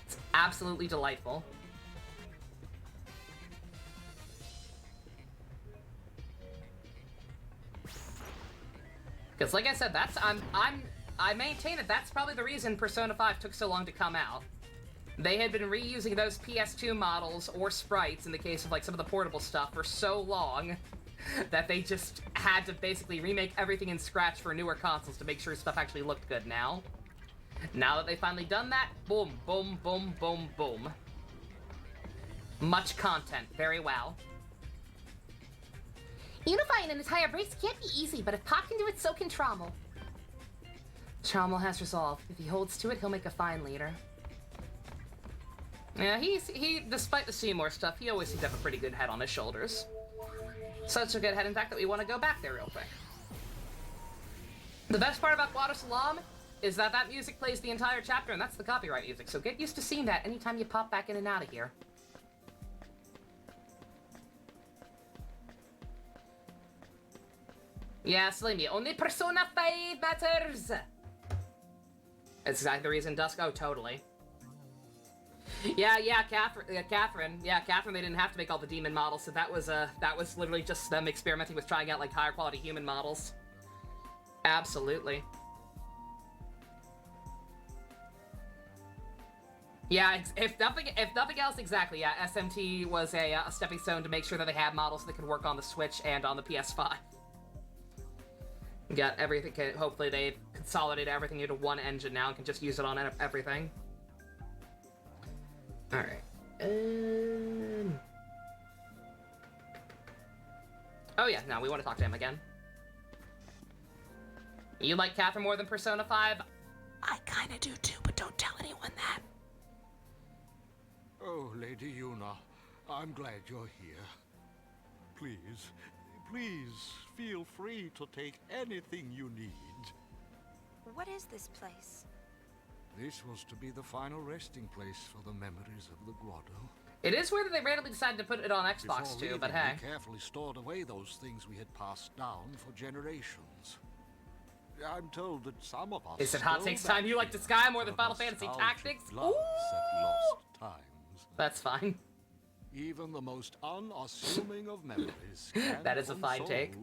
It's absolutely delightful. Because, like I said, I maintain that that's probably the reason Persona 5 took so long to come out. They had been reusing those PS2 models, or sprites in the case of, like, some of the portable stuff, for so long that they just had to basically remake everything in scratch for newer consoles to make sure stuff actually looked good now. Now that they've finally done that, boom, boom, boom, boom, boom. Much content. Very well. Unifying an entire race can't be easy, but if Pop can do it, so can Trommel. Trommel has resolve. If he holds to it, he'll make a fine leader. Yeah, he despite the Seymour stuff, he always seems to have a pretty good head on his shoulders. Such a good head, in fact, that we want to go back there real quick. The best part about Guado Salam is that that music plays the entire chapter, and that's the copyright music, so get used to seeing that anytime you pop back in and out of here. Yeah, Slimmy, only Persona 5 matters! That's exactly the reason Dusk... Oh, totally. Yeah, Catherine. Yeah, Catherine, they didn't have to make all the demon models, so that was literally just them experimenting with trying out, like, higher quality human models. Absolutely. Yeah, if nothing else, exactly, yeah, SMT was a stepping stone to make sure that they had models that could work on the Switch and on the PS5. Got everything, hopefully they've consolidated everything into one engine now and can just use it on everything. Alright. Oh yeah, no, we want to talk to him again. You like Catherine more than Persona 5? I kinda do too, but don't tell anyone that. Oh, Lady Yuna, I'm glad you're here. Please, feel free to take anything you need. What is this place? This was to be the final resting place for the memories of the Guado. It is weird that they randomly decided to put it on Xbox too, but hey. We carefully stored away those things we had passed down for generations. I'm told that some of us... Is it Hot Takes Time you like to Sky more than Final Fantasy Tactics? Ooh! At lost times. That's fine. Even the most unassuming of memories that is a fine take.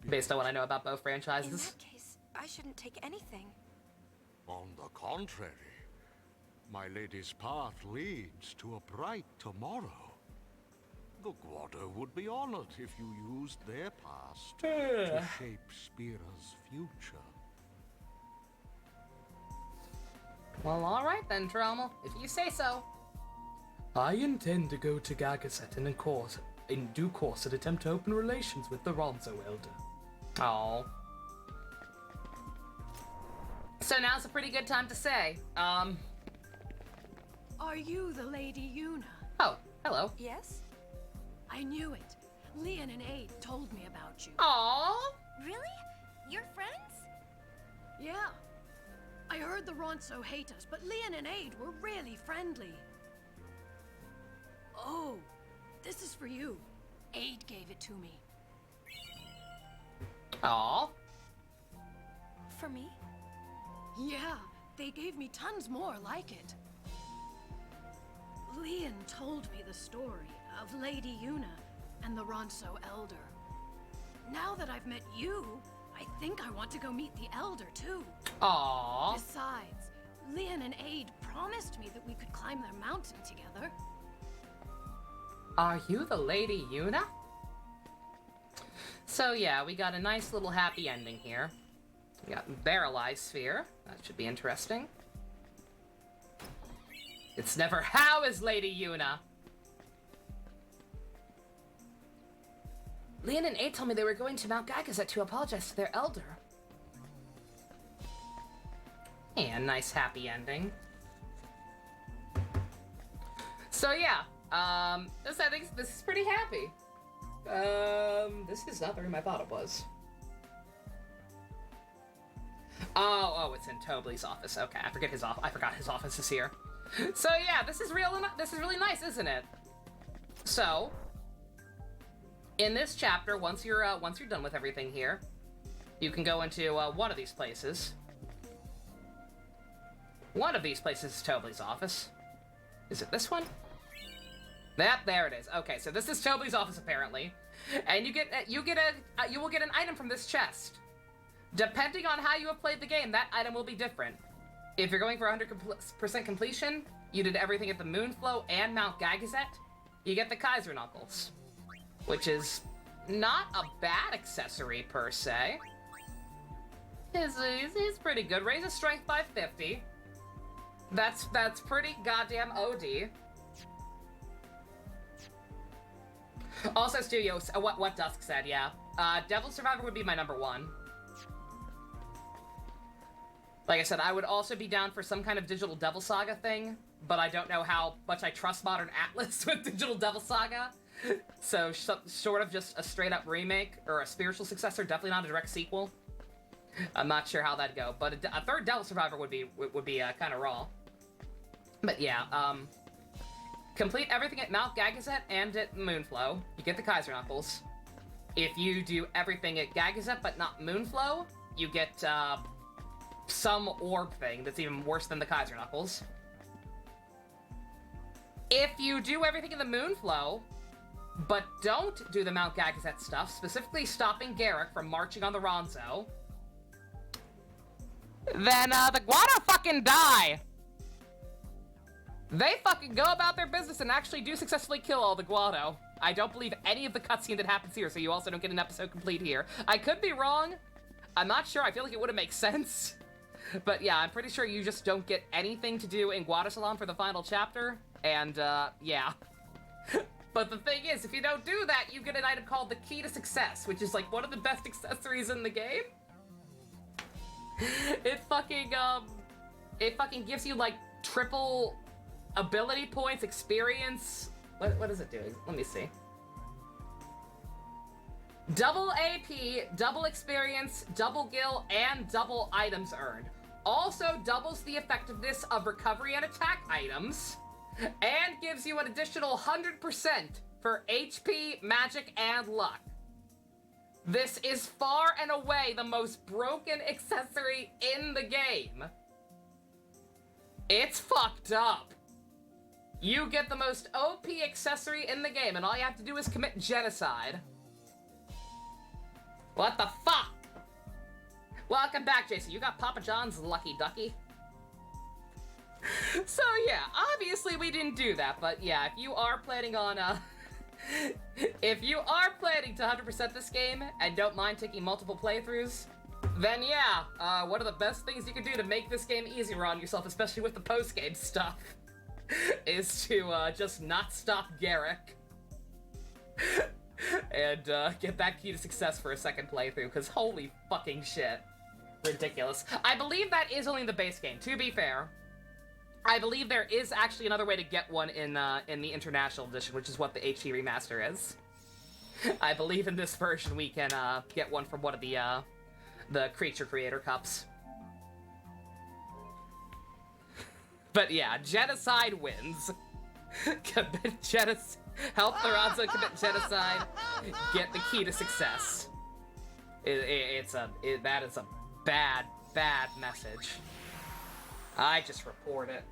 Based on what I know about both franchises. In that case, I shouldn't take anything. On the contrary, my lady's path leads to a bright tomorrow. The Guado would be honored if you used their past to shape Spira's future. Well, alright then, Trommel, if you say so. I intend to go to Gagaset in due course and attempt to open relations with the Ronzo Elder. Oh. So now's a pretty good time to say, Are you the Lady Yuna? Oh, hello. Yes? I knew it. Leon and Aid told me about you. Aww. Really? You're friends? Yeah. I heard the Ronso hate us, but Leon and Aid were really friendly. Oh, this is for you. Aid gave it to me. Aww. For me? Yeah, they gave me tons more like it. Leon told me the story of Lady Yuna and the Ronso Elder. Now that I've met you, I think I want to go meet the Elder too. Aww. Besides, Leon and Aid promised me that we could climb their mountain together. Are you the Lady Yuna? So yeah, we got a nice little happy ending here. We got Barrelized Sphere. That should be interesting. It's never how is Lady Yuna? Leon and Aid told me they were going to Mount Gagazet to apologize to their elder. And nice happy ending. So yeah, I think this is pretty happy. This is not the room I thought it was. Oh, it's in Tobley's office. Okay, I forgot his office is here. So yeah, this is really nice, isn't it? So, in this chapter, once you're done with everything here, you can go into one of these places. One of these places is Tobley's office. Is it this one? There it is. Okay, so this is Tobley's office apparently, and you will get an item from this chest. Depending on how you have played the game, that item will be different. If you're going for 100% completion, you did everything at the Moonflow and Mount Gagazet, you get the Kaiser Knuckles, which is not a bad accessory per se. He's pretty good. Raises strength by 50. That's pretty goddamn OD. Also, Studios, what Dusk said, yeah. Devil Survivor would be my number 1. Like I said, I would also be down for some kind of Digital Devil Saga thing, but I don't know how much I trust Modern Atlas with Digital Devil Saga. So, sort of just a straight-up remake, or a spiritual successor, definitely not a direct sequel. I'm not sure how that'd go, but a third Devil Survivor would be kind of raw. But yeah, complete everything at Mount Gagazet and at Moonflow. You get the Kaiser Knuckles. If you do everything at Gagazet but not Moonflow, you get some orb thing that's even worse than the Kaiser Knuckles. If you do everything in the Moonflow, but don't do the Mount Gagazet stuff, specifically stopping Garrick from marching on the Ronzo, then the Guado fucking die! They fucking go about their business and actually do successfully kill all the Guado. I don't believe any of the cutscene that happens here, so you also don't get an episode complete here. I could be wrong. I'm not sure. I feel like it would've made sense. But yeah, I'm pretty sure you just don't get anything to do in Guadasalam for the final chapter. And, yeah. But the thing is, if you don't do that, you get an item called the Key to Success, which is like one of the best accessories in the game. It fucking gives you like triple ability points, experience. What is it doing? Let me see. Double AP, double experience, double gil, and double items earned. Also doubles the effectiveness of recovery and attack items, and gives you an additional 100% for HP, magic, and luck. This is far and away the most broken accessory in the game. It's fucked up. You get the most OP accessory in the game, and all you have to do is commit genocide. What the fuck? Welcome back, Jason. You got Papa John's Lucky Ducky. So yeah, obviously we didn't do that, but yeah, if you are planning on, if you are planning to 100% this game and don't mind taking multiple playthroughs, then yeah, one of the best things you can do to make this game easier on yourself, especially with the post-game stuff, is to just not stop Garrick and get that Key to Success for a second playthrough, because holy fucking shit. Ridiculous. I believe that is only in the base game, to be fair. I believe there is actually another way to get one in the International Edition, which is what the HD Remaster is. I believe in this version we can get one from one of the Creature Creator Cups. But yeah, genocide wins. Commit genocide. Help the Ronzo commit genocide. Get the Key to Success. That is a bad, bad message. I just report it.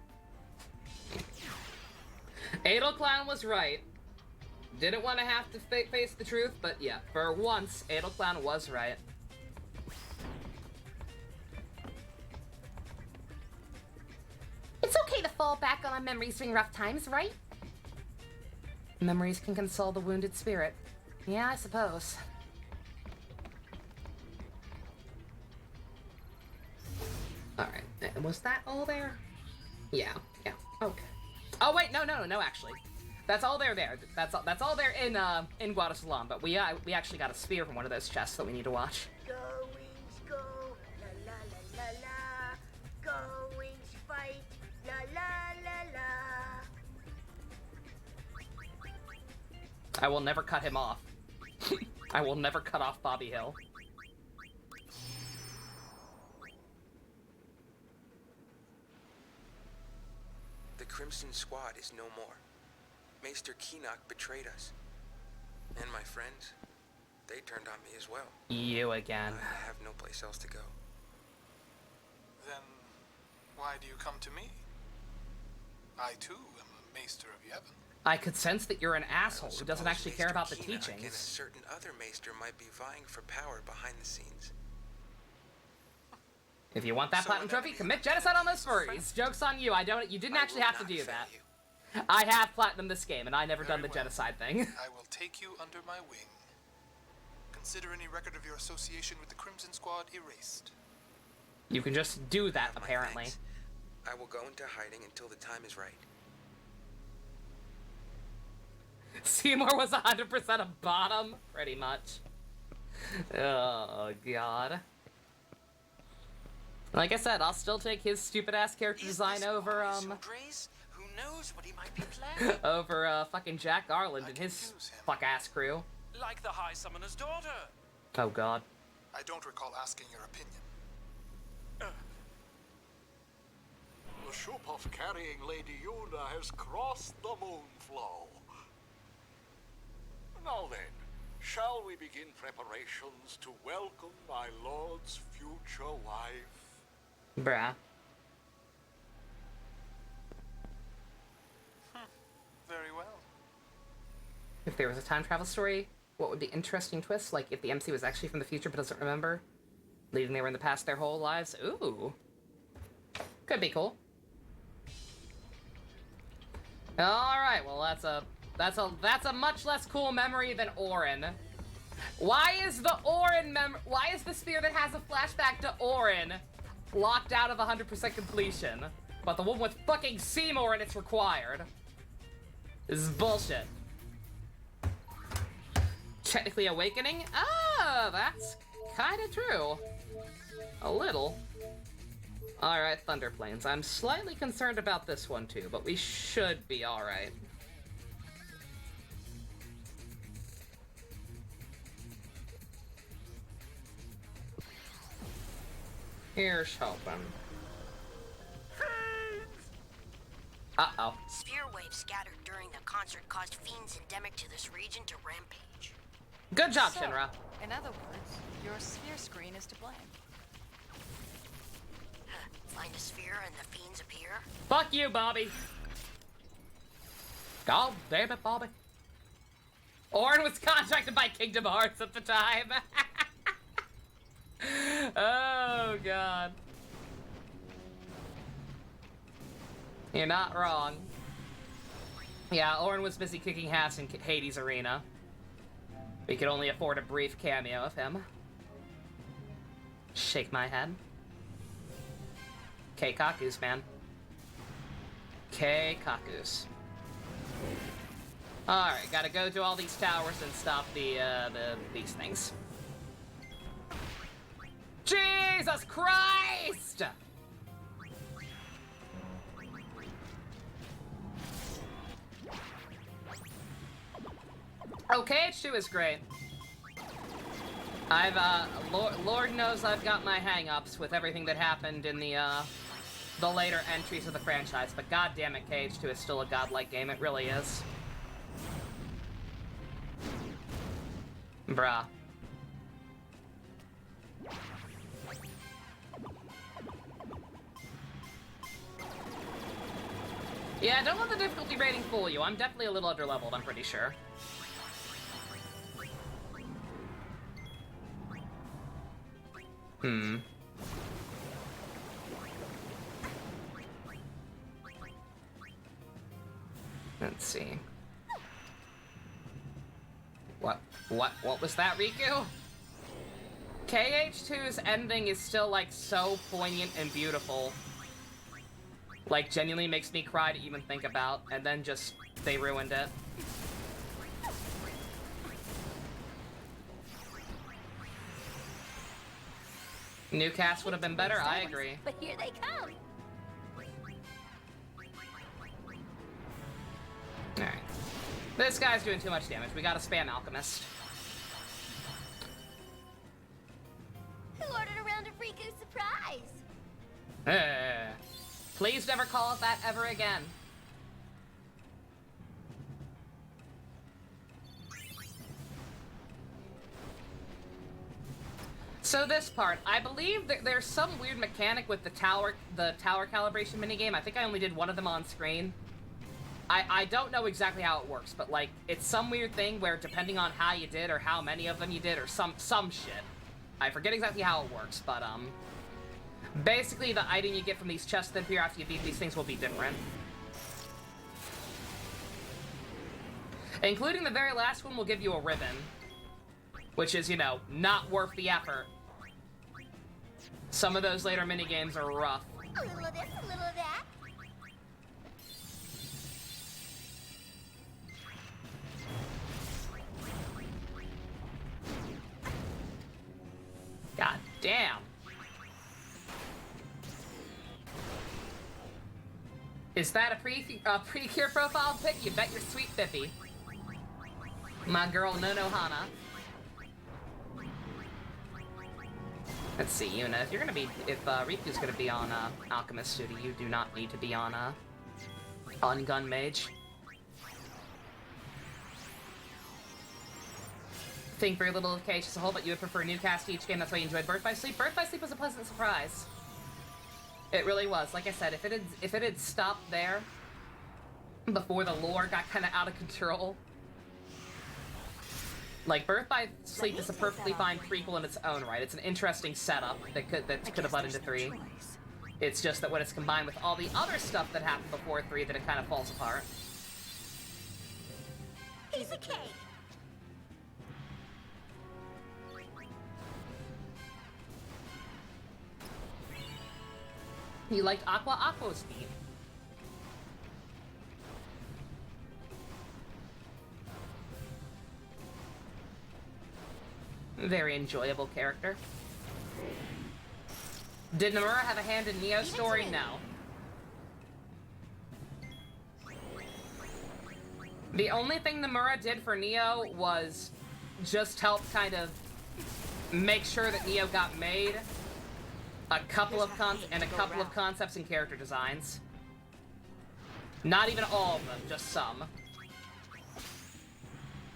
Adel Clown was right. Didn't want to have to face the truth, but yeah, for once, Adel Clown was right. It's okay to fall back on memories during rough times, right? Memories can console the wounded spirit. Yeah, I suppose. Alright, was that all there? Yeah, okay. Oh wait, no, actually. That's all there. That's all there in Guadasalam, but we actually got a spear from one of those chests that we need to watch. Go, wings, go, la la la la la. Go, wings, fight, la la la la. I will never cut him off. I will never cut off Bobby Hill. The Crimson Squad is no more. Maester Keenock betrayed us. And my friends, they turned on me as well. You again. I have no place else to go. Then why do you come to me? I too am a Maester of Yevon. I could sense that you're an asshole who doesn't actually care about the teachings. And a certain other Maester might be vying for power behind the scenes. If you want that platinum trophy, commit genocide on those furries. Joke's on you. You didn't actually have to do that. I have platinum this game, and I never done the genocide thing. I will take you under my wing. Consider any record of your association with the Crimson Squad erased. You can just do that, apparently. I will go into hiding until the time is right. Seymour was 100% a bottom, pretty much. Oh, God. Like I said, I'll still take his stupid-ass character design over, Who knows what he might be planning? over, fucking Jack Garland and his fuck-ass crew. Like the High Summoner's daughter. Oh, God. I don't recall asking your opinion. The ship of carrying Lady Una has crossed the moonflow. Now then, shall we begin preparations to welcome my lord's future wife? Bruh. Very well. If there was a time travel story, what would be interesting twists? Like if the MC was actually from the future but doesn't remember, leaving they were in the past their whole lives. Ooh, could be cool. All right, well that's a much less cool memory than Orin. Why is the Why is the spear that has a flashback to Orin locked out of 100% completion, but the one with fucking Seymour and it's required? This is bullshit. Technically awakening? Ah, that's kind of true. A little. Alright, Thunder Plains. I'm slightly concerned about this one too, but we should be alright. Here's hoping. Uh-oh. Sphere waves scattered during the concert caused fiends endemic to this region to rampage. Good job, So, Shinra. In other words, your sphere screen is to blame. Find a sphere and the fiends appear? Fuck you, Bobby. God damn it, Bobby. Orin was contracted by Kingdom Hearts at the time. Oh, God. You're not wrong. Yeah, Orin was busy kicking ass in Hades Arena. We could only afford a brief cameo of him. Shake my head. Keikaku's, man. Keikaku's. Alright, gotta go to all these towers and stop these things. Jesus Christ! Okay, X-2 is great. I've, Lord knows I've got my hang-ups with everything that happened in the later entries of the franchise, but goddammit, KH2 is still a godlike game, it really is. Bruh. Yeah, don't let the difficulty rating fool you. I'm definitely a little underleveled, I'm pretty sure. Let's see. What was that, Riku? KH2's ending is still, like, so poignant and beautiful. Like, genuinely makes me cry to even think about, and then just, they ruined it. New cast would have been better, I agree. But here they come. Alright. This guy's doing too much damage. We gotta spam Alchemist. Who ordered a round of Riku's surprise? Please never call it that ever again. So this part, I believe that there's some weird mechanic with the tower calibration minigame. I think I only did one of them on screen. I don't know exactly how it works, but like, it's some weird thing where depending on how you did or how many of them you did or some shit. I forget exactly how it works, but basically the item you get from these chests then here after you beat these things will be different. Including the very last one will give you a ribbon. Which is, you know, not worth the effort. Some of those later minigames are rough. A little of this, a little of that. God damn. Is that a pre-cure profile pic? You bet your sweet Bippy. My girl Nonohana. Let's see, Yuna, if you're gonna be, if Riku's gonna be on Alchemist Duty, you do not need to be on Gun Mage. Think very little of Cage as a whole, but you would prefer new cast each game. That's why you enjoyed Birth by Sleep. Birth by Sleep was a pleasant surprise. It really was. Like I said, if it had stopped there before the lore got kind of out of control. Like, Birth by Sleep is a perfectly fine prequel in its own right. It's an interesting setup that could have led into 3. It's just that when it's combined with all the other stuff that happened before 3, that it kind of falls apart. Piece of cake. You liked Aqua's theme. Very enjoyable character. Did Nomura have a hand in Neo's story? No. The only thing Nomura did for Neo was just help kind of make sure that Neo got made. A couple of concepts and character designs. Not even all of them, just some.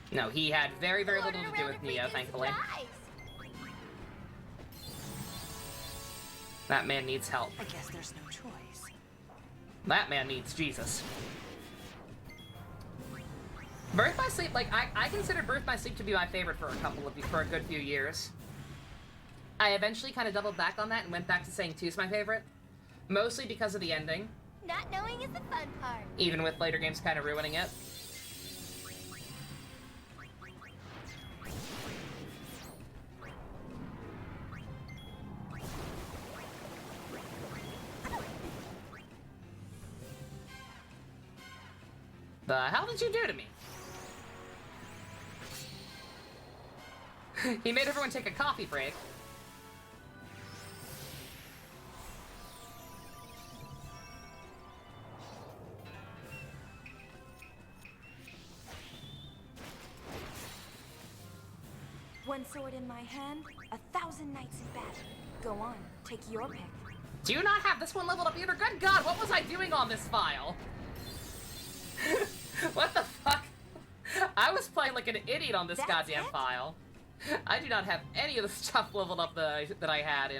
No, he had very, very little to do with Neo, thankfully. That man needs help. I guess there's no choice. That man needs Jesus. Birth by Sleep, like, I considered Birth by Sleep to be my favorite for a good few years. I eventually kind of doubled back on that and went back to saying 2's my favorite. Mostly because of the ending. Not knowing is the fun part. Even with later games kind of ruining it. The hell did you do to me? He made everyone take a coffee break. One sword in my hand, 1,000 knights in battle. Go on, take your pick. Do you not have this one leveled up either? Good God, what was I doing on this file? What the fuck? I was playing like an idiot on this goddamn file. I do not have any of the stuff leveled up that I had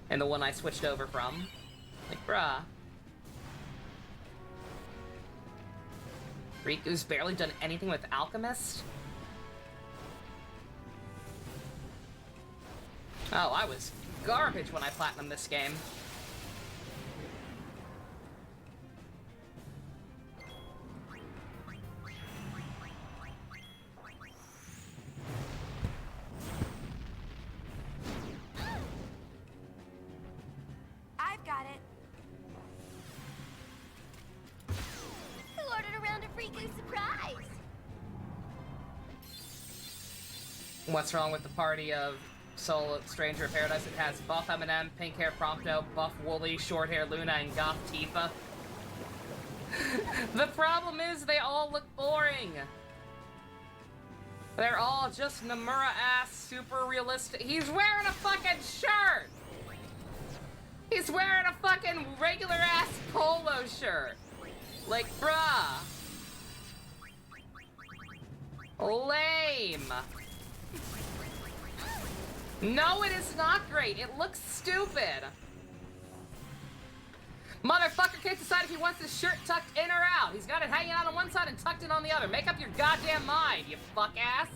in the one I switched over from. Like, bruh. Riku's barely done anything with Alchemist? Oh, I was garbage when I platinumed this game. I've got it. Who ordered a round of Riku's surprise? What's wrong with the party of Soul Stranger of Paradise? It has buff Eminem, pink hair Prompto, buff Wooly, short hair Luna, and goth Tifa. The problem is they all look boring. They're all just Nomura-ass, super realistic. He's wearing a fucking shirt! He's wearing a fucking regular-ass polo shirt! Like, bruh. Lame. No, it is not great. It looks stupid. Motherfucker can't decide if he wants his shirt tucked in or out. He's got it hanging out on one side and tucked in on the other. Make up your goddamn mind, you fuck ass.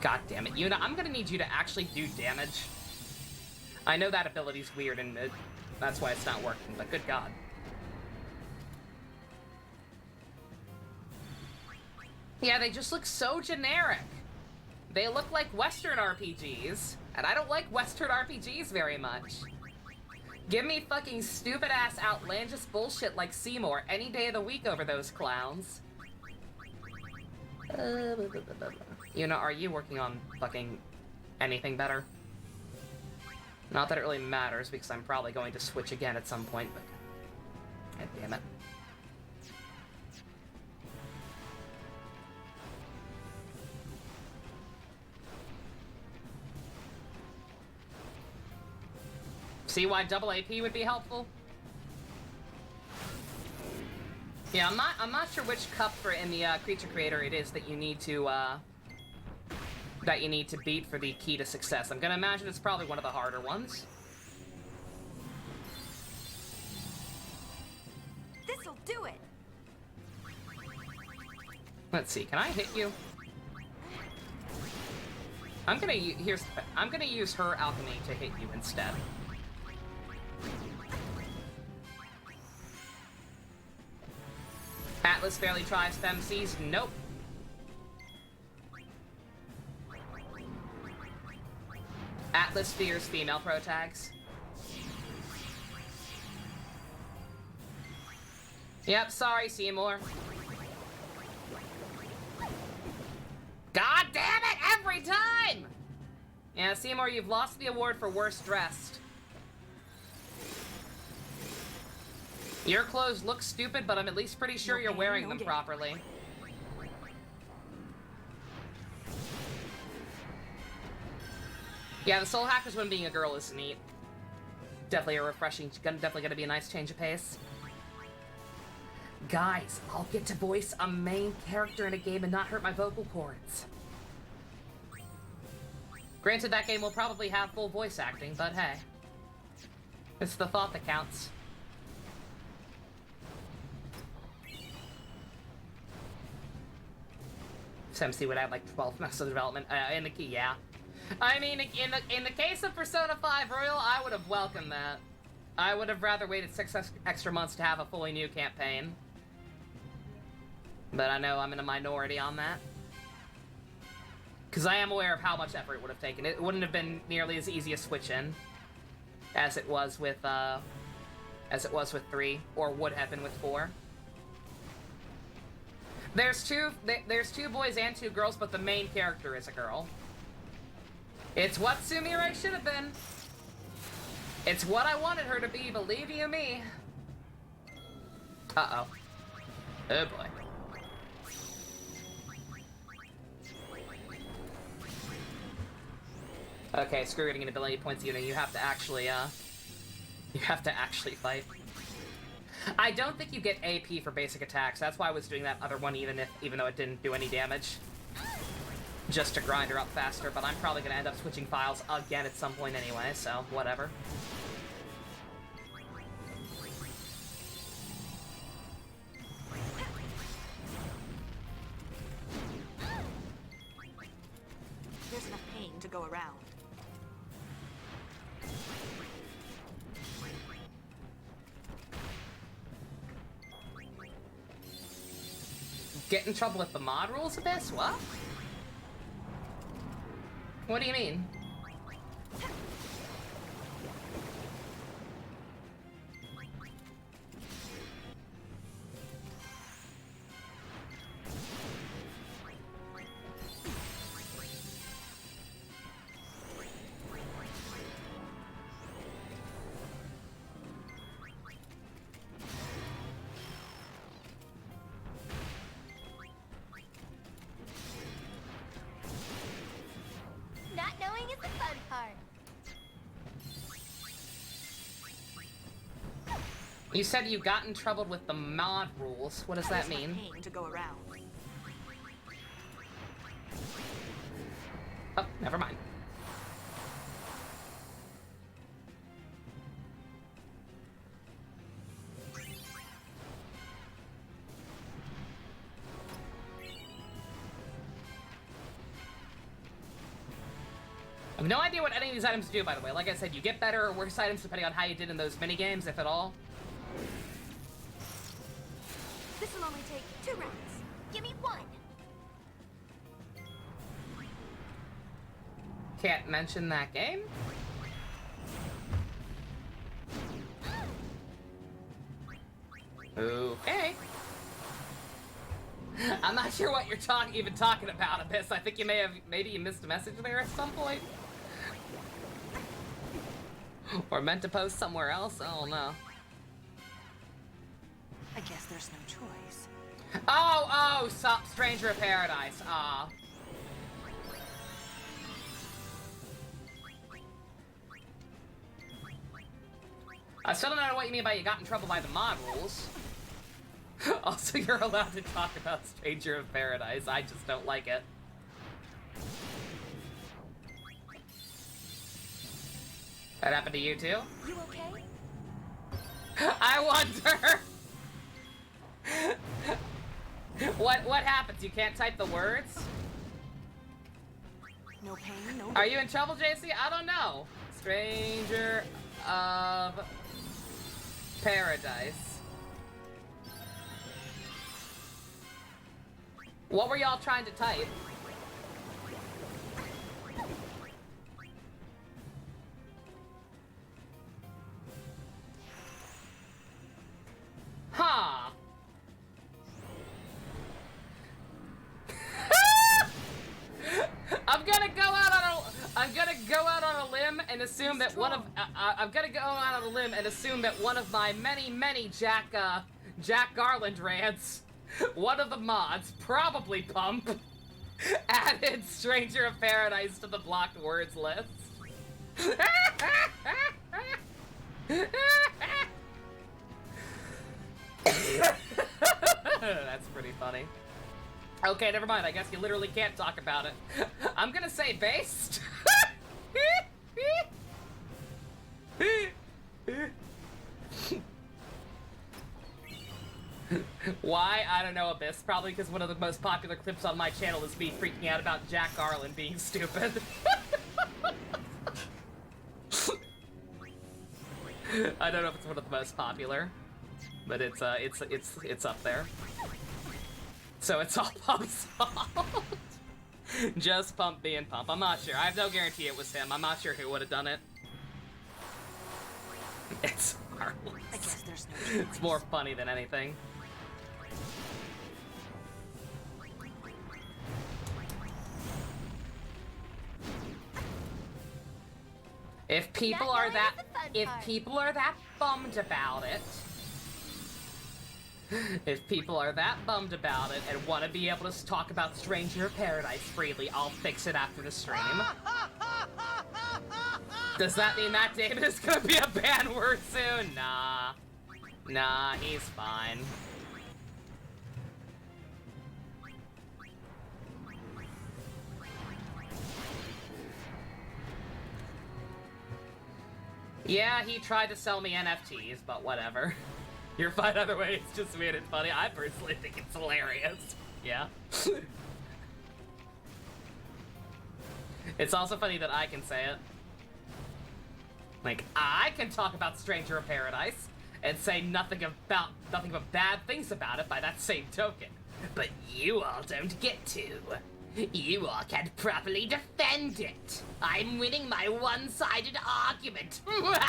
God damn it, Yuna, I'm gonna need you to actually do damage. I know that ability's weird in mid, That's why it's not working, but good god. Yeah, they just look so generic. They look like Western RPGs, and I don't like Western RPGs very much. Give me fucking stupid-ass outlandish bullshit like Seymour any day of the week over those clowns. Yuna, are you working on fucking anything better? Not that it really matters, because I'm probably going to switch again at some point, but... God damn it. See why double AP would be helpful? Yeah, I'm not sure which cup in the creature creator it is that you need to beat for the key to success. I'm gonna imagine it's probably one of the harder ones. This'll do it. Let's see, can I hit you? I'm gonna use her alchemy to hit you instead. Atlas barely tries FemCs. Nope. Atlas fears female protags. Yep, sorry, Seymour. God damn it, every time! Yeah, Seymour, you've lost the award for worst dressed. Your clothes look stupid, but I'm at least pretty sure you're wearing them properly. Yeah, the Soul Hackers one being a girl is neat. Definitely a refreshing, definitely gonna be a nice change of pace. Guys, I'll get to voice a main character in a game and not hurt my vocal cords. Granted, that game will probably have full voice acting, but hey. It's the thought that counts. MC would add like 12 months of development in the key, yeah. I mean, in the case of Persona 5 Royal, I would have welcomed that. I would have rather waited 6 extra months to have a fully new campaign. But I know I'm in a minority on that. Because I am aware of how much effort it would have taken. It wouldn't have been nearly as easy a switch in as it was with 3, or would have been with 4. There's two boys and 2 girls, but the main character is a girl. It's what Sumire should have been. It's what I wanted her to be, believe you me. Uh-oh. Oh boy. Okay, screw getting an ability points, you know, you have to actually fight. I don't think you get AP for basic attacks. That's why I was doing that other one even though it didn't do any damage. Just to grind her up faster, but I'm probably gonna end up switching files again at some point anyway, so whatever. There's enough pain to go around. Get in trouble with the mod rules of this? What? What do you mean? Not knowing is the fun part. You said you got in trouble with the mod rules. What does that mean? Pain to go around. Oh, never mind. have no idea what any of these items do, by the way. Like I said, you get better or worse items depending on how you did in those mini-games, if at all. This'll only take 2 rounds. Give me 1. Can't mention that game? Okay. I'm not sure what you're even talking about, Abyss. I think you maybe you missed a message there at some point. Or meant to post somewhere else, I don't know. I guess there's no choice. Oh, Stranger of Paradise, I still don't know what you mean by you got in trouble by the mod rules. Also, you're allowed to talk about Stranger of Paradise. I just don't like it. That happened to you too? You okay? I wonder. What happens? You can't type the words? No pain, no. Are you in trouble, JC? I don't know. Stranger of Paradise. What were y'all trying to type? Huh. I'm gonna go out on a limb and assume that one of my many Jack Garland rants, one of the mods, probably Pump, added Stranger of Paradise to the blocked words list. That's pretty funny. Okay, never mind. I guess you literally can't talk about it. I'm gonna say based. Why? I don't know, Abyss. Probably because one of the most popular clips on my channel is me freaking out about Jack Garland being stupid. I don't know if it's one of the most popular, but it's up there. So it's all Pump's fault. Just Pump being Pump. I'm not sure. I have no guarantee it was him. I'm not sure who would have done it. It's harmless. I guess there's no choice. It's more funny than anything. If people are that bummed about it, and want to be able to talk about Stranger of Paradise freely, I'll fix it after the stream. Does that mean Matt Damon is gonna be a banned word soon? Nah, he's fine. Yeah, he tried to sell me NFTs, but whatever. You're fine either way, it's just weird and funny. I personally think it's hilarious. Yeah. It's also funny that I can say it. Like, I can talk about Stranger of Paradise and say nothing but bad things about it by that same token. But you all don't get to. You all can't properly defend it. I'm winning my one-sided argument. Well.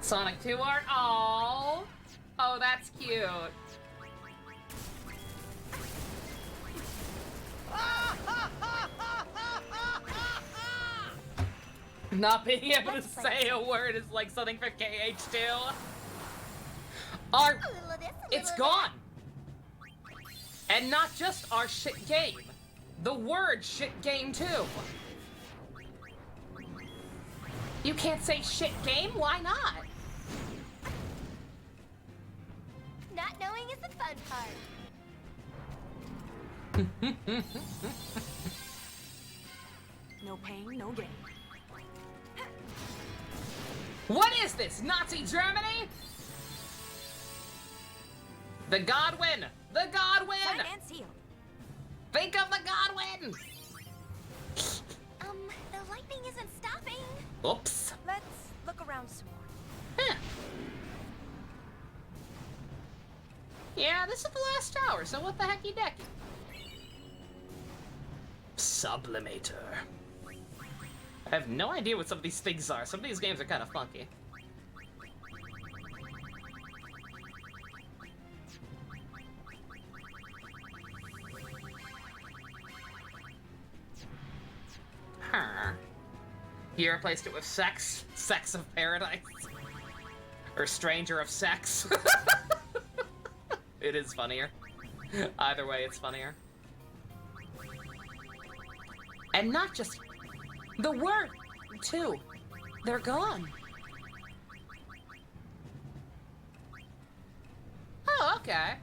Sonic 2 art? Oh, that's cute. Not being able to say a word is like something for KH2. It's gone. And not just our shit game. The word shit game too. You can't say shit game? Why not? Not knowing is the fun part. No pain, no gain. What is this? Nazi Germany? The Godwin! The Godwin! Signed and sealed. Think of the Godwin! The lightning isn't stopping. Oops. Let's look around some more. Huh. Yeah, this is the last tower, so what the hecky decky? Sublimator. I have no idea what some of these things are. Some of these games are kind of funky. Huh. You replaced it with sex? Sex of Paradise? Or Stranger of Sex? It is funnier. Either way, it's funnier. And not just... The word, too. They're gone. Oh, okay.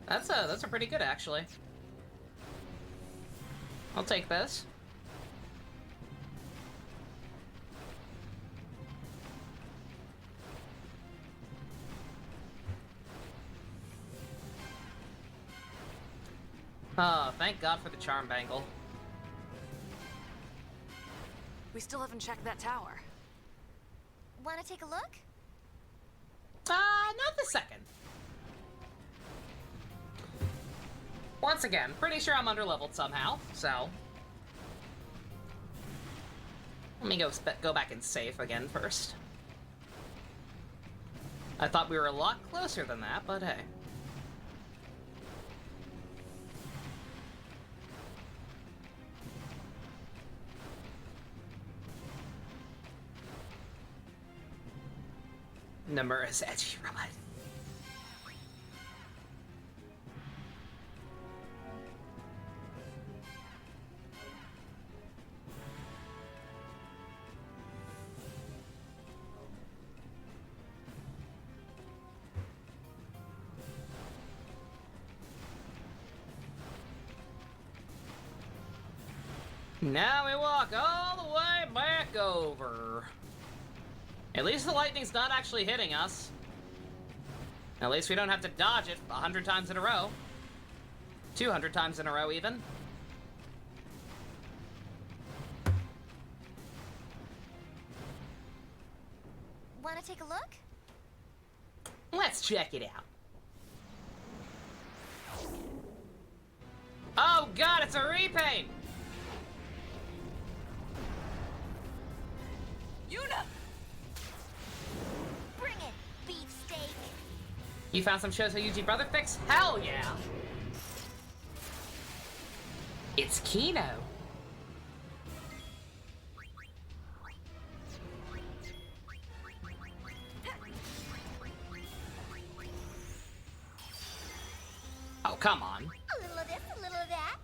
That's a pretty good, actually. I'll take this. Oh, thank God for the charm bangle. We still haven't checked that tower. Wanna take a look? Not the second. Once again, pretty sure I'm underleveled somehow, so... Let me go back and save again first. I thought we were a lot closer than that, but hey. Nomura's edgy ride. Now we walk all the way back over. At least the lightning's not actually hitting us. At least we don't have to dodge it 100 times in a row. 200 times in a row, even. Wanna take a look? Let's check it out. Oh God, it's a repaint! Yuna! Bring it, beefsteak! You found some Shoujo Yuji brother fix? Hell yeah! It's Kino. Oh, come on. A little of this, a little of that.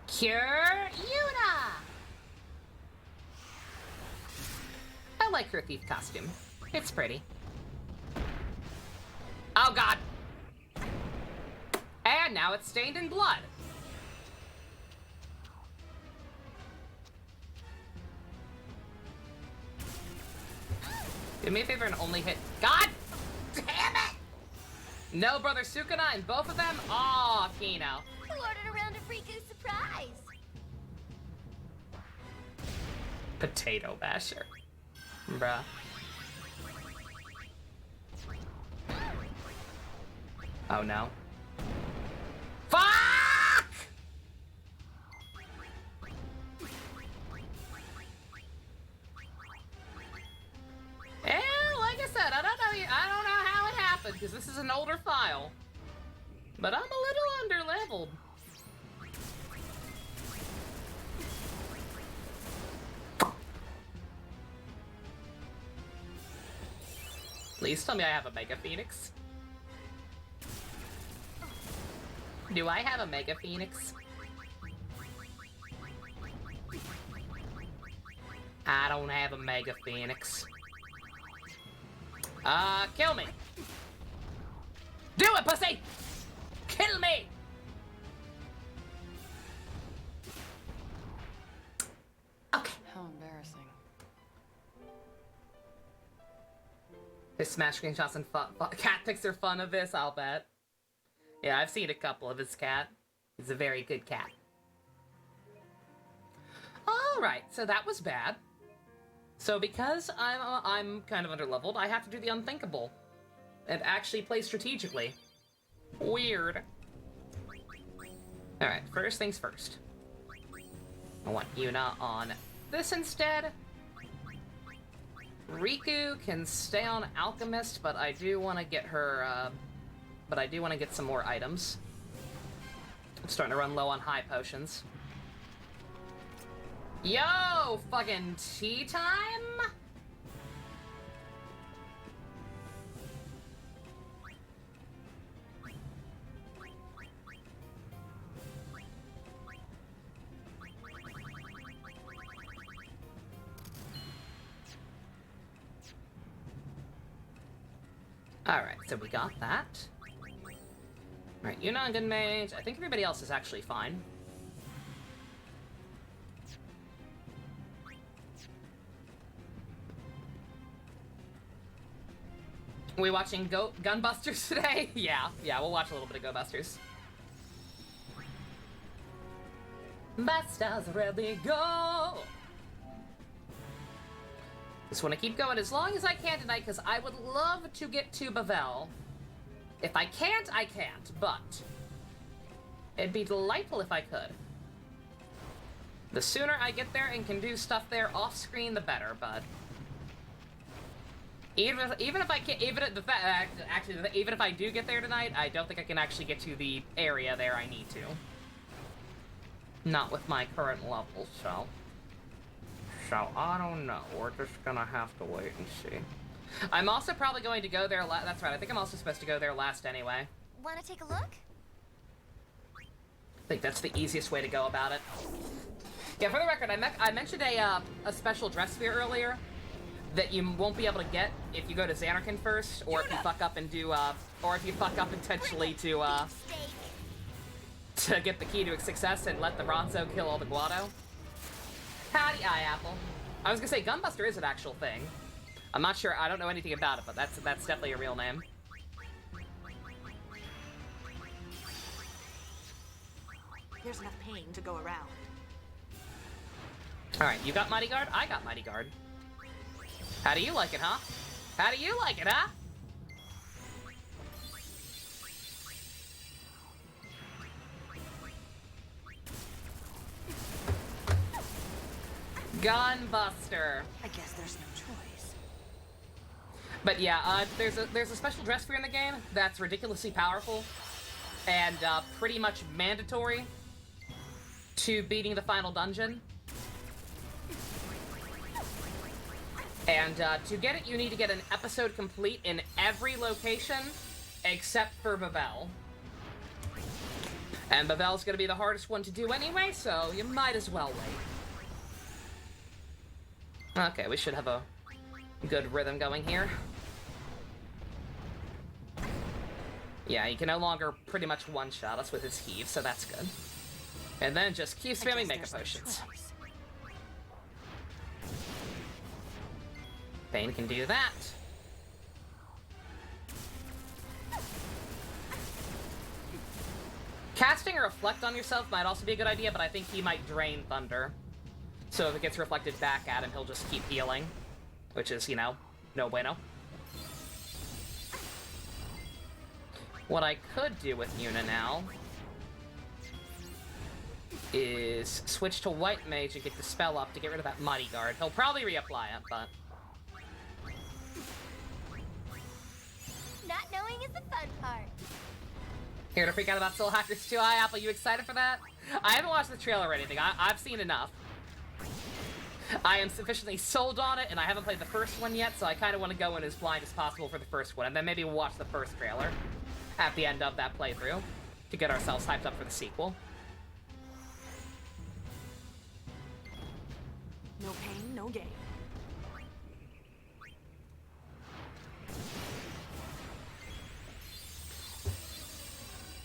Cure Yuna! I like her thief costume. It's pretty. Oh God! And now it's stained in blood. Do me a favor and only hit. God damn it! No, brother Sukuna and both of them? Aw, Kino. Who ordered a round of Riku surprise? Potato basher. Bruh. Oh no. Fuck! And like I said, I don't know how it happened because this is an older file. But I'm a little underleveled. Please tell me I have a Mega Phoenix. Do I have a Mega Phoenix? I don't have a Mega Phoenix. Kill me! Do it, pussy! Kill me! Okay. How embarrassing. His smash screenshots and cat pics are fun of this, I'll bet. Yeah, I've seen a couple of his cat. He's a very good cat. Alright, so that was bad. So because I'm kind of underleveled, I have to do the unthinkable. And actually play strategically. Weird. Alright, first things first. I want Yuna on this instead. Riku can stay on Alchemist, but I do want to get her, some more items. I'm starting to run low on high potions. Yo! Fucking tea time? Alright, so we got that. Alright, you're not a good mage. I think everybody else is actually fine. We watching Gunbusters today? Yeah, we'll watch a little bit of Gunbusters. Busters ready, go! Just want to keep going as long as I can tonight, because I would love to get to Bavel. If I can't, I can't, but it'd be delightful if I could. The sooner I get there and can do stuff there off screen, the better, bud. Even if I can't, even if I do get there tonight, I don't think I can actually get to the area there I need to. Not with my current level, so I don't know. We're just gonna have to wait and see. I'm also probably going to go there. That's right. I think I'm also supposed to go there last anyway. Want to take a look? I think that's the easiest way to go about it. Yeah, for the record, I mentioned a special dress sphere earlier that you won't be able to get if you go to Xanarkand first, or if you fuck up and do, or if you fuck up intentionally to get the key to success and let the Ronso kill all the Guado. Howdy, Apple. I was gonna say Gunbuster is an actual thing. I'm not sure. I don't know anything about it, but that's definitely a real name. There's enough pain to go around. All right, you got Mighty Guard. I got Mighty Guard. How do you like it, huh? How do you like it, huh? Gunbuster. I guess there's no choice. But yeah, there's a special dress sphere in the game that's ridiculously powerful and pretty much mandatory to beating the final dungeon. And to get it, you need to get an episode complete in every location except for Bavel. And Bavel's gonna be the hardest one to do anyway, so you might as well wait. Okay, we should have a good rhythm going here. Yeah, he can no longer pretty much one-shot us with his heave, so that's good. And then just keep spamming Mega Potions. Bane can do that. Casting a Reflect on yourself might also be a good idea, but I think he might drain Thunder. So if it gets reflected back at him, he'll just keep healing. Which is, you know, no bueno. What I could do with Yuna now is switch to White Mage and get the spell up to get rid of that Mighty Guard. He'll probably reapply it, but... Not knowing is the fun part. Here to freak out about Soul Hackers 2. Hi, Apple, you excited for that? I haven't watched the trailer or anything. I've seen enough. I am sufficiently sold on it, and I haven't played the first one yet, so I kind of want to go in as blind as possible for the first one, and then maybe we'll watch the first trailer at the end of that playthrough to get ourselves hyped up for the sequel. No pain, no gain.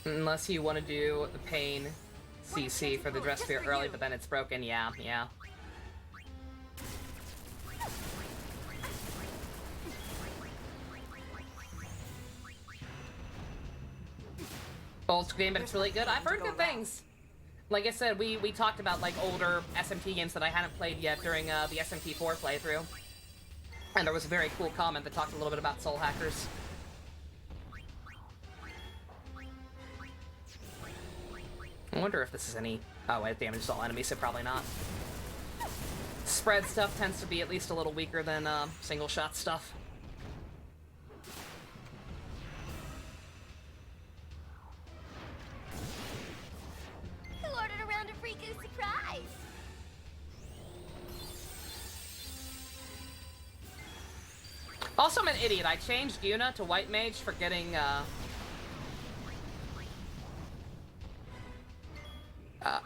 Unless you want to do the pain CC for the dress sphere early, but then it's broken. Yeah. Old game, but it's really good. I've heard good things. Like I said, we talked about like older SMT games that I hadn't played yet during the SMT4 playthrough, and there was a very cool comment that talked a little bit about Soul Hackers. I wonder if this is any... Oh, it damages all enemies, so probably not. Spread stuff tends to be at least a little weaker than single shot stuff. Who ordered a round of Riku's surprise? Also, I'm an idiot. I changed Yuna to White Mage, forgetting,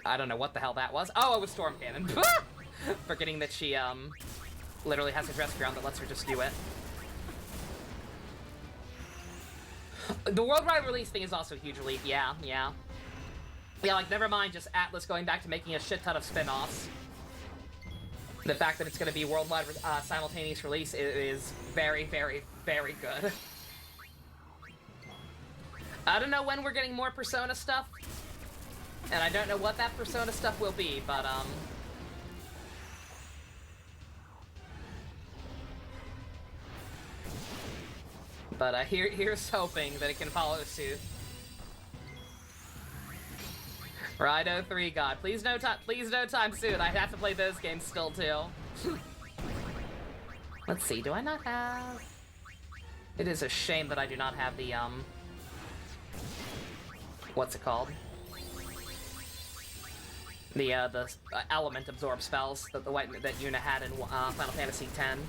I don't know what the hell that was. Oh, it was Storm Cannon. Forgetting that she, literally has a dress ground that lets her just do it. The worldwide release thing is also huge relief. Yeah, like, never mind just Atlas going back to making a shit ton of spin-offs. The fact that it's going to be worldwide simultaneous release is very, very, very good. I don't know when we're getting more Persona stuff. And I don't know what that Persona stuff will be, but, here's hoping that it can follow suit. Rido 3 God. Please no time soon. I have to play those games still, too. Let's see, do I not have... It is a shame that I do not have the, what's it called? The element absorb spells that that Yuna had in Final Fantasy X.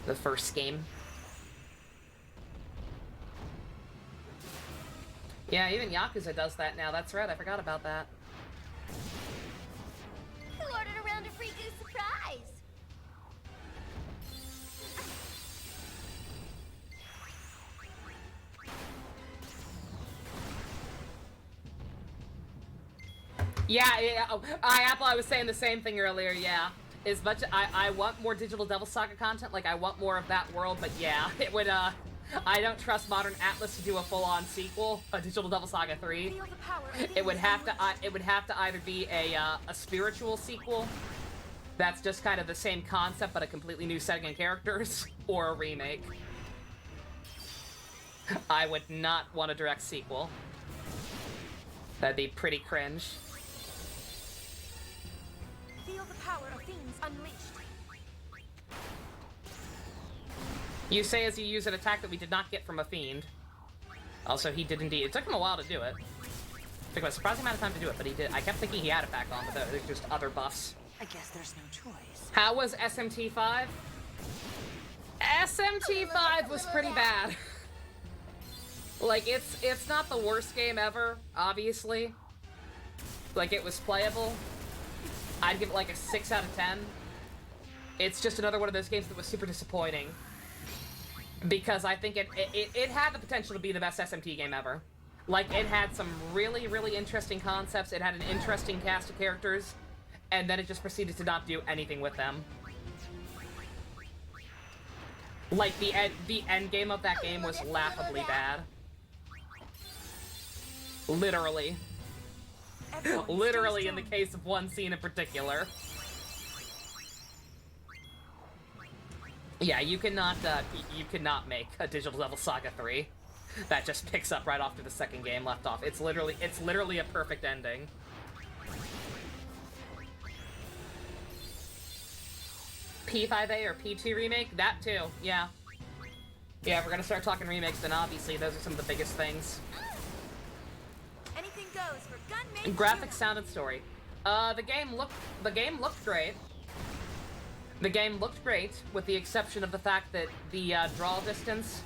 The first game. Yeah, even Yakuza does that now. That's right, I forgot about that. Who ordered a round of Riku's surprise? Yeah, oh, Apple, I was saying the same thing earlier, yeah. As much, I want more Digital Devil Saga content, like, I want more of that world, but yeah, it would, I don't trust Modern Atlas to do a full-on sequel, a Digital Devil Saga 3. It would have to either be a spiritual sequel, that's just kind of the same concept, but a completely new setting and characters, or a remake. I would not want a direct sequel. That'd be pretty cringe. Feel the power of fiends unleashed. You say as you use an attack that we did not get from a fiend. Also, he did indeed. It took him a while to do it. It took him a surprising amount of time to do it, but he did. I kept thinking he had it back on, but there's just other buffs. I guess there's no choice. How was SMT5? SMT5 was pretty bad. Like, it's not the worst game ever, obviously. Like, it was playable. I'd give it like a 6 out of 10. It's just another one of those games that was super disappointing. Because I think it had the potential to be the best SMT game ever. Like, it had some really, really interesting concepts, it had an interesting cast of characters, and then it just proceeded to not do anything with them. Like, the end game of that game was laughably bad. Literally. Literally in the case of one scene in particular. Yeah, you cannot make a Digital Devil Saga 3 that just picks up right after the second game left off. It's literally a perfect ending. P5A or P2 remake? That too, yeah. Yeah, if we're gonna start talking remakes, then obviously those are some of the biggest things. Anything goes for Gunmate. Graphics, sound, and story. The game looked great. The game looked great, with the exception of the fact that the draw distance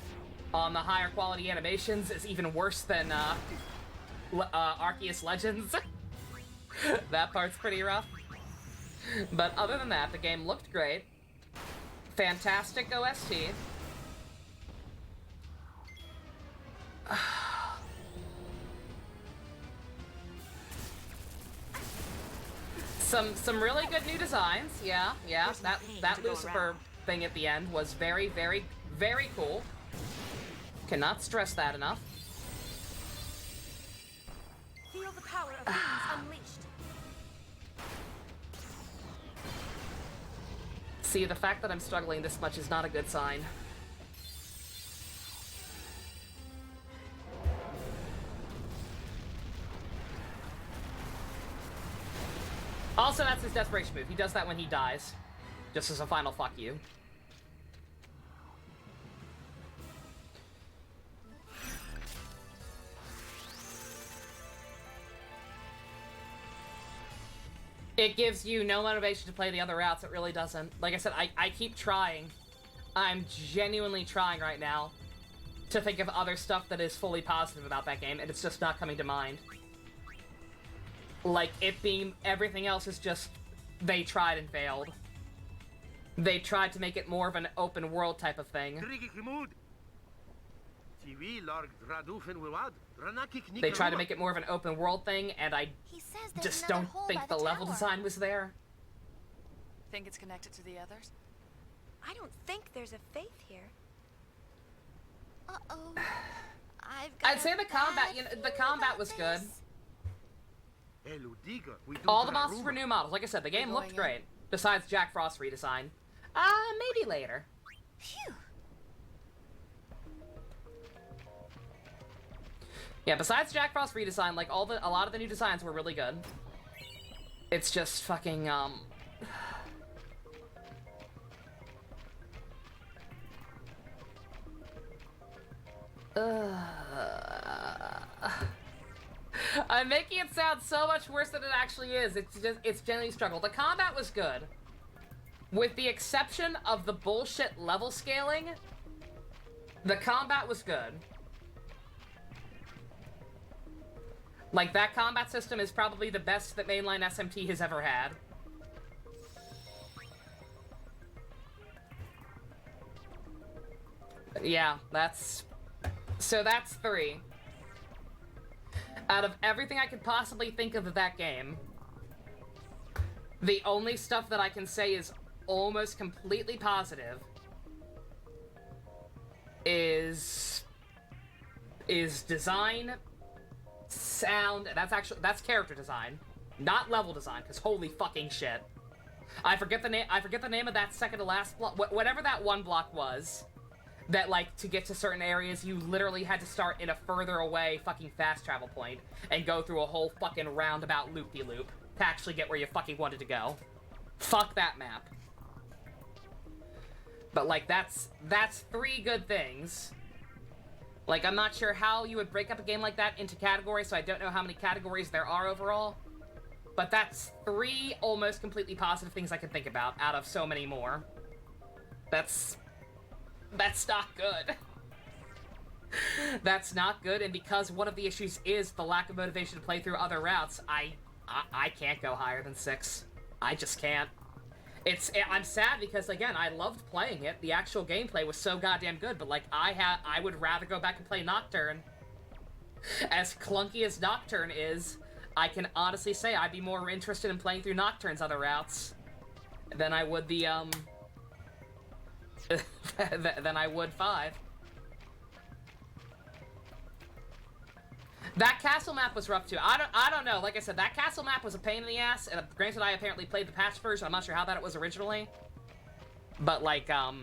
on the higher quality animations is even worse than Arceus Legends. That part's pretty rough. But other than that, the game looked great. Fantastic OST. Some really good new designs. Yeah. That Lucifer thing at the end was very, very, very cool. Cannot stress that enough. Feel the power of fiends unleashed. See, the fact that I'm struggling this much is not a good sign. Also, that's his desperation move. He does that when he dies. Just as a final fuck you. It gives you no motivation to play the other routes. It really doesn't. Like I said, I keep trying. I'm genuinely trying right now to think of other stuff that is fully positive about that game, and it's just not coming to mind. Like, it being... everything else is just... they tried and failed. They tried to make it more of an open world type of thing. They tried to make it more of an open world thing, and I just don't think the level design was there. Think it's connected to the others? I don't think there's a faith here. Uh-oh. I'd say the combat, you know, the combat was good. All the monsters were new models. Like I said, the game looked great. Besides Jack Frost redesign. Maybe later. Phew. Yeah, besides Jack Frost redesign, like, a lot of the new designs were really good. It's just fucking, I'm making it sound so much worse than it actually is. It's genuinely struggle. The combat was good. With the exception of the bullshit level scaling, the combat was good. Like, that combat system is probably the best that mainline SMT has ever had. Yeah, that's... so that's 3. Out of everything I could possibly think of that game, the only stuff that I can say is almost completely positive is design, sound, that's character design, not level design, because holy fucking shit. I forget the name of that second to last block, whatever that one block was, that, like, to get to certain areas, you literally had to start in a further away fucking fast travel point and go through a whole fucking roundabout loop-de-loop to actually get where you fucking wanted to go. Fuck that map. But, like, that's 3 good things. Like, I'm not sure how you would break up a game like that into categories, so I don't know how many categories there are overall. But that's 3 almost completely positive things I can think about out of so many more. That's not good. That's not good, and because one of the issues is the lack of motivation to play through other routes, I can't go higher than 6. I just can't. I'm sad because, again, I loved playing it. The actual gameplay was so goddamn good, but, like, I would rather go back and play Nocturne. As clunky as Nocturne is, I can honestly say I'd be more interested in playing through Nocturne's other routes than I would the, than I would 5. That castle map was rough too. I don't know. Like I said, that castle map was a pain in the ass. And granted, I apparently played the patch version. I'm not sure how bad it was originally. But like, but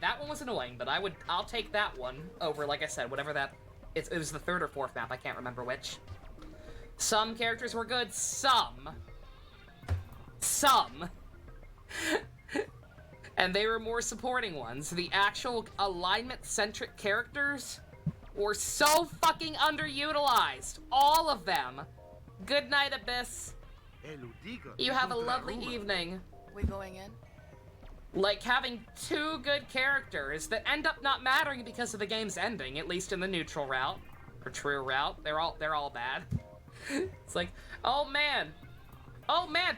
that one was annoying. But I'll take that one over, like I said, whatever that. It was the 3rd or 4th map. I can't remember which. Some characters were good. Some. And they were more supporting ones. The actual alignment-centric characters were so fucking underutilized. All of them. Good night, Abyss. You have a lovely evening. We going in? Like, having 2 good characters that end up not mattering because of the game's ending, at least in the neutral route. Or true route. They're all bad. It's like, oh man,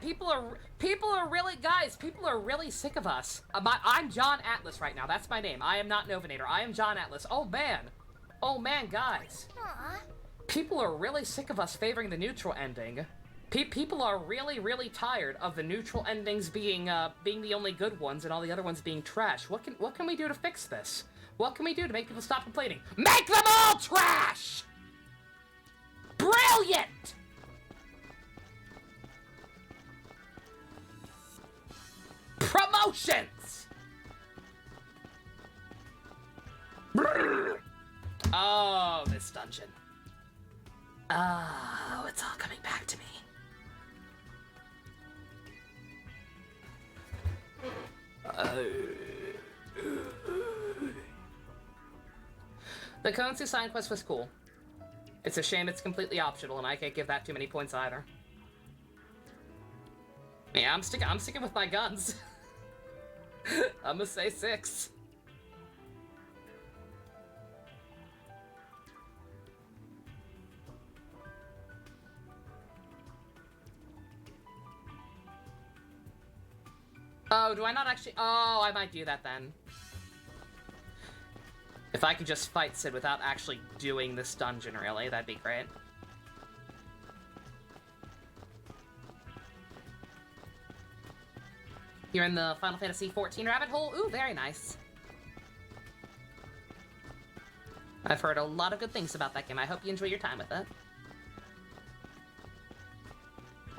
people are really, guys, people are really sick of us. I'm John Atlas right now. That's my name. I am not Novinator. I am John Atlas. Oh man, guys. People are really sick of us favoring the neutral ending. People are really, really tired of the neutral endings being the only good ones and all the other ones being trash. What can we do to fix this? What can we do to make people stop complaining? Make them all trash! Brilliant! Promotions! Oh, this dungeon. Oh, it's all coming back to me. The Konsu sign quest was cool. It's a shame it's completely optional, and I can't give that too many points either. Yeah, I'm sticking with my guns. I'm gonna say 6. Oh, do I not actually? Oh, I might do that then. If I could just fight Sid without actually doing this dungeon, really, that'd be great. You're in the Final Fantasy XIV rabbit hole? Ooh, very nice. I've heard a lot of good things about that game. I hope you enjoy your time with it.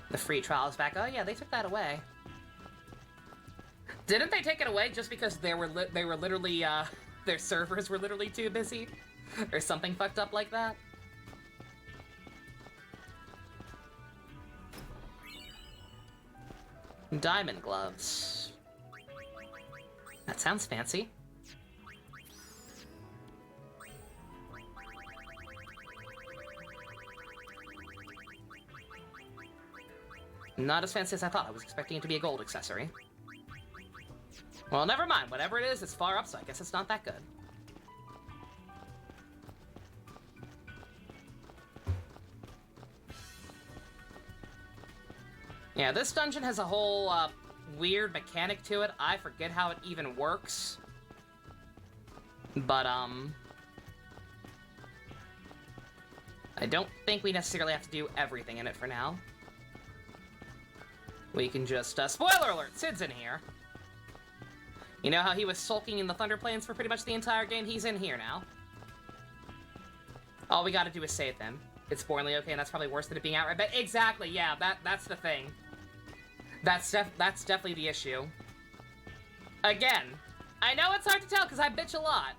The free trial is back. Oh yeah, they took that away. Didn't they take it away just because they were literally, their servers were literally too busy? Or something fucked up like that? Diamond gloves. That sounds fancy. Not as fancy as I thought. I was expecting it to be a gold accessory. Well, never mind. Whatever it is, it's far up, so I guess it's not that good. Yeah, this dungeon has a whole, weird mechanic to it. I forget how it even works. But, I don't think we necessarily have to do everything in it for now. We can just, spoiler alert, Sid's in here. You know how he was sulking in the Thunder Plains for pretty much the entire game? He's in here now. All we gotta do is save him. It's boringly okay, and that's probably worse than it being outright. But exactly, yeah, that's the thing. That's definitely the issue. Again, I know it's hard to tell because I bitch a lot.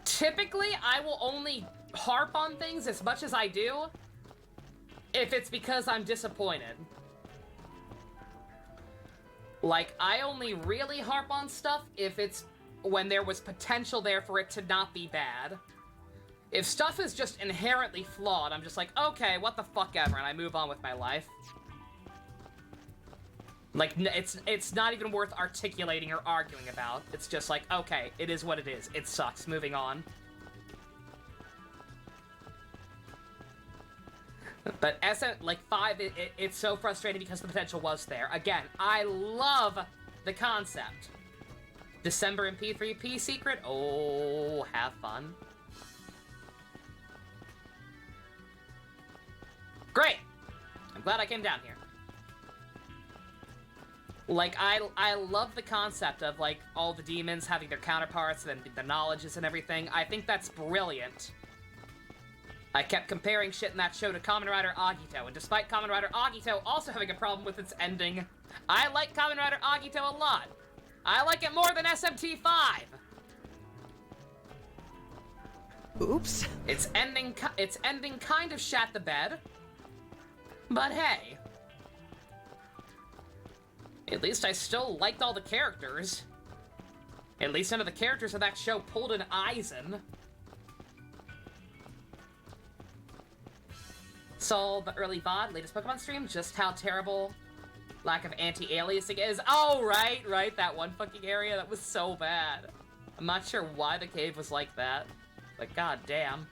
Typically, I will only harp on things as much as I do if it's because I'm disappointed. Like, I only really harp on stuff if it's when there was potential there for it to not be bad. If stuff is just inherently flawed, I'm just like, okay, what the fuck ever, and I move on with my life. Like, it's not even worth articulating or arguing about. It's just like, okay, it is what it is. It sucks. Moving on. But like 5, it's so frustrating because the potential was there. Again, I love the concept. December and P3P secret? Oh, have fun. Great! I'm glad I came down here. Like, I love the concept of, like, all the demons having their counterparts and the knowledges and everything. I think that's brilliant. I kept comparing shit in that show to Kamen Rider Agito, and despite Kamen Rider Agito also having a problem with its ending, I like Kamen Rider Agito a lot. I like it more than SMT5! Oops. Its ending kind of shat the bed, but hey. At least I still liked all the characters. At least none of the characters of that show pulled an Aizen. Saw the early VOD, latest Pokemon stream, just how terrible lack of anti-aliasing is. Oh, right, that one fucking area, that was so bad. I'm not sure why the cave was like that, but god damn.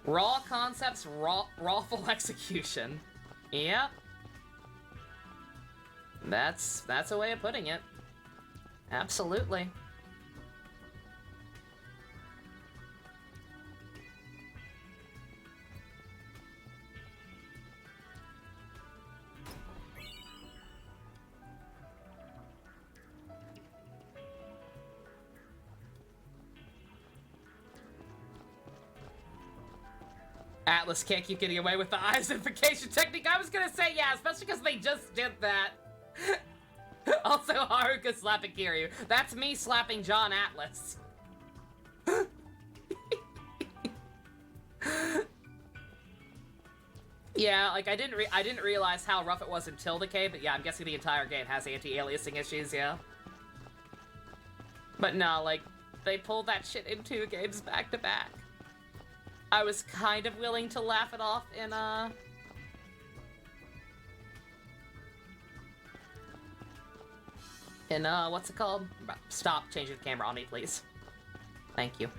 Raw concepts, rawful execution. Yep. That's a way of putting it. Absolutely. Atlas can't keep getting away with the eyesification technique. I was gonna say yeah, especially because they just did that. Also, Haruka slapping Kiryu. That's me slapping John Atlas. Yeah, like I didn't realize how rough it was until Decay, but yeah, I'm guessing the entire game has anti-aliasing issues, yeah. But no, like, they pulled that shit in 2 games back to back. I was kind of willing to laugh it off in, what's it called? Stop changing the camera on me, please. Thank you.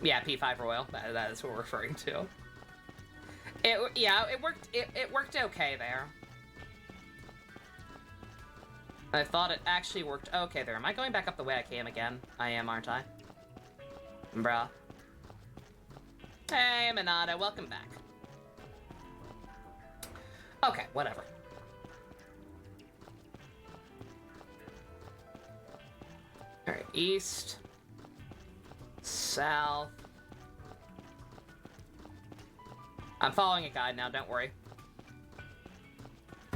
Yeah, P5 Royal. That is what we're referring to. It worked okay there. I thought it actually worked okay there. Am I going back up the way I came again? I am, aren't I? Bruh. Hey, Minato, welcome back. Okay, whatever. Alright, east. South. I'm following a guide now, don't worry.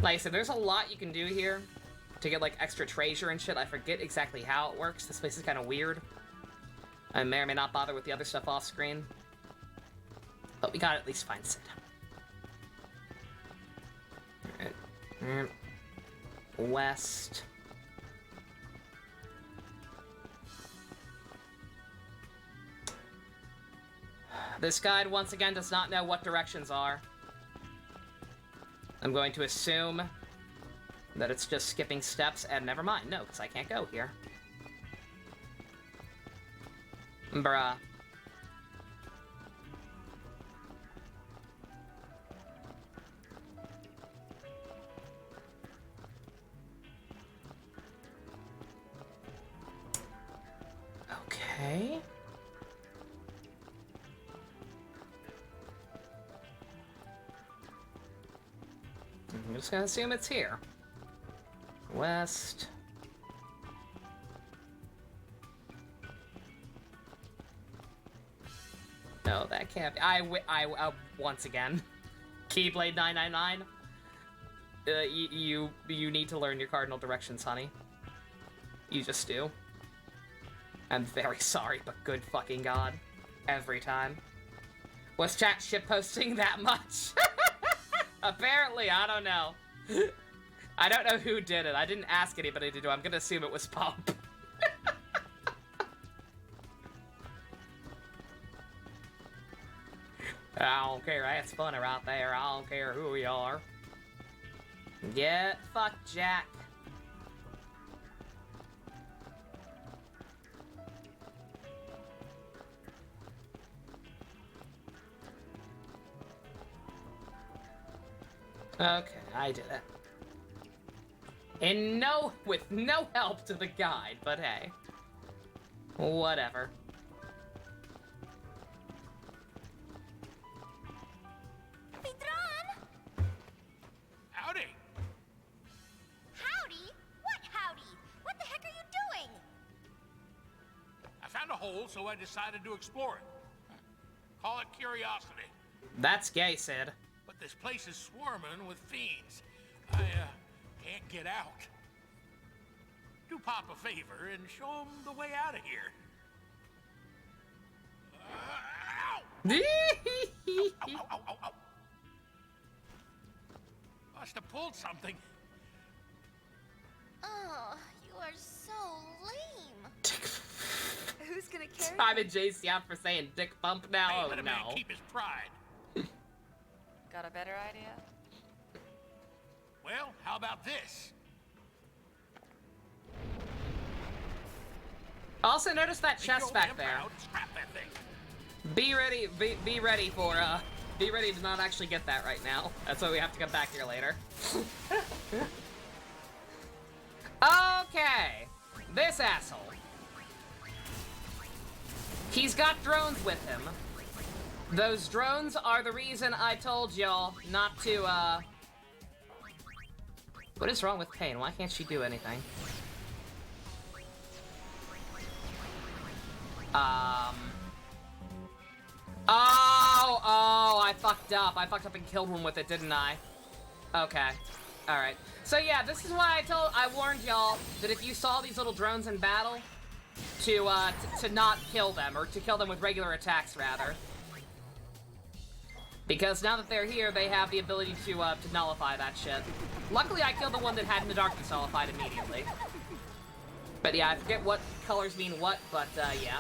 Like I said, there's a lot you can do here to get, like, extra treasure and shit. I forget exactly how it works. This place is kind of weird. I may or may not bother with the other stuff off screen. But we gotta at least find Sid. Alright. West. This guide, once again, does not know what directions are. I'm going to assume that it's just skipping steps, and never mind. No, because I can't go here. Bruh. Okay. I'm just gonna assume it's here. West. No, that can't be. I once again. Keyblade 999. You need to learn your cardinal directions, honey. You just do. I'm very sorry, but good fucking god. Every time. Was chat shitposting that much? Apparently, I don't know. I don't know who did it. I didn't ask anybody to do it. I'm gonna assume it was Pump. I don't care. That's funny right there. I don't care who we are. Get fucked, Jack. Okay, I did it. And with no help to the guide, but hey. Whatever. Howdy. Howdy? What howdy? What the heck are you doing? I found a hole, so I decided to explore it. Call it curiosity. That's gay, Sid. But this place is swarming with fiends. I, can't get out. Do Pop a favor and show him the way out of here. Ow. Must have pulled something. Oh, you are so lame. Who's gonna carry? I'm in JC out for saying dick bump now. Hey, Oh let a man no. keep his pride. Got a better idea? Well, how about this? Also, notice that chest back there. Scrap that thing. Be ready to not actually get that right now. That's why we have to come back here later. Okay. This asshole. He's got drones with him. Those drones are the reason I told y'all not to, What is wrong with Pain? Why can't she do anything? Oh, I fucked up. I fucked up and killed one with it, didn't I? Okay. Alright. So yeah, this is why I warned y'all that if you saw these little drones in battle, to not kill them, or to kill them with regular attacks, rather. Because now that they're here, they have the ability to nullify that shit. Luckily, I killed the one that had in the darkness nullified immediately. But yeah, I forget what colors mean what, but yeah.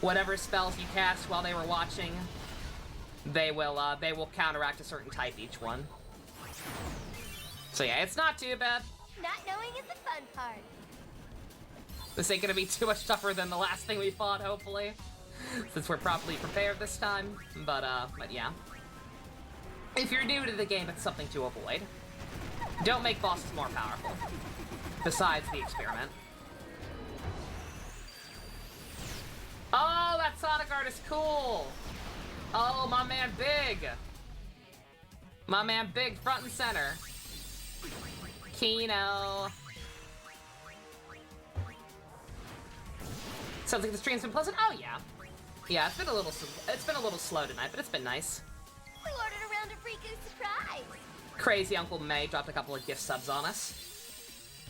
Whatever spells you cast while they were watching, they will counteract a certain type each one. So yeah, it's not too bad. Not knowing is the fun part. This ain't gonna be too much tougher than the last thing we fought, hopefully. Since we're properly prepared this time. But yeah. If you're new to the game, it's something to avoid. Don't make bosses more powerful. Besides the experiment. Oh, that Sonic art is cool! Oh, my man Big! My man Big, front and center. Kino. Sounds like the stream's been pleasant. Oh yeah. Yeah, it's been a little slow tonight, but it's been nice. We ordered a round of Riku's surprise. Crazy Uncle May dropped a couple of gift subs on us.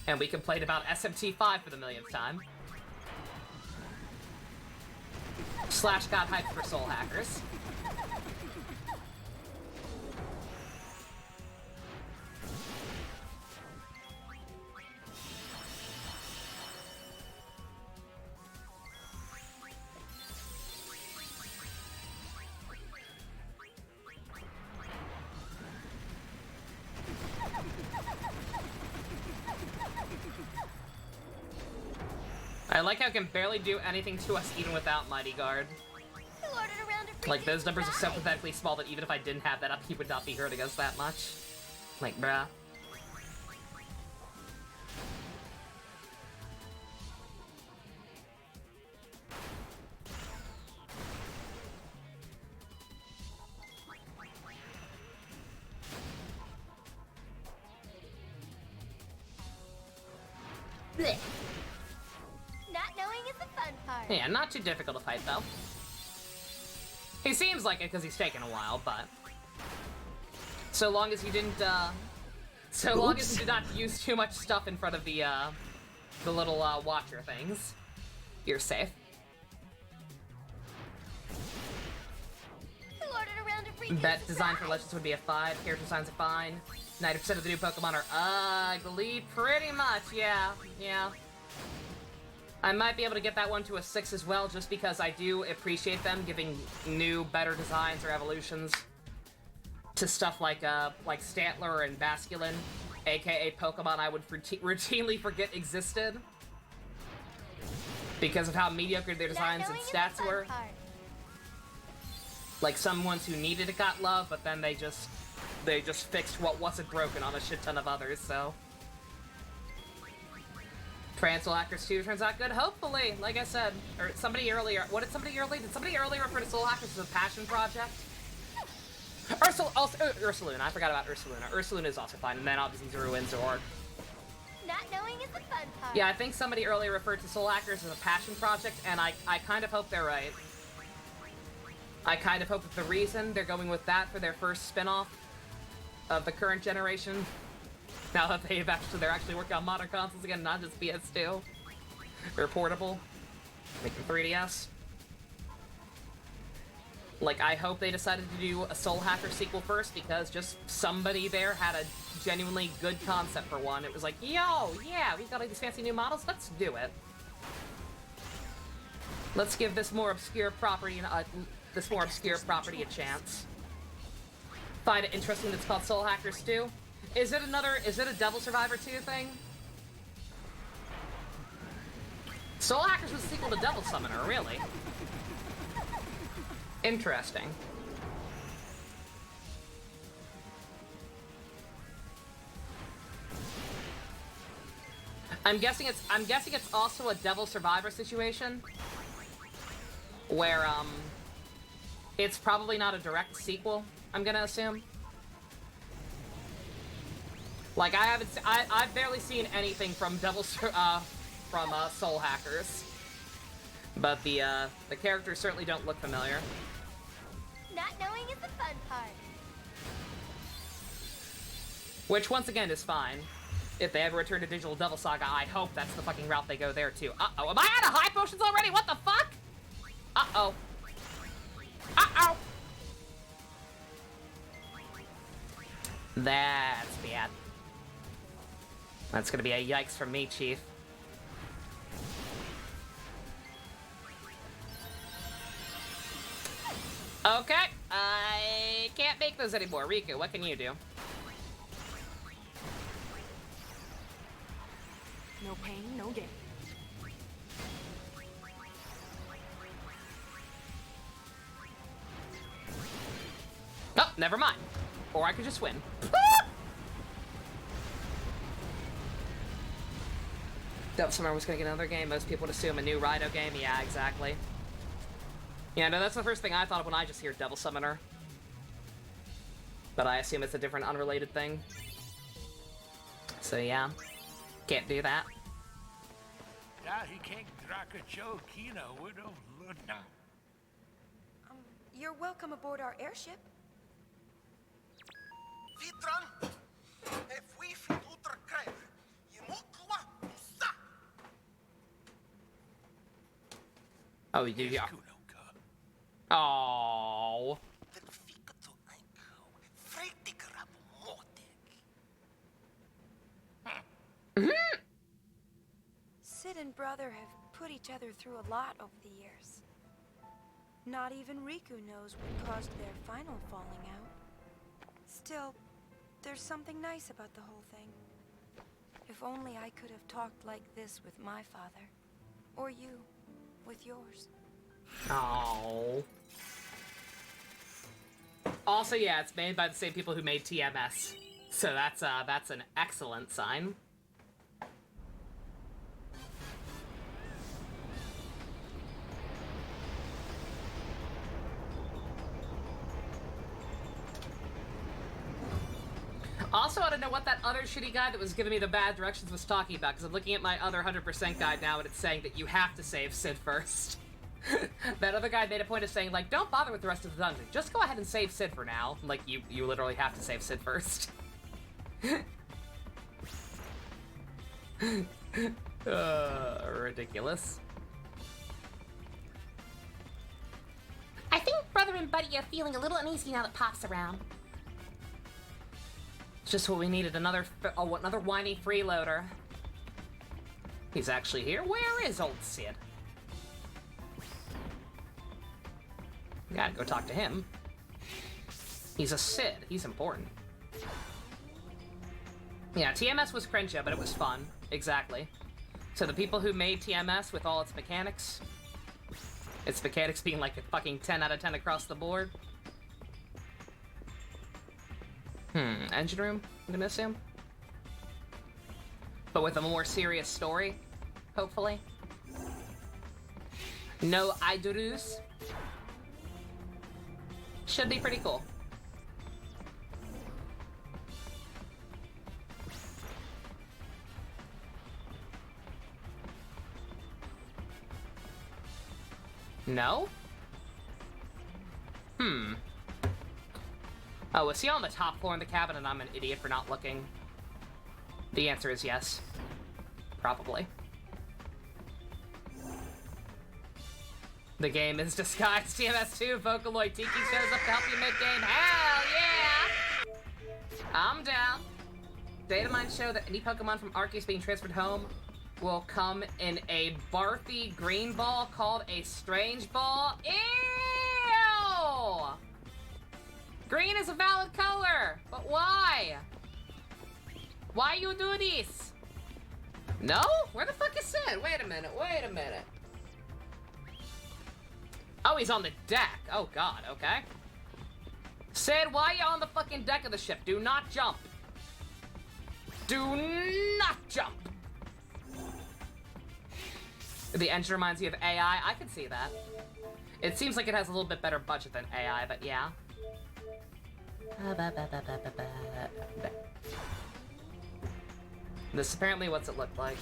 And we complained about SMT5 for the millionth time. Slash got hyped for Soul Hackers. I like how it can barely do anything to us even without Mighty Guard. Like, those numbers are so pathetically small that even if I didn't have that up, he would not be hurting us that much. Like, bruh. Blech. Not knowing is the fun part. Yeah, not too difficult to fight, though. He seems like it because he's taken a while, but... So long as you didn't, So long as you did not use too much stuff in front of the little, watcher things, you're safe. Who ordered a round of Riku's Bet design for Legends would be a 5, character designs are fine. 90% of the new Pokemon are ugly, pretty much, yeah. I might be able to get that one to a 6 as well, just because I do appreciate them giving new, better designs or evolutions to stuff like Stantler and Basculin, aka Pokemon I would routinely forget existed because of how mediocre their designs and stats were. Like, some ones who needed it got love, but then they just fixed what wasn't broken on a shit ton of others, so... Soul Hackers 2 turns out good, hopefully, like I said. Or somebody earlier, did somebody earlier refer to Soul Hackers as a passion project? Ursaluna, I forgot about Ursaluna. Ursaluna is also fine, and then obviously Zuru and Zord. Not knowing is the fun part. Yeah, I think somebody earlier referred to Soul Hackers as a passion project, and I kind of hope they're right. I kind of hope that the reason they're going with that for their first spin-off of the current generation, now that they're actually working on modern consoles again, not just PS2 or portable, making 3DS. Like, I hope they decided to do a Soul Hacker sequel first because just somebody there had a genuinely good concept for one. It was like, yo, yeah, we've got like these fancy new models, let's do it. Let's give this more obscure property a chance. Find it interesting that it's called Soul Hackers 2. Is it a Devil Survivor 2 thing? Soul Hackers was a sequel to Devil Summoner, really? Interesting. I'm guessing it's also a Devil Survivor situation where it's probably not a direct sequel, I'm gonna assume. Like I've barely seen anything from Soul Hackers. But the characters certainly don't look familiar. Not knowing is the fun part. Which, once again, is fine. If they ever return to Digital Devil Saga, I hope that's the fucking route they go there, too. Uh-oh. Am I out of high potions already? What the fuck? Uh-oh. Uh-oh. That's bad. That's gonna be a yikes from me, Chief. Okay. I can't make those anymore. Riku, what can you do? No pain, no gain. Oh, never mind. Or I could just win. Devil Summoner was gonna get another game. Most people would assume a new Raido game. Yeah, exactly. Yeah, no, that's the first thing I thought of when I just hear Devil Summoner. But I assume it's a different, unrelated thing. So yeah, can't do that. You're welcome aboard our airship. Oh, you do, yeah. Oh. Sid and brother have put each other through a lot over the years. Not even Riku knows what caused their final falling out. Still, there's something nice about the whole thing. If only I could have talked like this with my father. Or you, with yours. Oh. Also, yeah, it's made by the same people who made TMS. So that's an excellent sign. Also, I don't know what that other shitty guy that was giving me the bad directions was talking about, because I'm looking at my other 100% guide now, and it's saying that you have to save Sid first. That other guy made a point of saying, like, don't bother with the rest of the dungeon. Just go ahead and save Sid for now. Like, you literally have to save Sid first. Ridiculous. I think Brother and Buddy are feeling a little uneasy now that Pop's around. Just what we needed, another whiny freeloader. He's actually here. Where is old Sid? Gotta go talk to him. He's a Sid. He's important. Yeah, TMS was cringe, but it was fun. Exactly. So the people who made TMS with all its mechanics being like a fucking 10 out of 10 across the board. Engine room, I'm gonna assume. But with a more serious story, hopefully. No idurus. Should be pretty cool. No? Oh, is he on the top floor in the cabin and I'm an idiot for not looking? The answer is yes. Probably. The game is disguised. TMS2 Vocaloid Tiki shows up to help you mid-game. Hell yeah! I'm down. Data mines show that any Pokemon from Arceus being transferred home will come in a barfy green ball called a strange ball. Ew! Green is a valid color, but why? Why you do this? No? Where the fuck is Sid? Wait a minute, wait a minute. Oh, he's on the deck. Oh god, okay. Sid, why are you on the fucking deck of the ship? Do not jump. Do not jump. The engine reminds you of AI. I can see that. It seems like it has a little bit better budget than AI, but yeah. This apparently what's it look like.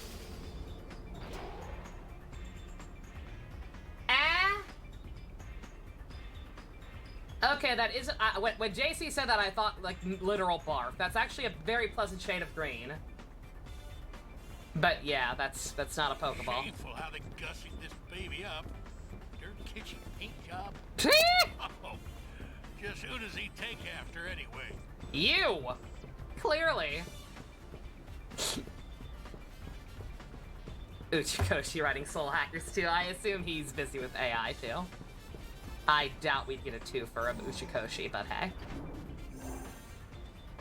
Okay, that is. When JC said that, I thought like literal barf. That's actually a very pleasant shade of green. But yeah, that's not a Pokeball. Shameful how they gussing this baby up. Dirt kitchen paint job. Oh, just who does he take after anyway? You! Clearly. Uchikoshi writing Soul Hackers too. I assume he's busy with AI too. I doubt we'd get a 2 of Uchikoshi, but hey.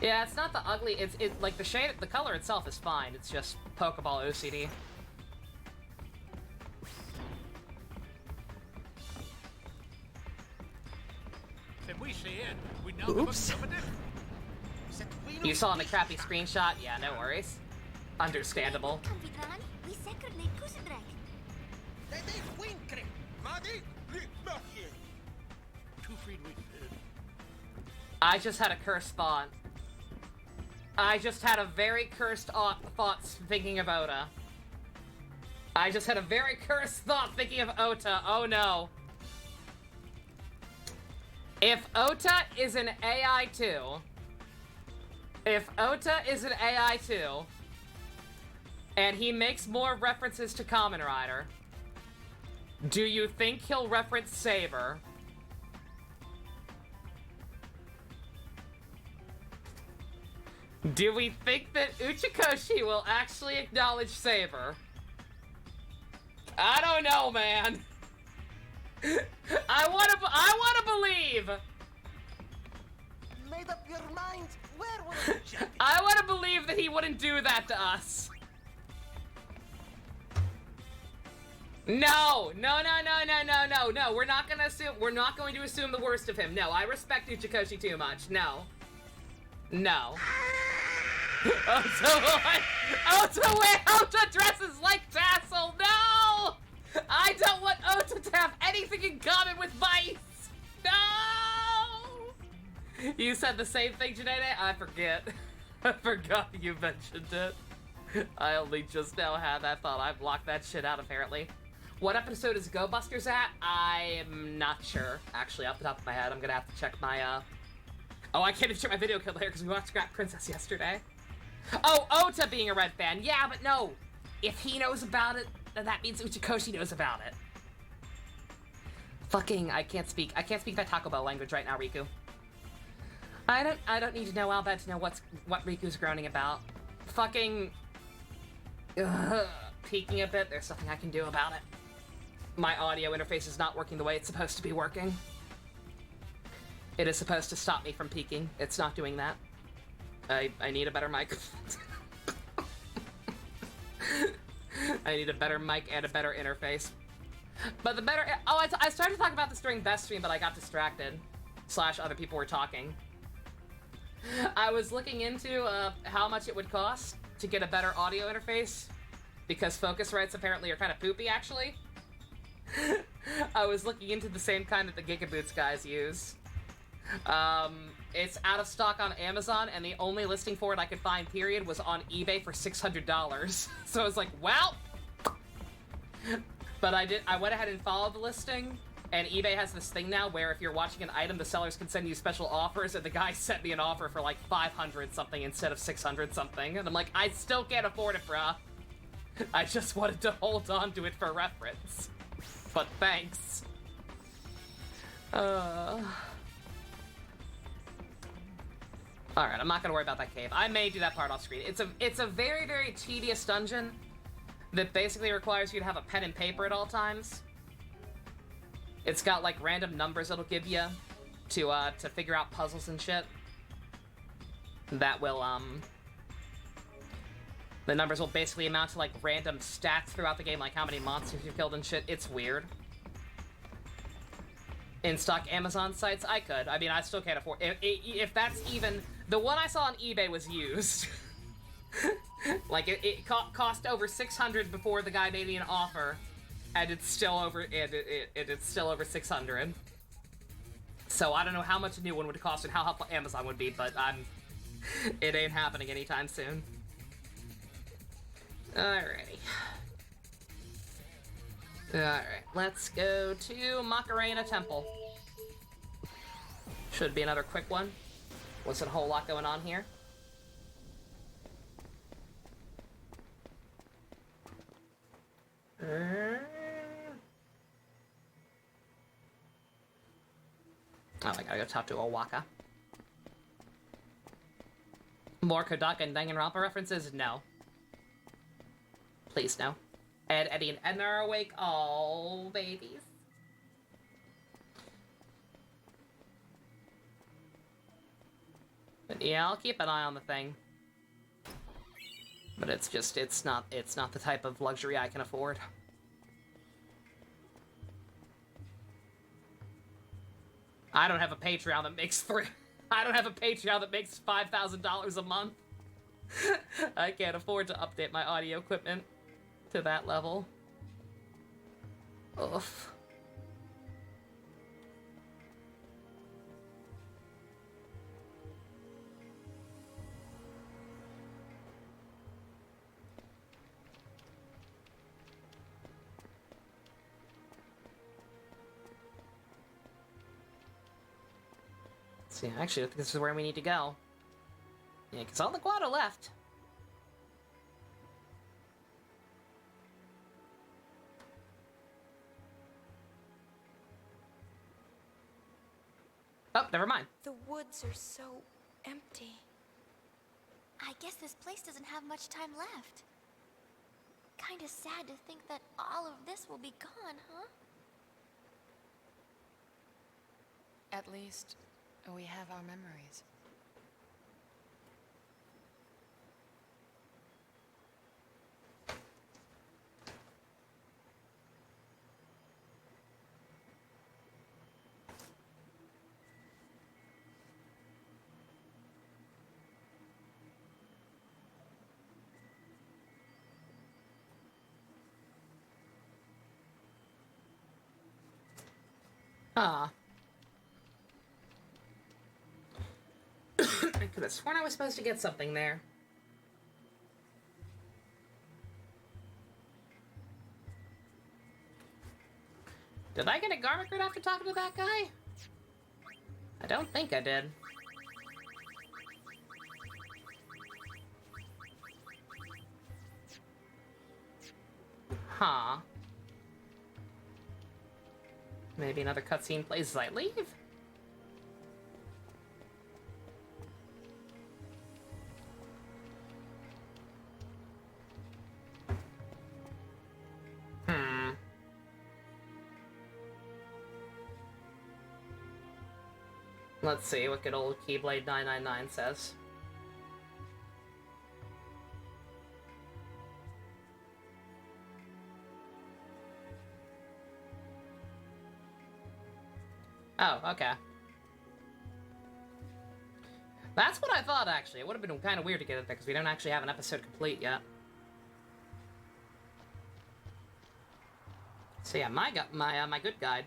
Yeah, it's not the ugly, it's like the shade, the color itself is fine, it's just Pokeball OCD. Oops. You saw the crappy screenshot? Yeah, no worries. Understandable. I just had a cursed thought. I just had a very cursed thought thinking of Ota. I just had a very cursed thought thinking of Ota. Oh no. If Ota is an AI 2, and he makes more references to Kamen Rider, do you think he'll reference Saber? Do we think that Uchikoshi will actually acknowledge Saber? I don't know, man. I wanna believe. Made up your mind. Where will you check? I wanna believe that he wouldn't do that to us. No. We're not gonna assume. We're not going to assume the worst of him. No, I respect Uchikoshi too much. No. Ota dresses like Tassel. No! I don't want Ota to have anything in common with Vice. No! You said the same thing, Janae? I forget. I forgot you mentioned it. I only just now had that thought. I blocked that shit out, apparently. What episode is Go Busters at? I'm not sure, actually, off the top of my head. I'm gonna have to check my, Oh, I can't even check my video code later because we watched Scrap Princess yesterday. Oh, Ota being a Red fan. Yeah, but no. If he knows about it, then that means Uchikoshi knows about it. Fucking, I can't speak that Taco Bell language right now, Riku. I don't need to know Albert to know what Riku's groaning about. Fucking... peeking a bit, there's nothing I can do about it. My audio interface is not working the way it's supposed to be working. It is supposed to stop me from peeking. It's not doing that. I need a better mic. I need a better mic and a better interface. But the better... Oh, I started to talk about this during Best Stream, but I got distracted. / other people were talking. I was looking into how much it would cost to get a better audio interface. Because Focusrites apparently are kind of poopy, actually. I was looking into the same kind that the Gigaboots guys use. It's out of stock on Amazon, and the only listing for it I could find, period, was on eBay for $600. So I was like, well... But I went ahead and followed the listing, and eBay has this thing now where if you're watching an item, the sellers can send you special offers, and the guy sent me an offer for like 500 something instead of 600 something, and I'm like, I still can't afford it, bruh. I just wanted to hold on to it for reference. But thanks. Alright, I'm not gonna worry about that cave. I may do that part off screen. It's a very, very tedious dungeon that basically requires you to have a pen and paper at all times. It's got like random numbers it'll give you to figure out puzzles and shit. That will The numbers will basically amount to, like, random stats throughout the game, like how many monsters you've killed and shit. It's weird. In stock Amazon sites, I could. I mean, I still can't afford... If that's even... The one I saw on eBay was used. Like, it cost over $600 before the guy made me an offer. And it's still over... it's still over $600. So I don't know how much a new one would cost and how helpful Amazon would be, but it ain't happening anytime soon. Alrighty. Alright, let's go to Macarena Temple. Should be another quick one. Wasn't a whole lot going on here. Oh, I gotta go talk to Owaka. More Kodaka and Danganronpa references? No. Please, no. Ed, Eddie, and Edna are awake. Oh, babies. But yeah, I'll keep an eye on the thing. But it's just, it's not the type of luxury I can afford. I don't have a Patreon that makes I don't have a Patreon that makes $5,000 a month. I can't afford to update my audio equipment to that level. Oof. See, actually, I think this is where we need to go. Yeah, because all the Guado left. Oh, never mind. The woods are so empty. I guess this place doesn't have much time left. Kinda sad to think that all of this will be gone, huh? At least, we have our memories. Ah. I could have sworn I was supposed to get something there. Did I get a garlic root after talking to that guy? I don't think I did. Huh. Maybe another cutscene plays as I leave? Let's see what good old Keyblade 999 says. Oh, okay. That's what I thought, actually. It would have been kind of weird to get it there, because we don't actually have an episode complete yet. So yeah, my good guide.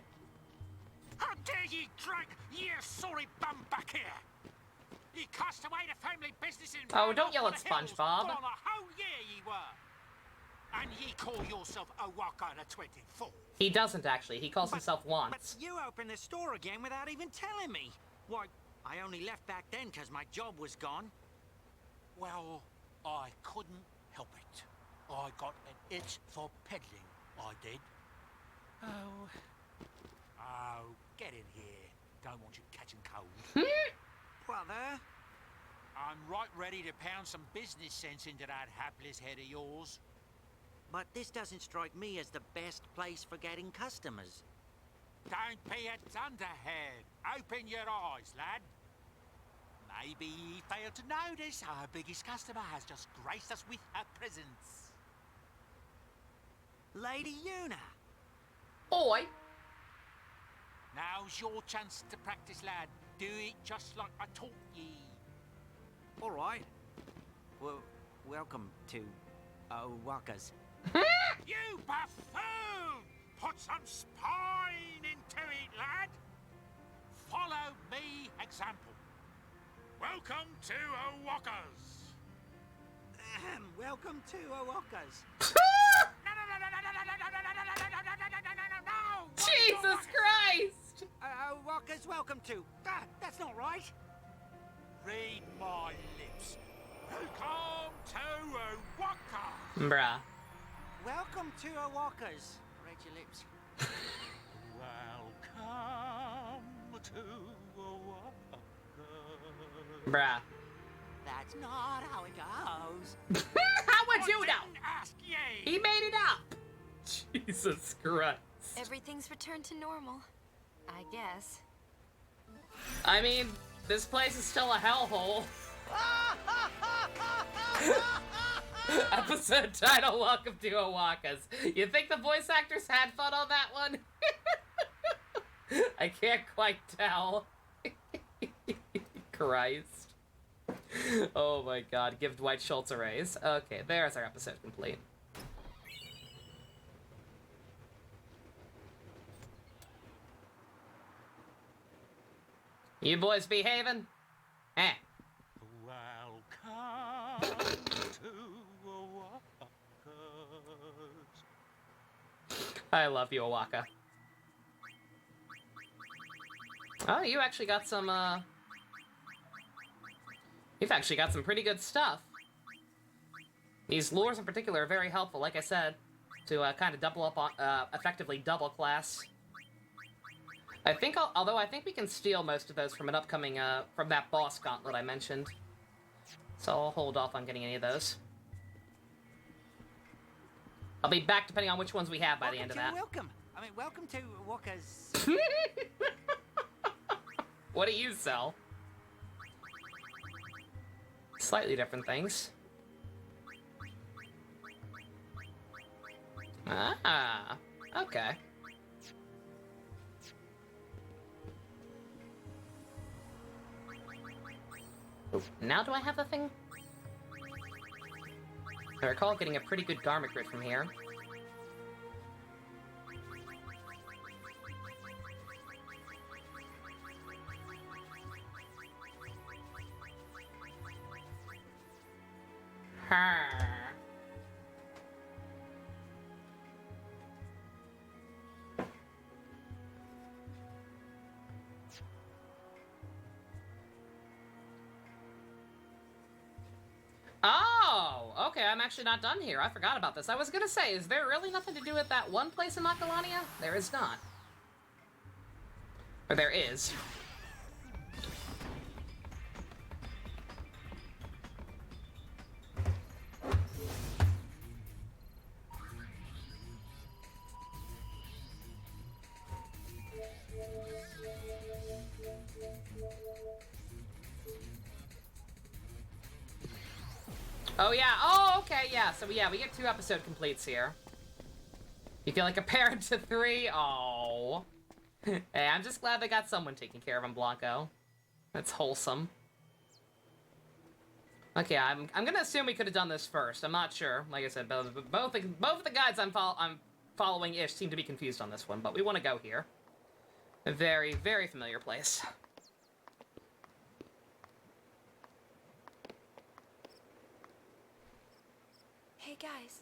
How dare ye drag ye sorry bum back here! Ye cast away the family business in... Oh, don't yell at SpongeBob. On a whole year ye were! And ye call yourself Owaka the 24th. He doesn't, actually. He calls himself once. But you opened the store again without even telling me. Why, I only left back then because my job was gone. Well, I couldn't help it. I got an itch for peddling, I did. Oh, get in here. Don't want you catching cold. Brother? I'm right ready to pound some business sense into that hapless head of yours. But this doesn't strike me as the best place for getting customers. Don't be a dunderhead. Open your eyes, lad. Maybe he failed to notice our biggest customer has just graced us with her presence. Lady Una. Oi. Now's your chance to practice, lad. Do it just like I taught ye. All right. Well, welcome to Waka's. You buffoon! Put some spine into it, lad. Follow me example. Welcome to Waka's. Welcome to Waka's. Jesus Christ! Waka's welcome to. That's not right. Read my lips. Welcome to Waka's. Bruh. Welcome to Waka's. Read your lips. Welcome to Waka's. Bruh. That's not how it goes. How would you know? Ask ye. He made it up. Jesus Christ. Everything's returned to normal, I guess. I mean, this place is still a hellhole. Episode title, Welcome to Waka's. You think the voice actors had fun on that one? I can't quite tell. Christ. Oh my god, give Dwight Schultz a raise. Okay, there's our episode complete. You boys behaving? Eh. Welcome to Waka's. I love you, Owaka. Oh, you actually got some, You've actually got some pretty good stuff. These lures in particular are very helpful, like I said, to kind of double up on, effectively double class. I think, although I think we can steal most of those from an upcoming, from that boss gauntlet I mentioned. So I'll hold off on getting any of those. I'll be back depending on which ones we have by the end of that. Welcome. I mean, welcome to Waka's. What do you sell? Slightly different things. Ah, okay. Ooh, now do I have the thing? I recall getting a pretty good garment grid from here. Oh, okay, I'm actually not done here. I forgot about this. I was gonna say, is there really nothing to do with that one place in Macalania? There is not. Or there is. Oh yeah, oh okay, yeah, so yeah, we get 2 episode completes here. You feel like a parent to 3? Oh. Hey, I'm just glad they got someone taking care of him, Blanco. That's wholesome. Okay, I'm gonna assume we could have done this first. I'm not sure. Like I said, both of the guides I'm following-ish seem to be confused on this one, but we want to go here. A very, very familiar place. Hey guys,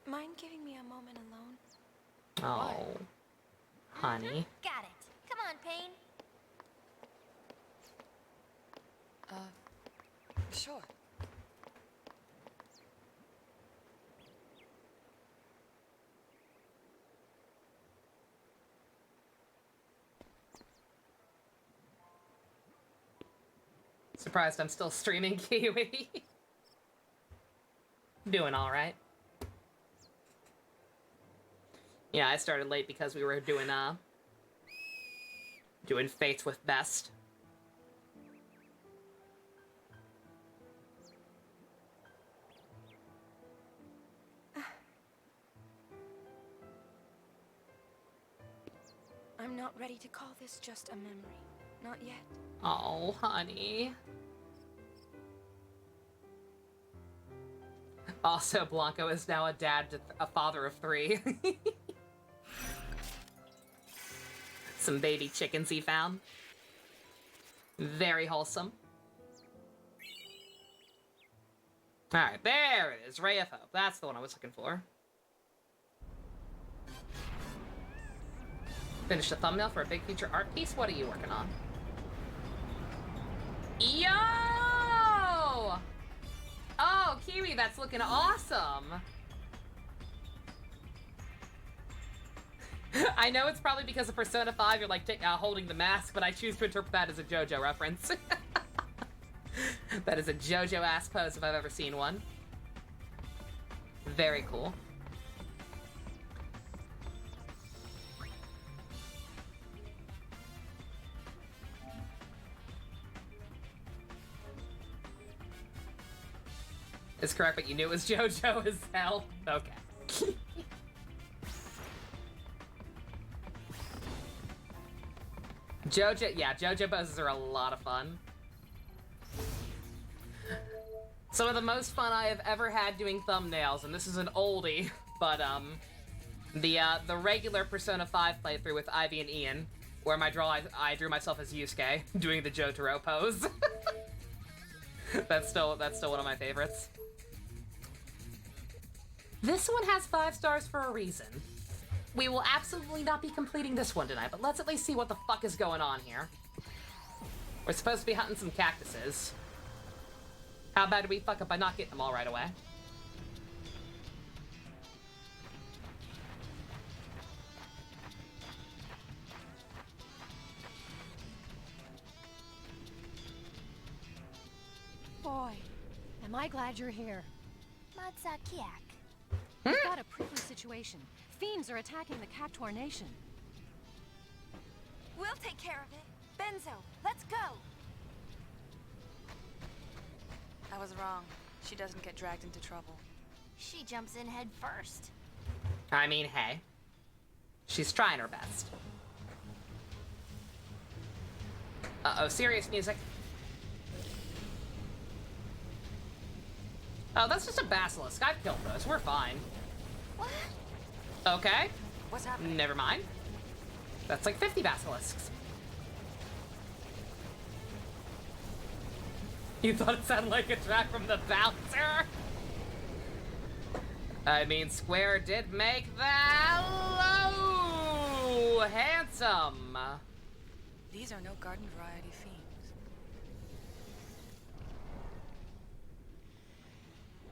mind giving me a moment alone? Oh, honey. Got it. Come on, Payne. Sure. Surprised I'm still streaming, Kiwi. Doing all right. Yeah, I started late because we were doing Fates with Best. I'm not ready to call this just a memory. Not yet. Oh, honey. Also, Blanco is now a dad to a father of 3. Some baby chickens he found. Very wholesome. Alright, there it is. Ray of Hope. That's the one I was looking for. Finished a thumbnail for a big feature art piece? What are you working on? Yo! Oh, Kiwi, that's looking awesome. I know it's probably because of Persona 5 you're like holding the mask, but I choose to interpret that as a JoJo reference. That is a JoJo-ass pose if I've ever seen one. Very cool. It's correct, but you knew it was JoJo as hell? Okay. JoJo, yeah, JoJo poses are a lot of fun. Some of the most fun I have ever had doing thumbnails, and this is an oldie, but the regular Persona 5 playthrough with Ivy and Ian, where I drew myself as Yusuke doing the Jotaro pose. That's still one of my favorites. This one has 5 stars for a reason. We will absolutely not be completing this one tonight, but let's at least see what the fuck is going on here. We're supposed to be hunting some cactuses. How bad do we fuck up by not getting them all right away? Boy, am I glad you're here. Matsakiak. We've got a prickly situation. Fiends are attacking the Cactuar Nation. We'll take care of it. Benzo, let's go! I was wrong. She doesn't get dragged into trouble. She jumps in head first. I mean, hey. She's trying her best. Uh-oh, serious music. Oh, that's just a basilisk. I've killed those. We're fine. What? Okay. What's happening? Never mind. That's like 50 basilisks. You thought it sounded like a track from the bouncer? I mean, Square did make that low handsome. These are no garden variety fiends.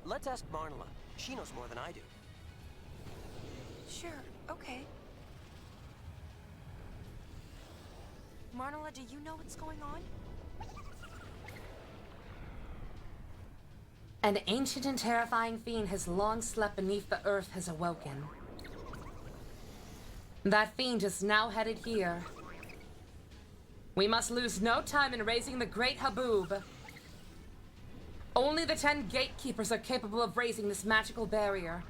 Let's ask Marnela. She knows more than I do. Sure, okay. Marnela, do you know what's going on? An ancient and terrifying fiend has long slept beneath the earth has awoken. That fiend is now headed here. We must lose no time in raising the great Haboob. Only the 10 gatekeepers are capable of raising this magical barrier.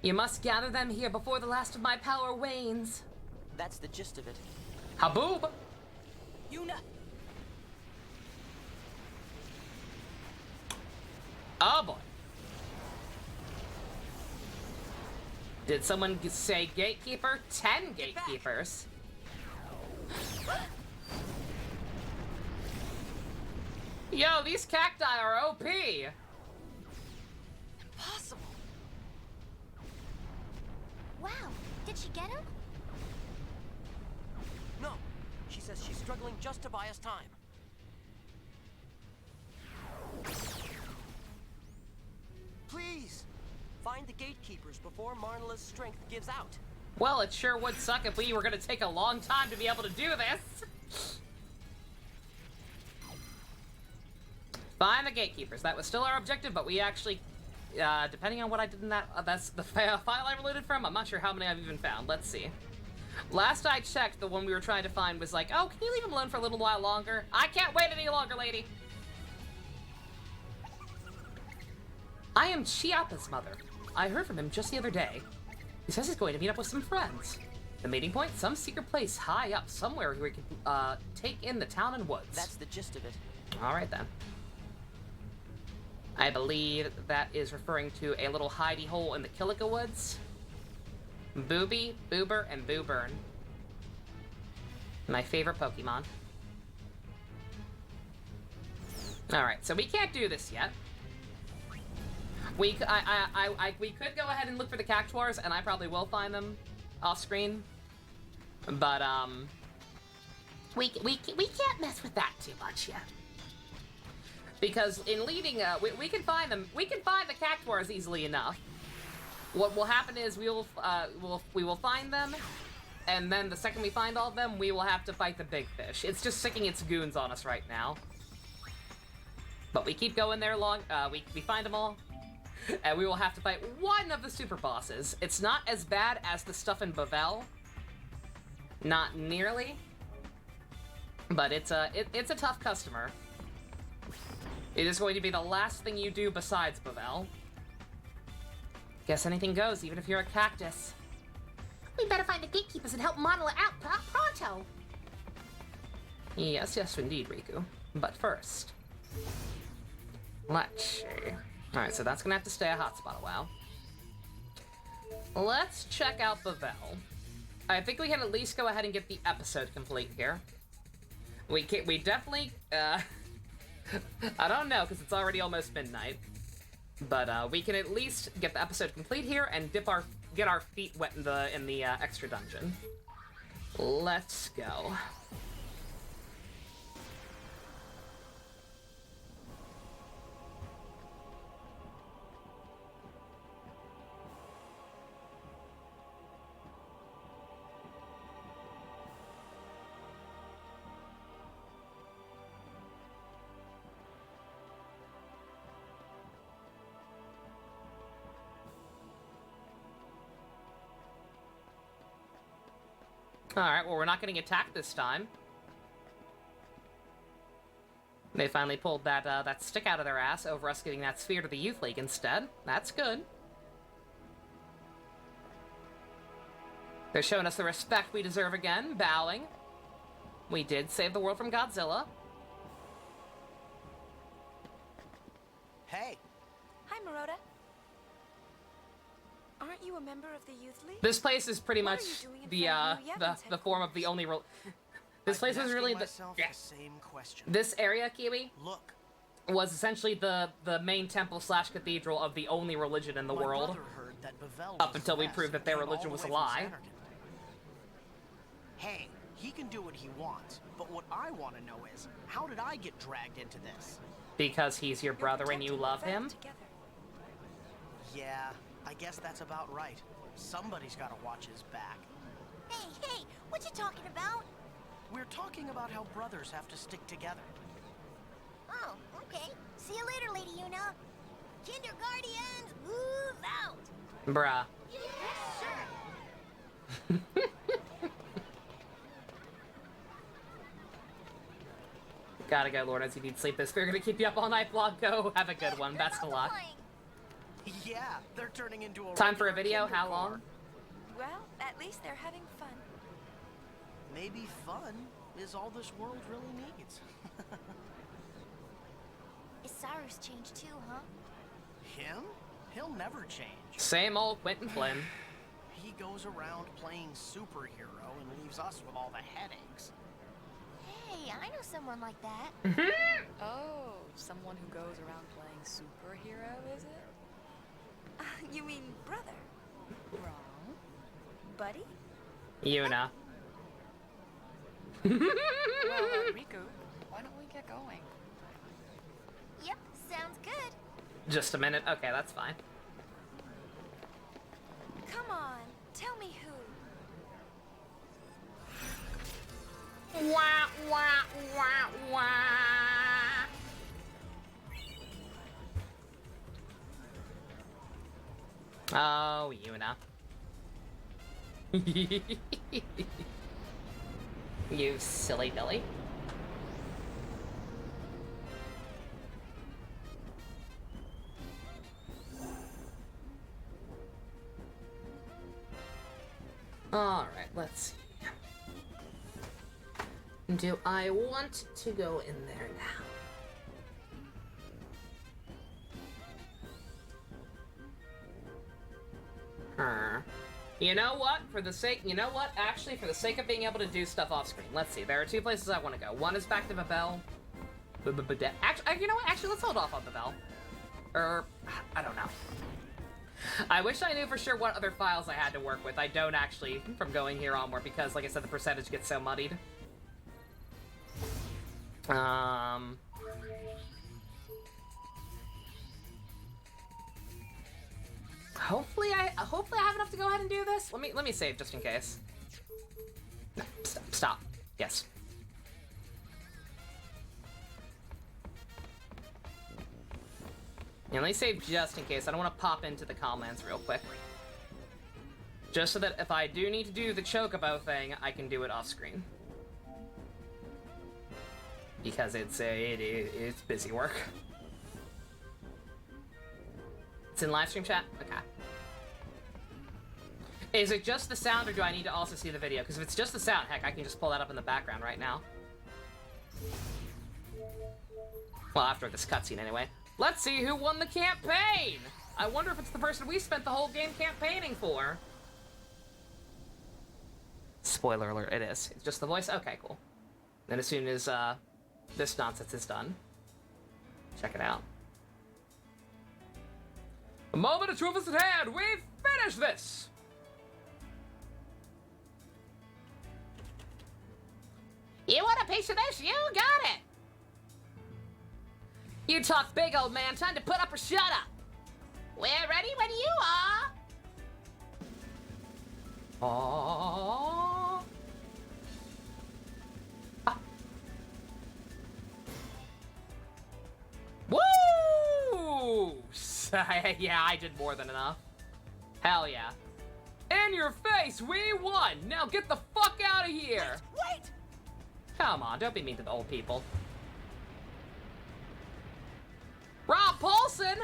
You must gather them here before the last of my power wanes. That's the gist of it. Haboob! Yuna! Oh boy. Did someone say gatekeeper? 10 gatekeepers. Yo, these cacti are OP. Impossible. Wow, did she get him? No. She says she's struggling just to buy us time. Please! Find the gatekeepers before Marnela's strength gives out. Well, it sure would suck if we were gonna take a long time to be able to do this. Find the gatekeepers. That was still our objective, but we actually, depending on what I did in that, that's the file I reloaded from. I'm not sure how many I've even found. Let's see. Last I checked, the one we were trying to find was like, oh, can you leave him alone for a little while longer? I can't wait any longer, lady. I am Chiappa's mother. I heard from him just the other day. He says he's going to meet up with some friends. The meeting point? Some secret place high up, somewhere where we can take in the town and woods. That's the gist of it. Alright then. I believe that is referring to a little hidey hole in the Kilika Woods. Booby, Boober, and Booburn. My favorite Pokemon. Alright, so we can't do this yet. We could go ahead and look for the Cactuars, and I probably will find them off screen. But, we can't mess with that too much yet. Because in leading, we can find them, we can find the Cactuars easily enough. What will happen is we will find them, and then the second we find all of them, we will have to fight the big fish. It's just sicking its goons on us right now. But we keep going there we find them all, and we will have to fight one of the super bosses. It's not as bad as the stuff in Bavel. Not nearly. But it's a tough customer. It is going to be the last thing you do besides Bavel. Guess anything goes, even if you're a cactus. We better find the gatekeepers and help model it out pronto. Yes, indeed, Riku. But first, let's see. Alright, so that's gonna have to stay a hotspot a while. Let's check out Bavel. I think we can at least go ahead and get the episode complete here. We definitely, I don't know, because it's already almost midnight. But we can at least get the episode complete here and get our feet wet in the extra dungeon. Let's go. Alright, well, we're not getting attacked this time. They finally pulled that stick out of their ass over us getting that sphere to the Youth League instead. That's good. They're showing us the respect we deserve again, bowing. We did save the world from Godzilla. Hey. Hi, Maroda. Aren't you a member of the Youth League? This place is pretty much the form of the only this place is really the same question. This area, Kiwi, look, was essentially the main temple / cathedral of the only religion in the world. Heard that Bavel up until we proved that their religion was a lie. Hey, he can do what he wants, but what I want to know is, how did I get dragged into this? Because he's your brother and you love him? Yeah, I guess that's about right. Somebody's got to watch his back. Hey, what you talking about? We're talking about how brothers have to stick together. Oh, okay. See you later, Lady Yuna. Kindergartians, move out! Bruh. Yes, sir. Gotta go, Lord, as you need sleep. This we're gonna keep you up all night, vlog. Go. Have a good one. Best of luck. Yeah, they're turning into a time for a video. How long? Well, at least they're having fun. Maybe fun is all this world really needs. Isaru's changed too, huh? Him? He'll never change. Same old Quentin Flynn. He goes around playing superhero and leaves us with all the headaches. Hey, I know someone like that. Oh, someone who goes around playing superhero, is it? You mean brother? Wrong. Buddy? Yuna. Well, Riku, why don't we get going? Yep, sounds good. Just a minute. Okay, that's fine. Come on, tell me who. Wah, wah, wah, wah. Oh, Yuna. You silly Billy. Alright, let's see. Do I want to go in there now? You know what? Actually, for the sake of being able to do stuff off screen. Let's see. There are two places I want to go. One is back to Babel. Actually, you know what? Actually, let's hold off on Babel. I don't know. I wish I knew for sure what other files I had to work with. I don't actually, from going here onward, because, like I said, the percentage gets so muddied. Hopefully I have enough to go ahead and do this. Let me save just in case. No, stop. Yes. Yeah, let me save just in case. I don't want to pop into the comments real quick. Just so that if I do need to do the chocobo thing, I can do it off screen. Because it's busy work. It's in live stream chat? Okay. Is it just the sound, or do I need to also see the video? Because if it's just the sound, heck, I can just pull that up in the background right now. Well, after this cutscene anyway. Let's see who won the campaign! I wonder if it's the person we spent the whole game campaigning for. Spoiler alert, it is. It's just the voice? Okay, cool. Then as soon as this nonsense is done, check it out. A moment of truth is at hand! We've finished this! You want a piece of this? You got it! You talk big, old man. Time to put up or shut up. We're ready when you are. Aww. Ah. Woo! Yeah, I did more than enough. Hell yeah. In your face, we won! Now get the fuck out of here! Wait! Come on, don't be mean to the old people. Rob Paulson!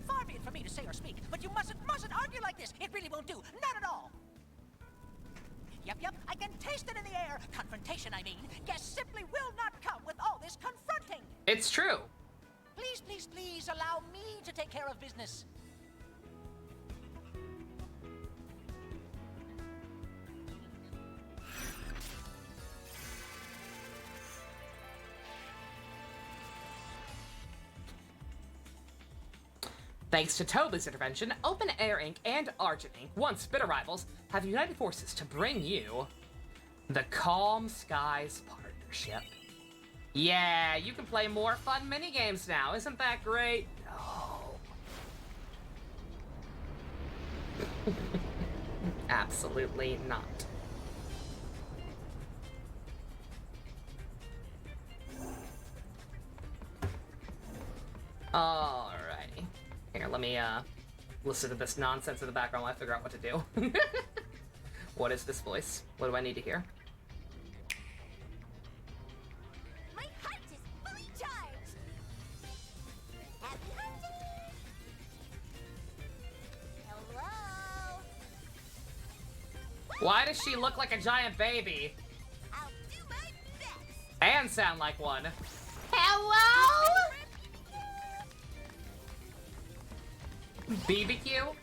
Far be it from me to say or speak, but you mustn't argue like this. It really won't do. Not at all. Yep, I can taste it in the air. Confrontation, I mean. Guests simply will not come with all this confronting. It's true. Please allow me to take care of business. Thanks to Toby's intervention, Open Air Inc. and Argent Inc., once bitter rivals, have united forces to bring you the Calm Skies Partnership. Yeah, you can play more fun minigames now. Isn't that great? No. Absolutely not. Alrighty. Here, let me, listen to this nonsense in the background while I figure out what to do. What is this voice? What do I need to hear? My heart is fully charged. Happy hunting! Hello? Why does she look like a giant baby? I'll do my best. And sound like one. Hello? BBQ?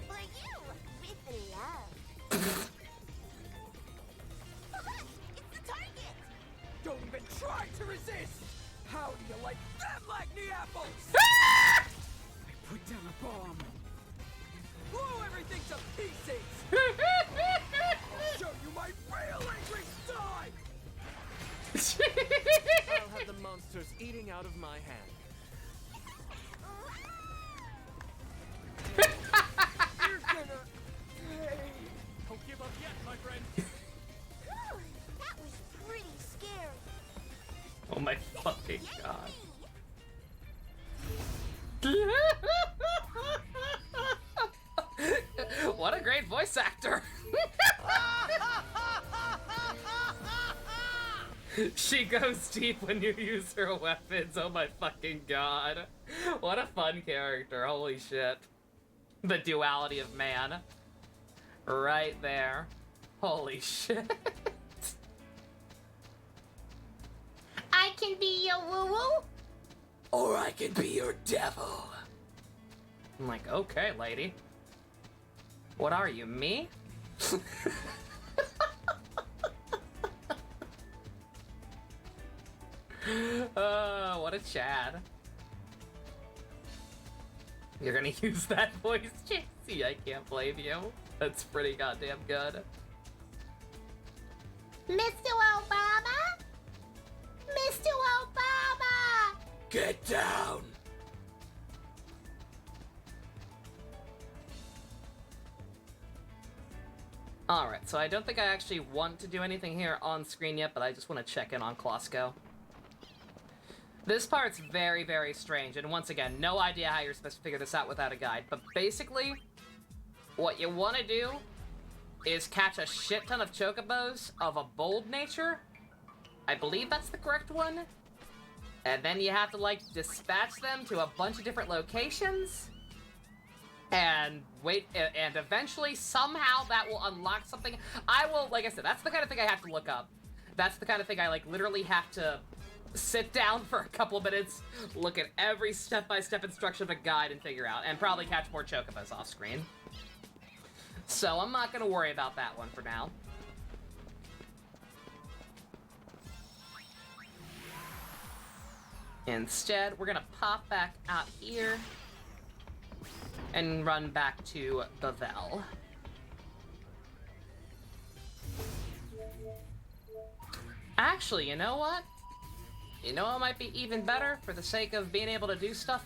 For you, with love. It's the target! Don't even try to resist! How do you like that, Lagny apples? Ah! I put down a bomb. Blow everything to pieces! I'll show you my real angry side! I'll have the monsters eating out of my hand. You're gonna pay. Don't give up yet, my friend. Whew, that was pretty scary. Oh my fucking god. What a great voice actor. She goes deep when you use her weapons. Oh my fucking god. What a fun character. Holy shit. The duality of man. Right there. Holy shit. I can be your woo-woo. Or I can be your devil. I'm like, okay, lady. What are you, me? What a Chad. You're gonna use that voice, JC. I can't blame you. That's pretty goddamn good. Mr. Obama? Mr. Obama! Get down! Alright, so I don't think I actually want to do anything here on screen yet, but I just want to check in on Klosko. This part's very, very strange, and once again, no idea how you're supposed to figure this out without a guide, but basically, what you want to do is catch a shit ton of chocobos of a bold nature. I believe that's the correct one. And then you have to, like, dispatch them to a bunch of different locations. And wait, and eventually, somehow, that will unlock something. I will, like I said, that's the kind of thing I have to look up. That's the kind of thing I, like, literally have to sit down for a couple of minutes, look at every step-by-step instruction of a guide and figure out, and probably catch more chocobos off screen. So I'm not gonna worry about that one for now. Instead, we're gonna pop back out here and run back to Bavel. Actually, you know what? You know what might be even better for the sake of being able to do stuff?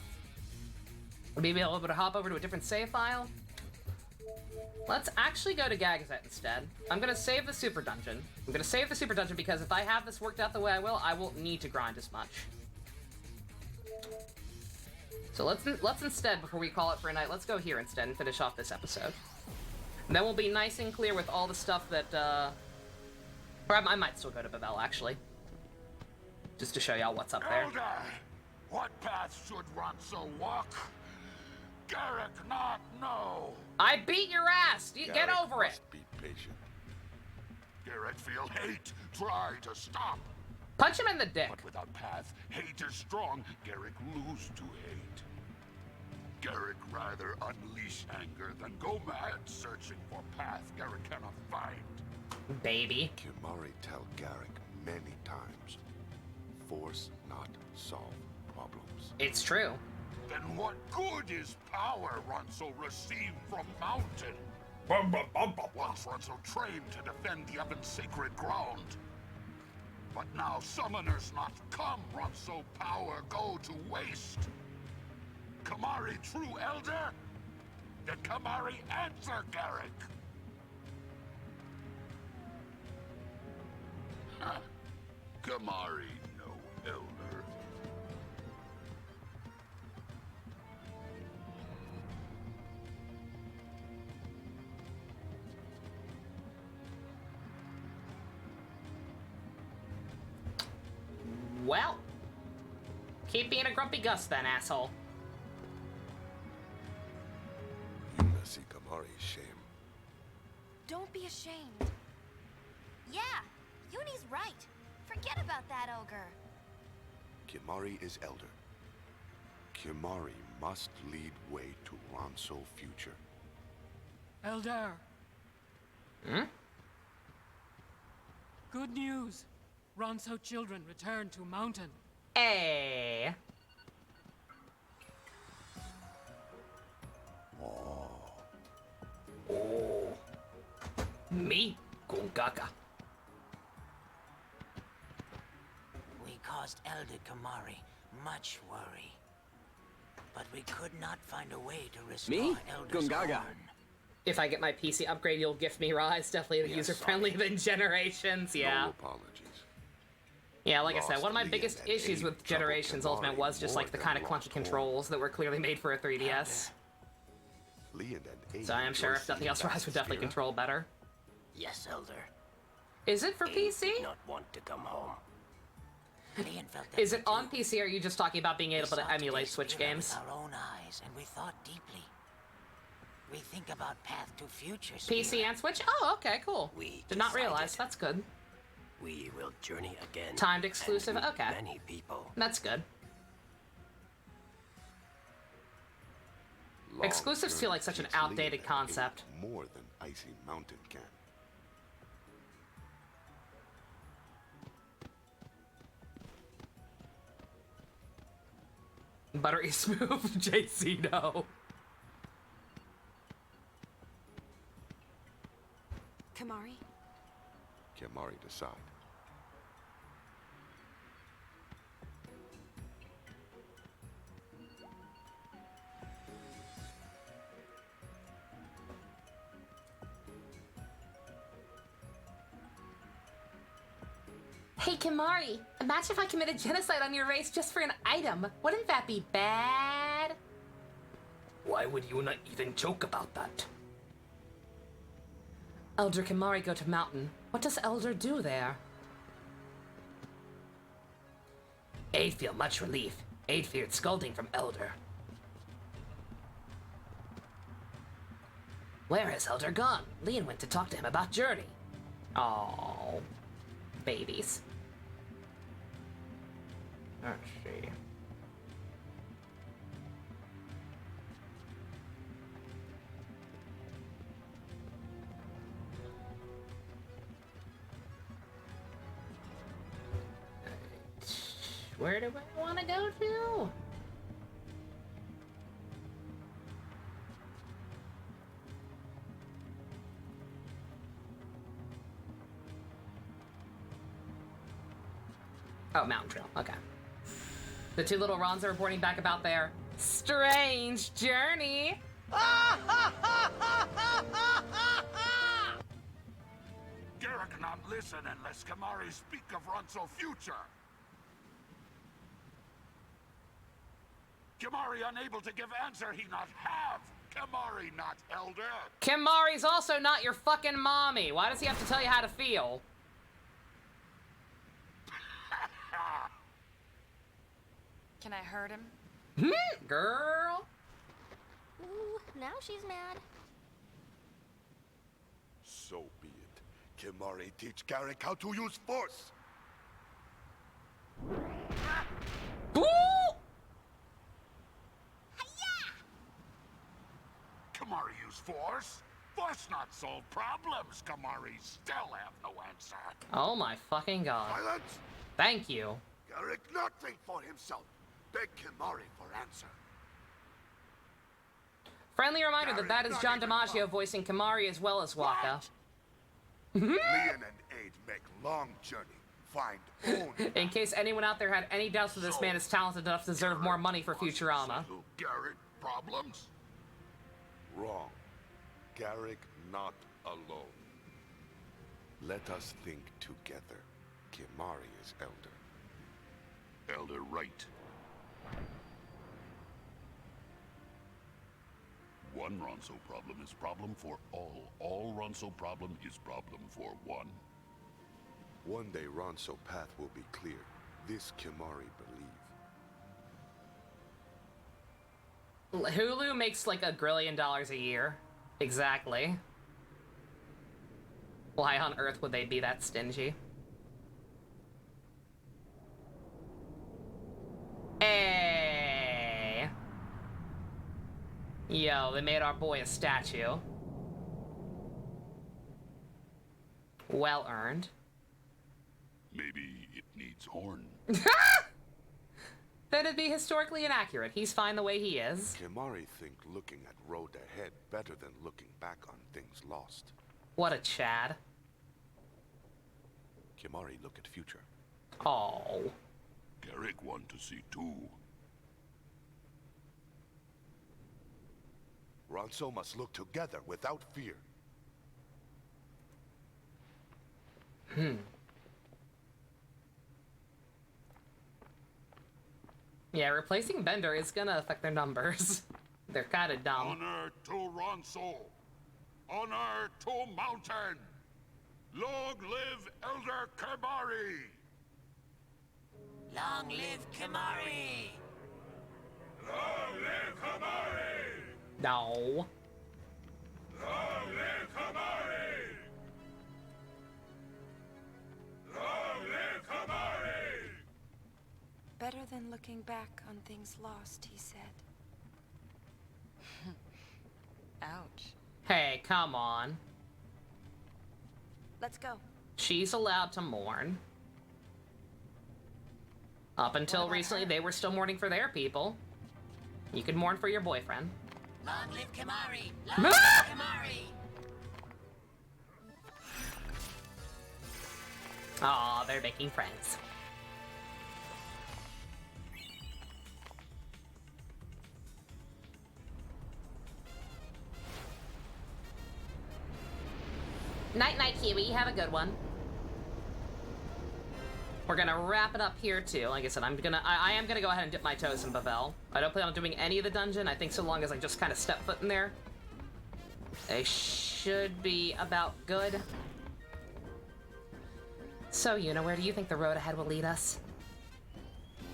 Maybe able to hop over to a different save file? Let's actually go to Gagazet instead. I'm gonna save the super dungeon. I'm gonna save the super dungeon because if I have this worked out the way I won't need to grind as much. So let's instead, before we call it for a night, let's go here instead and finish off this episode. And then we'll be nice and clear with all the stuff that, or I might still go to Bavel, actually. Just to show y'all what's up there. Elder! What path should Ronso walk? Garrick not know. I beat your ass! Get over it! Be patient. Garrick feel hate. Try to stop. Punch him in the dick. But without path, hate is strong. Garrick lose to hate. Garrick rather unleash anger than go mad searching for path Garrick cannot find. Baby. Kimari tell Garrick many times. Force not solve problems. It's true. Then what good is power Ronso received from Mountain? Once Ronso trained to defend the Evan's sacred ground. But now summoners not come, Ronso power go to waste. Kamari true elder? Then Kamari answer Garrick. Kamari no elder. Well, keep being a grumpy Gus then, asshole. You must see Kamari's shame. Don't be ashamed. Yeah, Yuni's right. Forget about that ogre. Kimari is elder. Kimari must lead way to Ronso future. Elder. Hmm? Good news. Ronso children return to Mountain. Hey. Oh. Me, Gungaka. We caused Elder Kamari much worry. But we could not find a way to restore Me? Elder's Gungaga. horn. If I get my PC upgrade, you'll gift me Rise. Definitely user-friendly than Generations, yeah. No apologies. Yeah, like I said, one of my biggest issues with Generations Ultimate was just like the kind of clunky controls that were clearly made for a 3DS. So I am sure if nothing else, Rise would definitely control better. Yes, Elder. Is it for PC? Did not want to come home. Leon felt that Is it on PC, or are you just talking about being able to emulate Switch games? with our own eyes, and we thought deeply. We think about path to future. PC and Switch? Oh, okay, cool. Did not realize. That's good. We will journey again. Timed exclusive? And meet Okay. many people. That's good. Long Exclusives feel like such an journeys teach outdated Leon concept. more than Icy Mountain can. Buttery smooth, JC, no. Kimahri? Kimahri decide. Hey, Kimahri, imagine if I committed genocide on your race just for an item. Wouldn't that be bad? Why would Yuna even joke about that? Elder Kimahri go to mountain. What does Elder do there? Aid feel much relief. Aid feared scolding from Elder. Where has Elder gone? Leon went to talk to him about Journey. Oh, babies. Let's see. Where do I want to go to? Oh, Mountain Trail. Okay. The two little Rons are reporting back about their strange journey. Garrick not listen unless Kimahri speak of Ronso future. Kimahri unable to give answer he not have. Kimahri not elder. Kimahri's also not your fucking mommy. Why does he have to tell you how to feel? Can I hurt him? Girl. Ooh, now she's mad. So be it. Kimahri teach Garrick how to use force. Ooh! Kimahri use force? Force not solve problems. Kimahri still have no answer. Oh my fucking god. Silence! Thank you. Garrick not think for himself. Beg Kimahri for answer. Friendly reminder that is John DiMaggio voicing Kimahri as well as Waka. Leon and Aid make long journey. Find own. In case anyone out there had any doubts that this man is talented enough to deserve more money for Futurama. Garrick problems? Wrong. Garrick not alone. Let us think together. Kimahri is elder. Elder right. One Ronso problem is problem for all. All Ronso problem is problem for one. One day Ronso path will be clear. This Kimahri believe. Hulu makes like $1 grillion a year. Exactly. Why on earth would they be that stingy? Hey! Yo, they made our boy a statue. Well earned. Maybe it needs horn. That'd be historically inaccurate. He's fine the way he is. Kimahri think looking at road ahead better than looking back on things lost. What a Chad. Kimahri look at future. Oh. Garrick want to see too. Ronso must look together without fear. Yeah, replacing Bender is gonna affect their numbers. They're kinda dumb. Honor to Ronso. Honor to Mountain. Long live Elder Kimahri. Long live Kimari! Long live Kamari! No. Long live Kamari! Long live Kamari! Better than looking back on things lost, he said. Ouch. Hey, come on. Let's go. She's allowed to mourn. Up until recently, they were still mourning for their people. You could mourn for your boyfriend. Long live Kimari! Long live Kimari! Aw, they're making friends. Night-night, Kiwi. Have a good one. We're gonna wrap it up here, too. Like I said, I am gonna go ahead and dip my toes in Bavel. I don't plan on doing any of the dungeon. I think so long as I just kind of step foot in there, they should be about good. So, Yuna, where do you think the road ahead will lead us?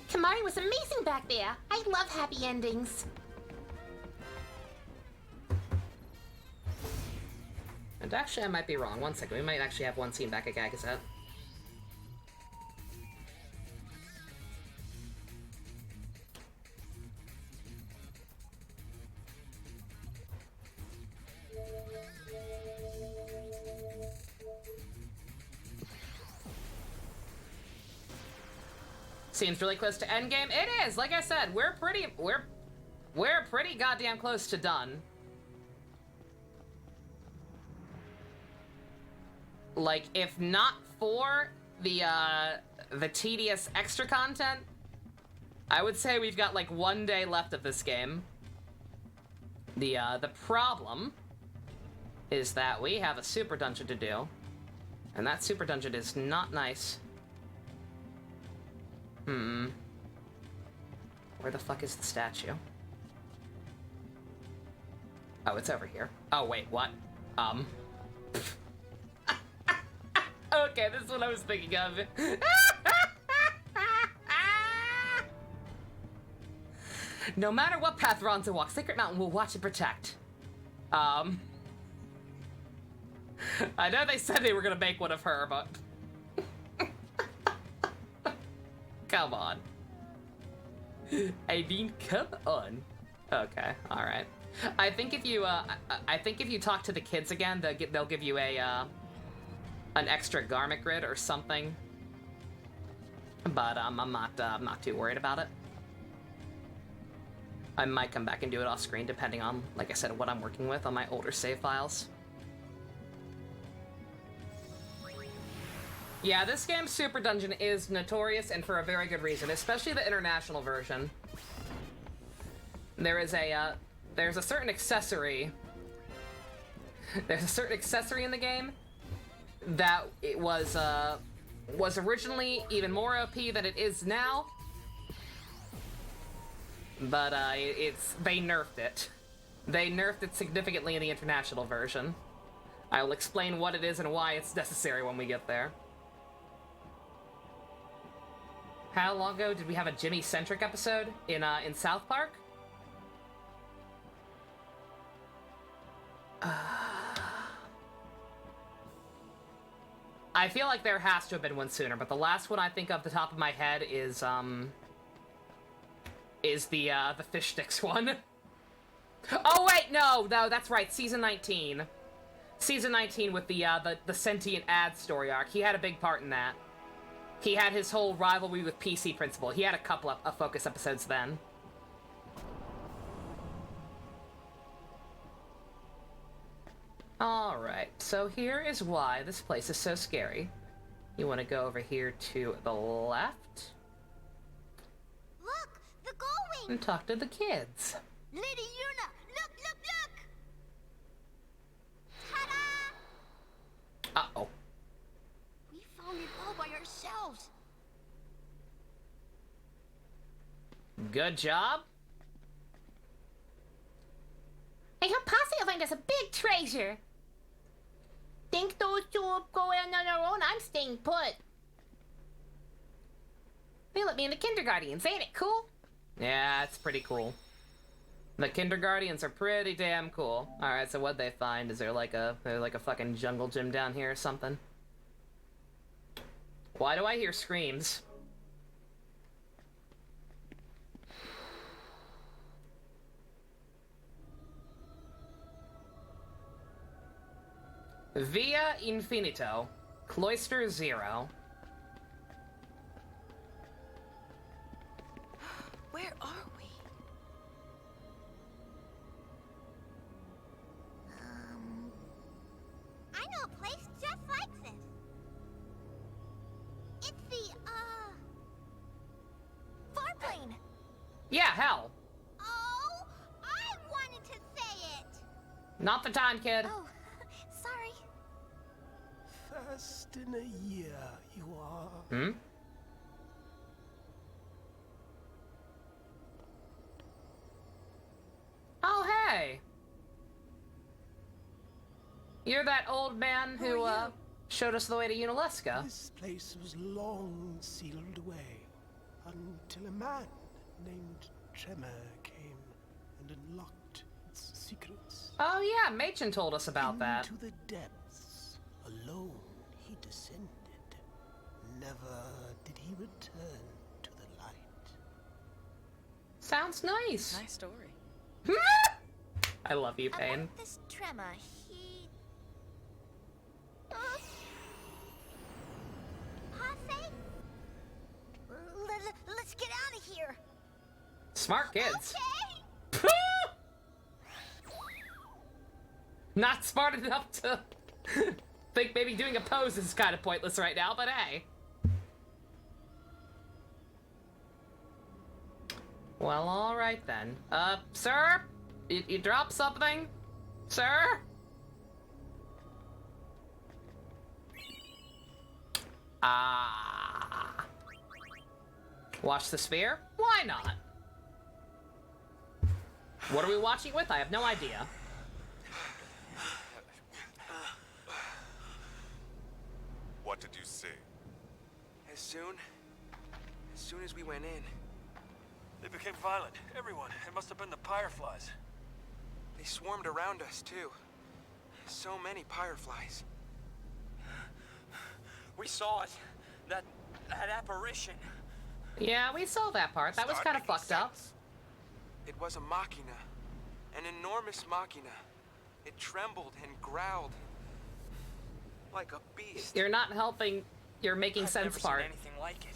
Kimari was amazing back there. I love happy endings. And actually, I might be wrong. One second. We might actually have one scene back at Gagaset. Seems really close to endgame. It is. Like I said, we're pretty goddamn close to done. Like, if not for the tedious extra content, I would say we've got like 1 day left of this game. The problem is that we have a super dungeon to do, and that super dungeon is not nice. Where the fuck is the statue? Oh, it's over here. Oh, wait, what? Okay, this is what I was thinking of. No matter what path Ronzo walks, Sacred Mountain will watch and protect. I know they said they were gonna make one of her, but... Come on. I mean, come on. Okay, alright. I think if you talk to the kids again, they'll give you an extra garment grid or something. But I'm not too worried about it. I might come back and do it off screen depending on, like I said, what I'm working with on my older save files. Yeah, this game's Super Dungeon is notorious, and for a very good reason, especially the international version. There's a certain accessory. There's a certain accessory in the game that it was originally even more OP than it is now. But they nerfed it. They nerfed it significantly in the international version. I will explain what it is and why it's necessary when we get there. How long ago did we have a Jimmy-centric episode in South Park? I feel like there has to have been one sooner, but the last one I think off the top of my head is the fish sticks one. Oh wait, no, that's right, season 19. Season 19 with the sentient ad story arc. He had a big part in that. He had his whole rivalry with PC Principal. He had a couple of focus episodes then. Alright, so here is why this place is so scary. You want to go over here to the left? Look, the gull wing! And talk to the kids. Lady Yuna, look, look, look! Ta-da! Uh-oh. We found it all by ourselves. Good job. I hope Posse will find us a big treasure. Think those two will go in on their own? I'm staying put. They let me in the kindergartens, ain't it cool? Yeah, it's pretty cool. The kindergartens are pretty damn cool. Alright, so what'd they find? Is there like a fucking jungle gym down here or something? Why do I hear screams? Via Infinito. Cloister 0. Where are we? I know a place just like this. It's the, Farplane. Yeah, hell. Oh, I wanted to say it. Not the time, kid. Oh, sorry. First in a year, you are. Hmm? Oh, hey! You're that old man who, showed us the way to Unalesca. This place was long sealed away until a man named Tremor came and unlocked its secrets. Oh yeah, Machen told us about that. Into the depths, alone he descended. Never did he return to the light. Sounds nice. Nice story. I love you, Payne. About this Tremor, he... Posse? Let's get out of here. Smart kids. Okay. Not smart enough to think maybe doing a pose is kind of pointless right now, but hey. Well, alright then. Sir? You dropped something? Sir? Watch the sphere? Why not? What are we watching with? I have no idea. What did you see? As soon as we went in, They became violent. Everyone. It must have been the Fireflies. they swarmed around us too. So many Fireflies. We saw it. That apparition. Yeah, we saw that part. That was kind of fucked up. It was a machina. An enormous machina. It trembled and growled. Like a beast. You're not helping your making sense part. I've never seen anything like it.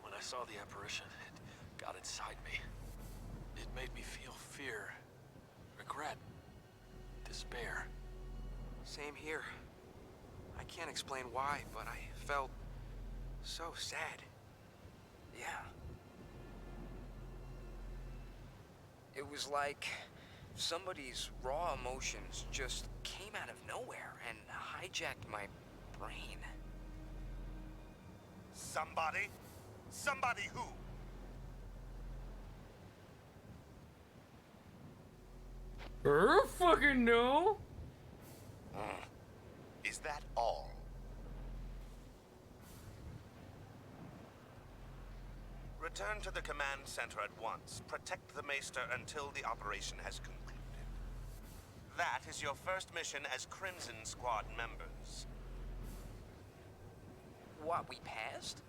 When I saw the apparition, it got inside me. It made me feel fear, regret, despair. Same here. I can't explain why, but I felt so sad. Yeah. It was like somebody's raw emotions just came out of nowhere and hijacked my brain. Somebody? Somebody who? I fucking know. Is that all? Return to the command center at once. Protect the Maester until the operation has concluded. That is your first mission as Crimson Squad members. What, we passed?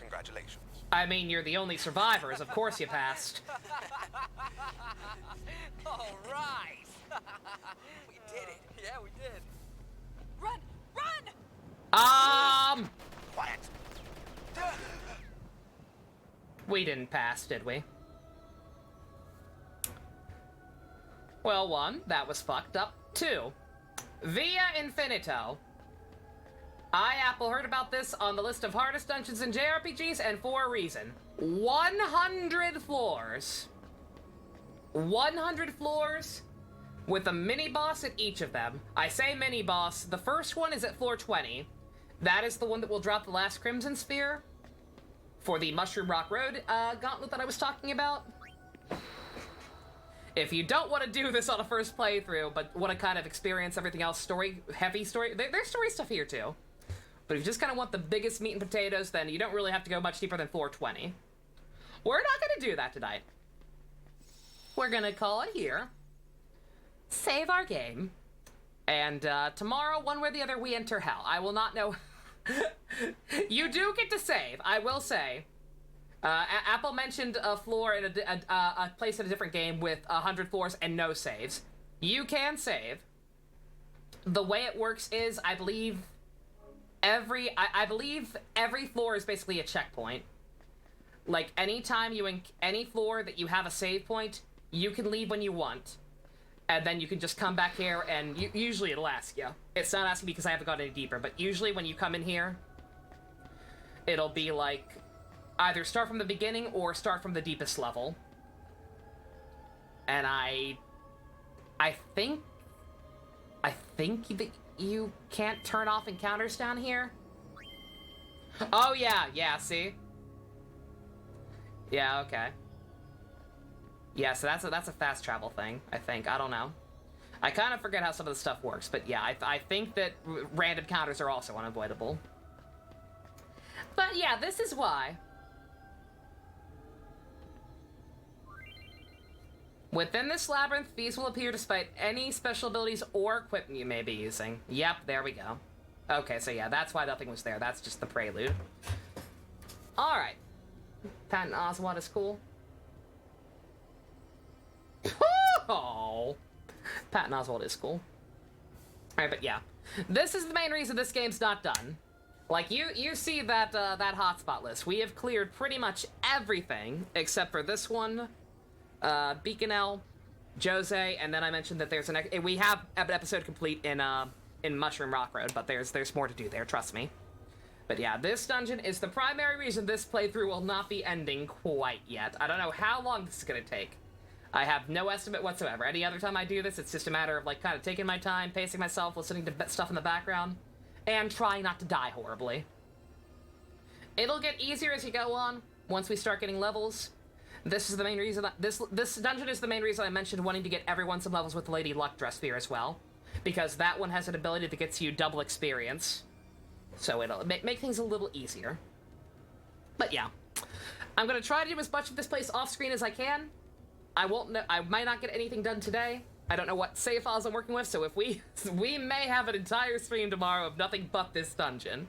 Congratulations. I mean, you're the only survivors. Of course you passed. All right. We did it. Yeah, we did. Run! Run! Quiet. We didn't pass, did we? Well, 1, that was fucked up. 2, Via Infinito. I, Apple, heard about this on the list of hardest dungeons in JRPGs, and for a reason. 100 floors. 100 floors with a mini-boss at each of them. I say mini-boss. The first one is at floor 20. That is the one that will drop the last Crimson Sphere for the Mushroom Rock Road gauntlet that I was talking about. If you don't want to do this on a first playthrough, but want to kind of experience everything else, heavy story, there's story stuff here too. But if you just kind of want the biggest meat and potatoes, then you don't really have to go much deeper than floor 20. We're not going to do that tonight. We're going to call it here. Save our game. And tomorrow, one way or the other, we enter hell. I will not know... You do get to save, I will say. Apple mentioned a floor in a place in a different game with 100 floors and no saves. You can save. The way it works is, I believe every floor is basically a checkpoint. Like, anytime any floor that you have a save point, you can leave when you want. And then you can just come back here, and usually it'll ask you. It's not asking me because I haven't gone any deeper, but usually when you come in here, it'll be like, either start from the beginning or start from the deepest level. And I think that you can't turn off encounters down here. Oh yeah, see? Yeah, okay. Yeah, so that's a fast travel thing, I think. I don't know. I kind of forget how some of the stuff works, but yeah, I think that random counters are also unavoidable. But yeah, this is why. Within this labyrinth, these will appear despite any special abilities or equipment you may be using. Yep, there we go. Okay, so yeah, that's why nothing was there. That's just the prelude. Alright. Patton Oswalt is cool. Oh, Patton Oswalt is cool. Alright, but yeah. This is the main reason this game's not done. Like, you see that that hotspot list. We have cleared pretty much everything, except for this one, Beaconell, Jose, and then I mentioned that there's we have an episode complete in Mushroom Rock Road, but there's more to do there, trust me. But yeah, this dungeon is the primary reason this playthrough will not be ending quite yet. I don't know how long this is gonna take. I have no estimate whatsoever. Any other time I do this, it's just a matter of, like, kind of taking my time, pacing myself, listening to stuff in the background, and trying not to die horribly. It'll get easier as you go on, once we start getting levels. This is the main reason this dungeon is the main reason I mentioned wanting to get everyone some levels with Lady Luck Dress Sphere as well. Because that one has an ability that gets you double experience. So it'll make things a little easier. But yeah. I'm gonna try to do as much of this place off-screen as I can. I might not get anything done today. I don't know what save files I'm working with, so if we may have an entire stream tomorrow of nothing but this dungeon.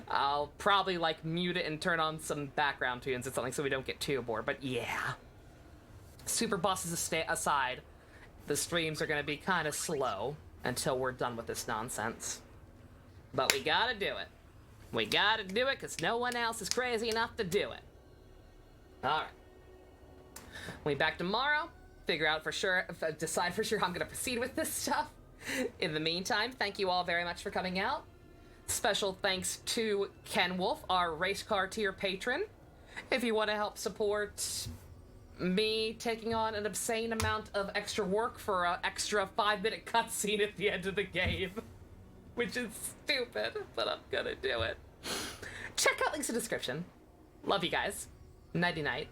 I'll probably, like, mute it and turn on some background tunes or something so we don't get too bored, but yeah. Super bosses aside, the streams are gonna be kind of slow until we're done with this nonsense. But we gotta do it. We gotta do it because no one else is crazy enough to do it. Alright. We'll be back tomorrow. Figure out for sure, decide for sure how I'm gonna proceed with this stuff. In the meantime, thank you all very much for coming out. Special thanks to Ken Wolf, our race car tier patron. If you want to help support me taking on an obscene amount of extra work for an extra 5-minute cutscene at the end of the game. Which is stupid, but I'm gonna do it. Check out links in the description. Love you guys. Nighty-night.